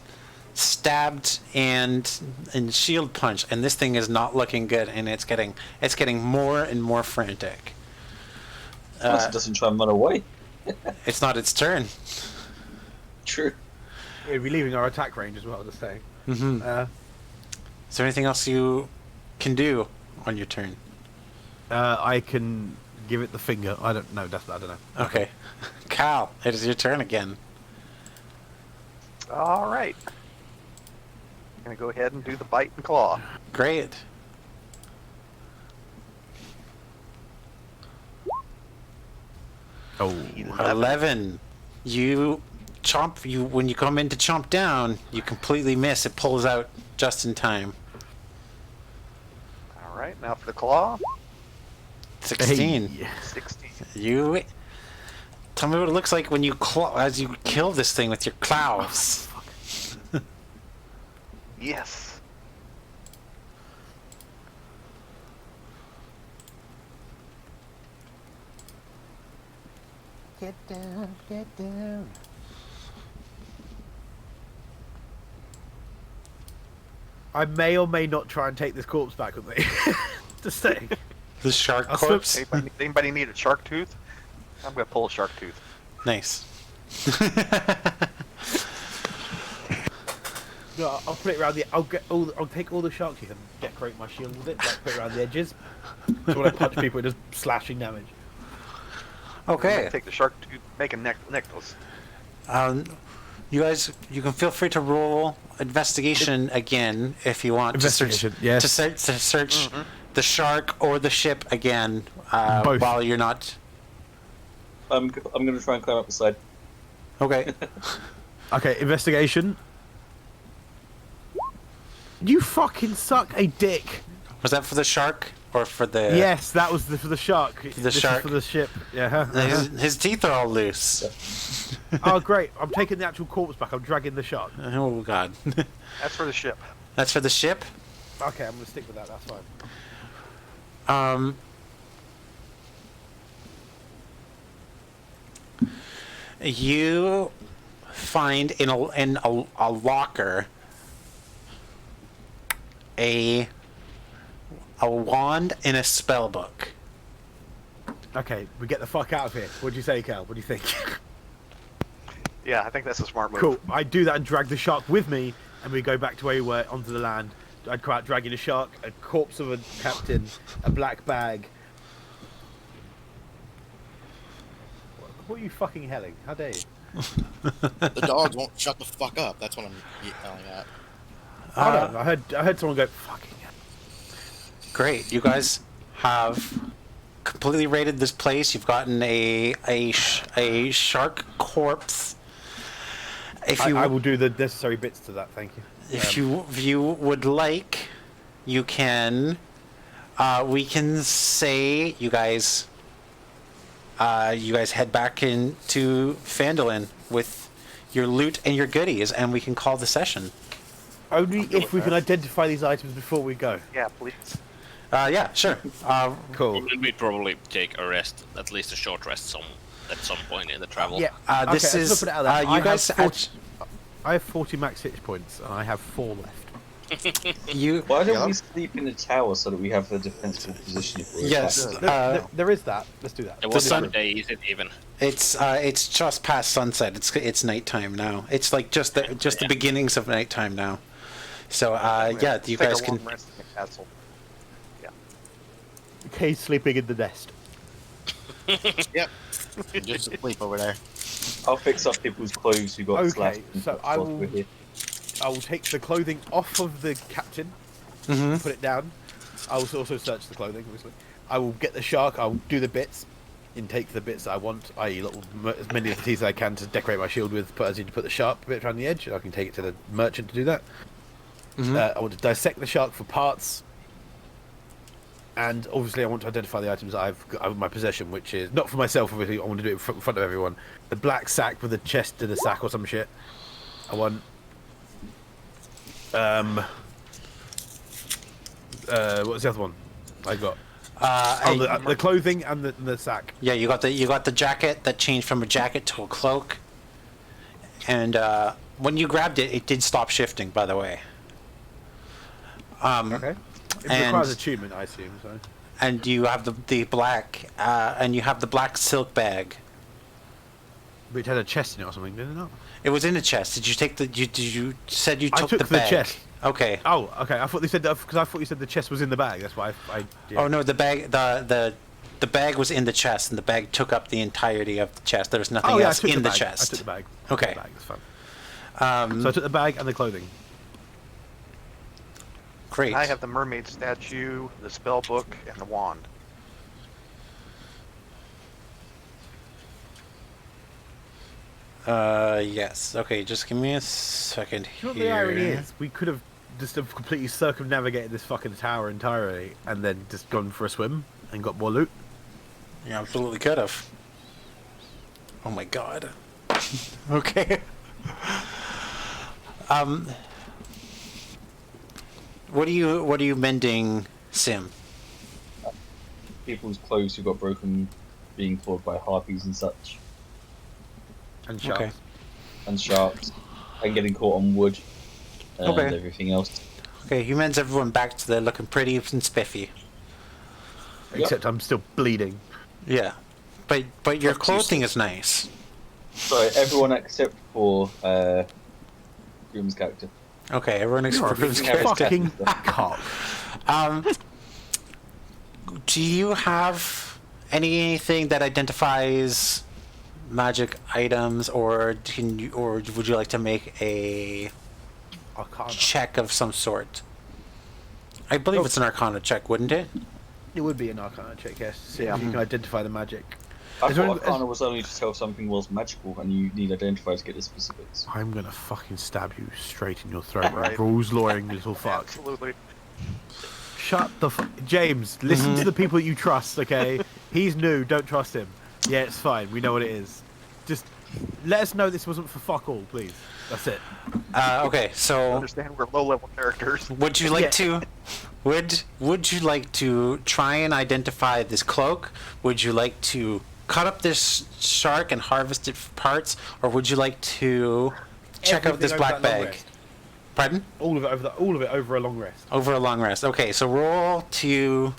stabbed and shield punch, and this thing is not looking good, and it's getting more and more frantic. Unless it doesn't try and run away. It's not its turn. True. We're leaving our attack range as well. Just saying. Mm-hmm. Is there anything else you can do on your turn? I can give it the finger. I don't know. I don't know. Okay. Cal, it is your turn again. All right. I'm gonna go ahead and do the bite and claw. Great. Oh, 11. You when you come in to chomp down, you completely miss. It pulls out just in time. All right, now for the claw. 16. Hey. 16. You tell me what it looks like when you as you kill this thing with your claws. Yes. Get down, get down. I may or may not try and take this corpse back with me. Just saying. The shark I'll corpse. Anybody need a shark tooth? I'm gonna pull a shark tooth. Nice. No, I'll put it around the. I'll take all the shark teeth and decorate my shield with it. Like put it around the edges. So when I punch people, it does slashing damage. Okay. Take the shark tooth, make a necklace. You guys, you can feel free to roll investigation again if you want Investigation, yes. to search the shark or the ship again Both. while you're not. I'm going to try and climb up the side. Okay. Okay, investigation. You fucking suck a dick. Was that for the shark or for the? Yes, that was for the shark. This is shark. for the ship. Yeah. His teeth are all loose. Oh great! I'm taking the actual corpse back. I'm dragging the shark. Oh god. That's for the ship. That's for the ship. Okay, I'm gonna stick with that. That's fine. You find in a locker a wand and a spell book. Okay, we get the fuck out of here. What do you say, Cal? What do you think? Yeah, I think that's a smart move. Cool. I do that and drag the shark with me, and we go back to where we were onto the land. I'd go out dragging a shark, a corpse of a captain, a black bag. What are you fucking helling? How dare you? The dogs won't shut the fuck up. That's what I'm yelling at. I heard someone go fucking hell. Great. You guys have completely raided this place. You've gotten a shark corpse. If you I will do the necessary bits to that. Thank you. if you would like, you can. We can say you guys head back into Phandalin with your loot and your goodies, and we can call the session. Only if we can identify these items before we go. Yeah, please. Yeah, sure. Cool. We'd probably take a rest, at least a short rest, at some point in the travel. Yeah. This okay, is let's put it out there. you guys. I have 40 max hit points, and I have 4 left. Why don't we sleep in the tower so that we have a defensible position? If we're Yes. attacked? There is that. Let's do that. It was Sunday, is it even? It's just past sunset. It's nighttime now. It's like just the beginnings of nighttime now. So yeah, you guys can. Rest in the castle. Yeah. Okay, sleeping in the nest. Yep. Just sleep over there. I'll fix up people's clothes who got slashed. Okay, so I will take the clothing off of the captain, put it down. I will also search the clothing, obviously. I will get the shark, I'll do the bits, intake the bits that I want, i.e. as many of the teeth as I can to decorate my shield with, put the shark bit around the edge, and I can take it to the merchant to do that. I want to dissect the shark for parts, and obviously I want to identify the items that I've got in my possession, which is, not for myself obviously, I want to do it in front of everyone. The black sack with a chest in a sack or some shit. I want... what's the other one I got? The clothing and the sack. Yeah, you got the jacket that changed from a jacket to a cloak, and when you grabbed it, it did stop shifting. By the way. Okay. It requires attunement, I assume. So. And you have the black, and you have the black silk bag. Which had a chest in it or something, did it not? It was in a chest. Did you take the? You said you took I took the bag. chest. Okay. Oh, okay. I thought they said that because I thought you said the chest was in the bag. That's why yeah. Oh no, the bag the bag was in the chest, and the bag took up the entirety of the chest. There was nothing Oh, yeah, else I took in the bag. chest. I took the bag. Okay. I took the bag. That's fine. So I took the bag and the clothing. Great. I have the mermaid statue, the spell book, and the wand. Yes. Okay, just give me a second Do you know what here. the irony is? We could have just have completely circumnavigated this fucking tower entirely and then just gone for a swim and got more loot. You absolutely could have. Oh my god. Okay. What are you mending, Sim? People's clothes who got broken, being clawed by harpies and such, And sharks. Okay. and sharks, and getting caught on wood, and Okay. everything else. Okay, he mends everyone back to they're looking pretty and spiffy. Except I'm still bleeding. Yeah. But your Fuck clothing useless. is nice. So everyone except for Groom's character. Okay, everyone You're a except Yeah, it's fucking got- cock. Do you have anything that identifies magic items, or would you like to make a Arcana. check of some sort? I believe it's an Arcana check, wouldn't it? It would be an Arcana check, yes. To see Yeah. if you can identify the magic. I Is there thought any- Arcana was only to tell something was magical, and you need identifiers to get the specifics. I'm gonna fucking stab you straight in your throat, Right. you rules lawyering little fuck. Absolutely. Shut the fuck. James, listen to the people you trust, okay? He's new, don't trust him. Yeah, it's fine, we know what it is. Just let us know this wasn't for fuck all, please. That's it. Okay, so Understand we're low-level characters. would you like Yeah. to would you like to try and identify this cloak? Would you like to cut up this shark and harvest it for parts, or would you like to check out this Everything over black that long bag? rest. Pardon? All of it over a long rest. Over a long rest. Okay, so roll to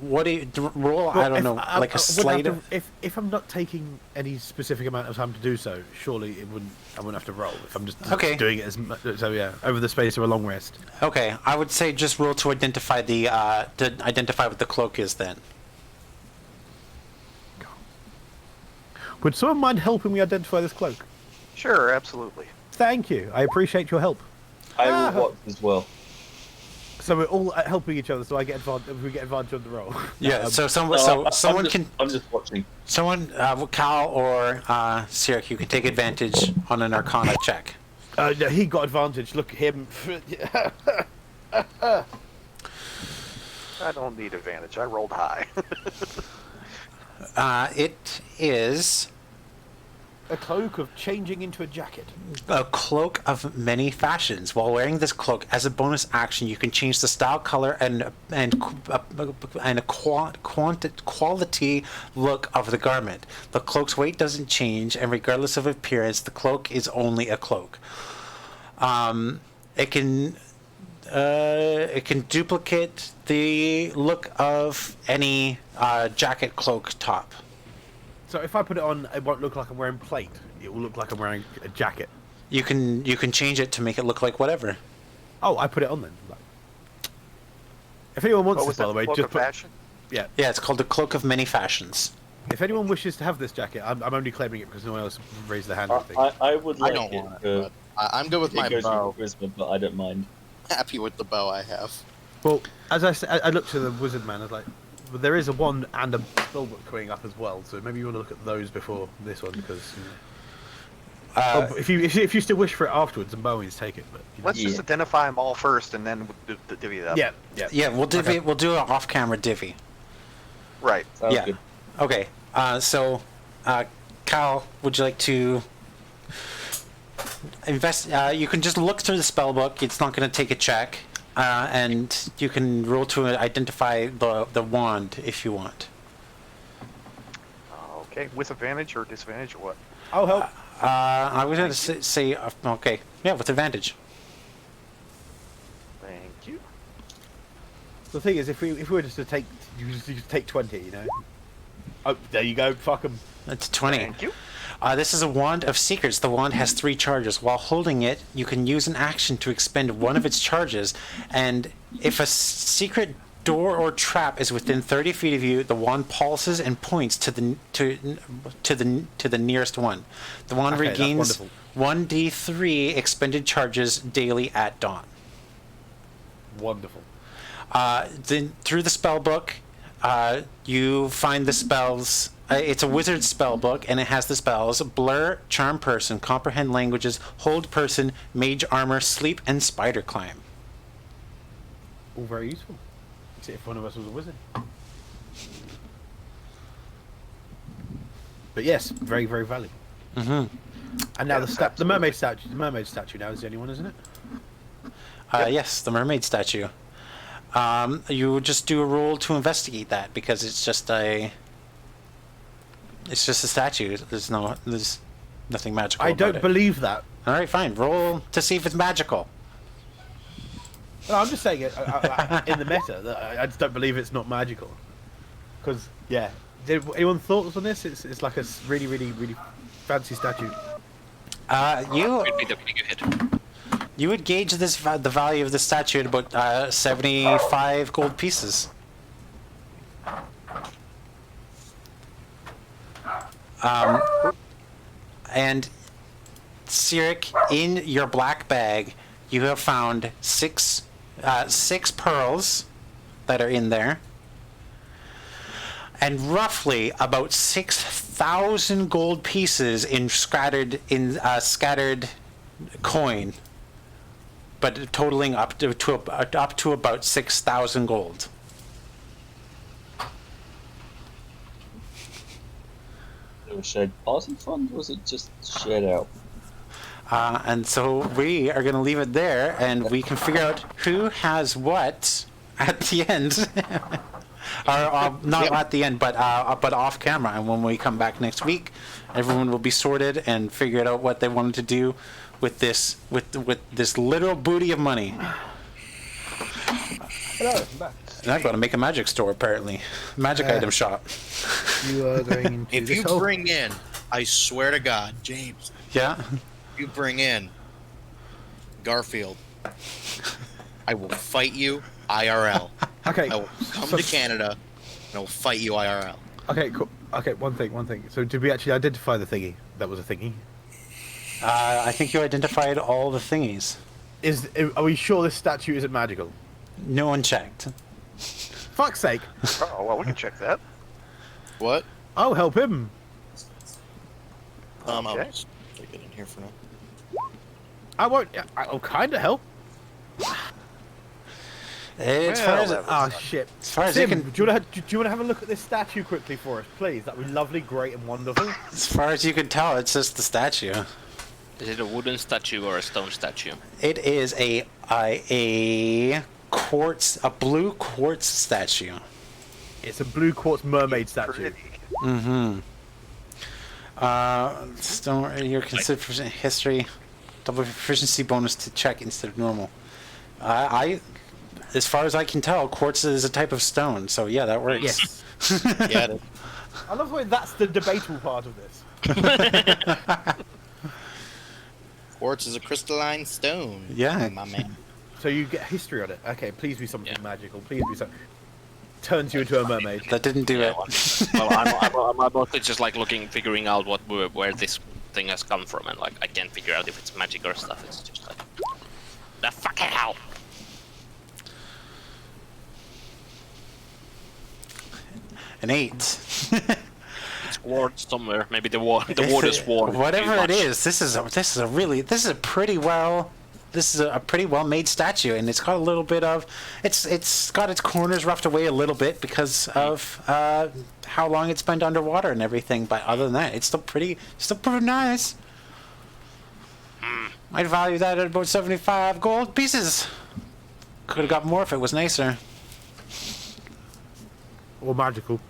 what do you roll? I Well, don't if know, like a would have sleight to- of. if I'm not taking any specific amount of time to do so, surely I wouldn't have to roll. If I'm just Okay. doing it as so yeah, over the space of a long rest. Okay, I would say just roll to identify what the cloak is then. Would someone mind helping me identify this cloak? Sure, absolutely. Thank you. I appreciate your help. I Ah. will watch as well. So we're all helping each other, so I get advantage. We get advantage on the roll. Yeah. So someone I'm just watching. Cal or Sirik, you can take advantage on an Arcana check. No, he got advantage. Look at him. I don't need advantage. I rolled high. It is A cloak of changing into a jacket. a cloak of many fashions. While wearing this cloak, as a bonus action, you can change the style, color, and quality look of the garment. The cloak's weight doesn't change, and regardless of appearance, the cloak is only a cloak. It can duplicate the look of any jacket, cloak, top. So if I put it on, it won't look like I'm wearing plate. It will look like I'm wearing a jacket. You can change it to make it look like whatever. Oh, I put it on then. If anyone wants What this, was by that? the way, Cloak just of put. fashion? Yeah. Yeah, it's called the cloak of many fashions. If anyone wishes to have this jacket, I'm only claiming it because no one else raised their hand. I would I like don't it. want it, but I'm good with my It goes bow. with charisma, but I don't mind. Happy with the bow I have. Well, as I said, I looked to the wizard man. I was like, well, there is a wand and a spellbook coming up as well. So maybe you want to look at those before this one because. If you still wish for it afterwards, and Bowie's take it. But Let's just identify them all first, and then we'll divvy it up. yeah. Yeah, we'll divvy. Okay. We'll do an off-camera divvy. Right. Sounds Yeah. good. Okay. So, Cal, would you like to invest? You can just look through the spell book. It's not going to take a check, and you can roll to identify the wand if you want. Okay, with advantage or disadvantage or what? I'll help. I was going to say okay. Yeah, with advantage. Thank you. The thing is, if we were just to take, you just take 20, you know. Oh, there you go. Fuck them. That's 20. Thank you. This is a Wand of Secrets. The wand has 3 charges. While holding it, you can use an action to expend one of its charges, and if a secret door or trap is within 30 feet of you, the wand pulses and points to the nearest one. The wand Okay, that's regains wonderful. 1d3 expended charges daily at dawn. Wonderful. Then through the spell book, you find the spells. It's a wizard spell book, and it has the spells Blur, Charm Person, Comprehend Languages, Hold Person, Mage Armor, Sleep, and Spider Climb. All very useful. Except if one of us was a wizard. But yes, very, very valuable. Mm-hmm. And now Yes, the absolutely. mermaid statue. The mermaid statue now is the only one, isn't it? Yes, the mermaid statue. You just do a roll to investigate that because it's just a statue. There's nothing magical. I about don't it. believe that. All right, fine. Roll to see if it's magical. No, I'm just saying it in the meta. That I just don't believe it's not magical. Because yeah, did anyone thoughts on this? It's like a really, really, really fancy statue. You Would be the bigger hit. you would gauge the value of the statue at about 75 gold pieces. And Sirik, in your black bag, you have found six pearls that are in there, and roughly about 6,000 gold pieces in scattered coin, but totaling up to about 6,000 gold. It was shared party fund, or was it just shared out? And so we are going to leave it there, and we can figure out who has what at the end. Or not at the end, but off camera. And when we come back next week, everyone will be sorted and figured out what they wanted to do with this literal booty of money. Hello, I'm back. And I've got to make a magic store, apparently. Magic item shop. You are going into If this you hole. bring in, I swear to God, James, Yeah. you bring in Garfield, I will fight you IRL. Okay. I will come so- to Canada and I will fight you IRL. Okay, cool. Okay, one thing. So did we actually identify the thingy? That was a thingy. I think you identified all the thingies. Are we sure this statue isn't magical? No one checked. Fuck's sake! Oh, well, we can check that. What? I'll help him. I'll Okay. just take it in here for now. I won't. I'll kind of help. As Well, Oh shit! as far as you Sim, can, do you want to have a look at this statue quickly for us, please? That'd be lovely, great, and wonderful. as far as you can tell, it's just the statue. Is it a wooden statue or a stone statue? It is a blue quartz statue. It's a blue quartz mermaid statue. Pretty. Mm-hmm. Stone. Your considered proficient history. Double proficiency bonus to check instead of normal. As far as I can tell, quartz is a type of stone. So yeah, that works. Yes. Yeah, it is. I love the way that's the debatable part of this. Quartz is a crystalline stone. Yeah. My man. So you get history on it. Okay, please be something Yeah. magical. Please be something. Turns you into a mermaid. That didn't do it. Well, I'm mostly just like figuring out where this thing has come from, and like I can't figure out if it's magic or stuff. It's just like the fucking hell. An 8. It's quartz somewhere. Maybe the water's warm. Whatever it is, this is a pretty well made statue, and it's got a little bit of it's got its corners roughed away a little bit because of how long it's spent underwater and everything. But other than that, it's still pretty nice. I'd value that at about 75 gold pieces. Could have got more if it was nicer. Or magical.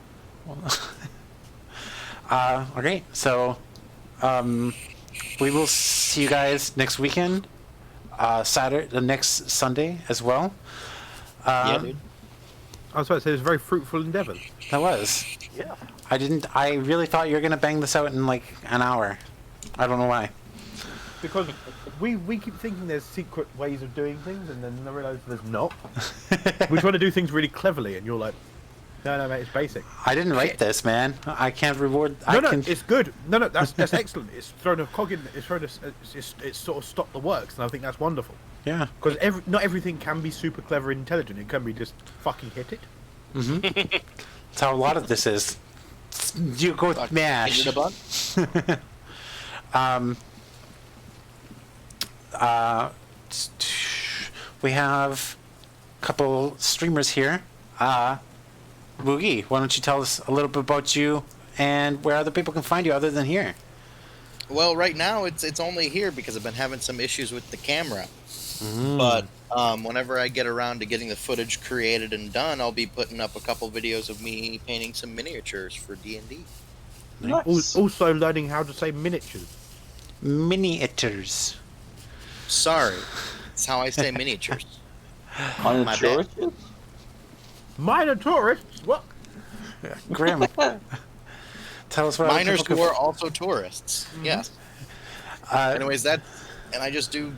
Okay, so we will see you guys next weekend. The next Sunday as well. Yeah, dude. I was about to say it was a very fruitful endeavour. That was. Yeah. I didn't. I really thought you were gonna bang this out in like an hour. I don't know why. Because we keep thinking there's secret ways of doing things, and then I realise there's not. We try to do things really cleverly, and you're like, no, mate, it's basic. I didn't write this, man. I can't reward. No, it's good. No, that's excellent. It's thrown a cog in. It's thrown it's sort of stopped the works, and I think that's wonderful. Yeah. Because not everything can be super clever and intelligent. It can be just fucking hit it. Mm-hmm. That's how a lot of this is. You go mash. We have a couple streamers here. Boogie, why don't you tell us a little bit about you and where other people can find you other than here? Well, right now it's only here because I've been having some issues with the camera. But whenever I get around to getting the footage created and done, I'll be putting up a couple videos of me painting some miniatures for D&D. Nice. Also learning how to say miniatures. Miniatures. Sorry, that's how I say miniatures. My bad. Minor tourists? What? Grim. Tell us what. Miners who are also tourists. Mm-hmm. Yes. Anyways, and I just do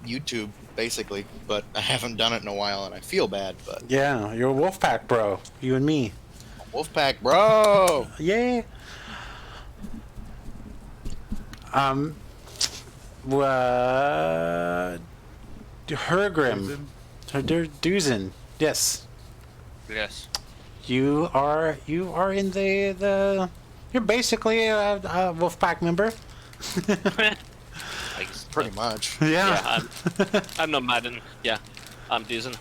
YouTube basically, but I haven't done it in a while, and I feel bad. But yeah, you're a Wolfpack bro. You and me. Wolfpack bro. Yeah. Hergrim. Duzen. Yes. Yes. You are in the you're basically a Wolfpack member. Pretty much. Yeah. I'm not mad I'm decent.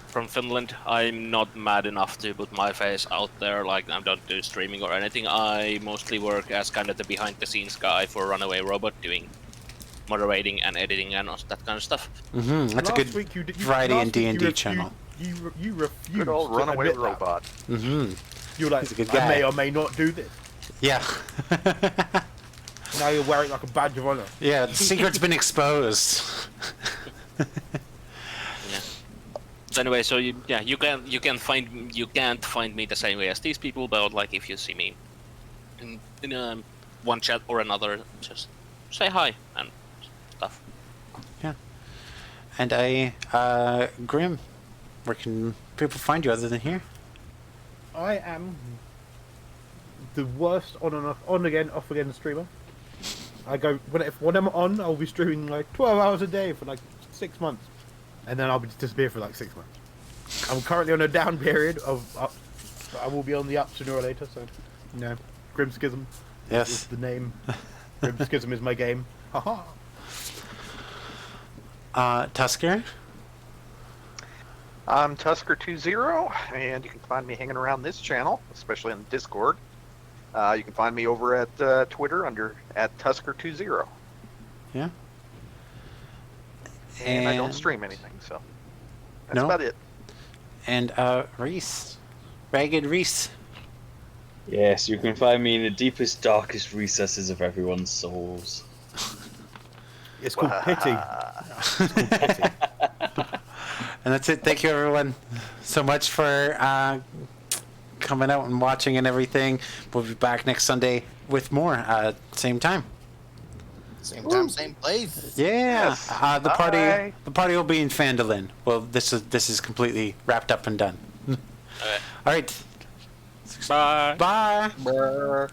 From Finland, I'm not mad enough to put my face out there. Like, I don't do streaming or anything. I mostly work as kind of the behind-the-scenes guy for Runaway Robot, doing moderating and editing and that kind of stuff. Mm-hmm. That's a good variety in D&D channel. You refused. Good old Runaway Robot. Mm-hmm. You're like, I may or may not do this. Yeah. Now you're wearing like a badge of honor. Yeah, the secret's been exposed. Yeah. So anyway, so you can't find me the same way as these people, but like if you see me in one chat or another, just say hi and stuff. Yeah. And Grim, where can people find you other than here? I am the worst on again, off again streamer. I go when I'm on, I'll be streaming like 12 hours a day for like 6 months, and then I'll be disappear for like 6 months. I'm currently on a down period of up, but I will be on the up sooner or later. So, Grimskism. Yes. Is the name. Grimskism is my game. Haha. Tusker. I'm Tusker20, and you can find me hanging around this channel, especially on Discord. You can find me over at Twitter under @Tusker20. Yeah. And I don't stream anything, so that's about it. And Reese, Ragged Reese. Yes, you can find me in the deepest, darkest recesses of everyone's souls. It's called pity. It's called pity. And that's it. Thank you, everyone, so much for coming out and watching and everything. We'll be back next Sunday with more. Same time. Same time, same place. Yeah. Yes. The party will be in Phandalin. Well, this is completely wrapped up and done. Okay. All right. Bye. Bye. Brr.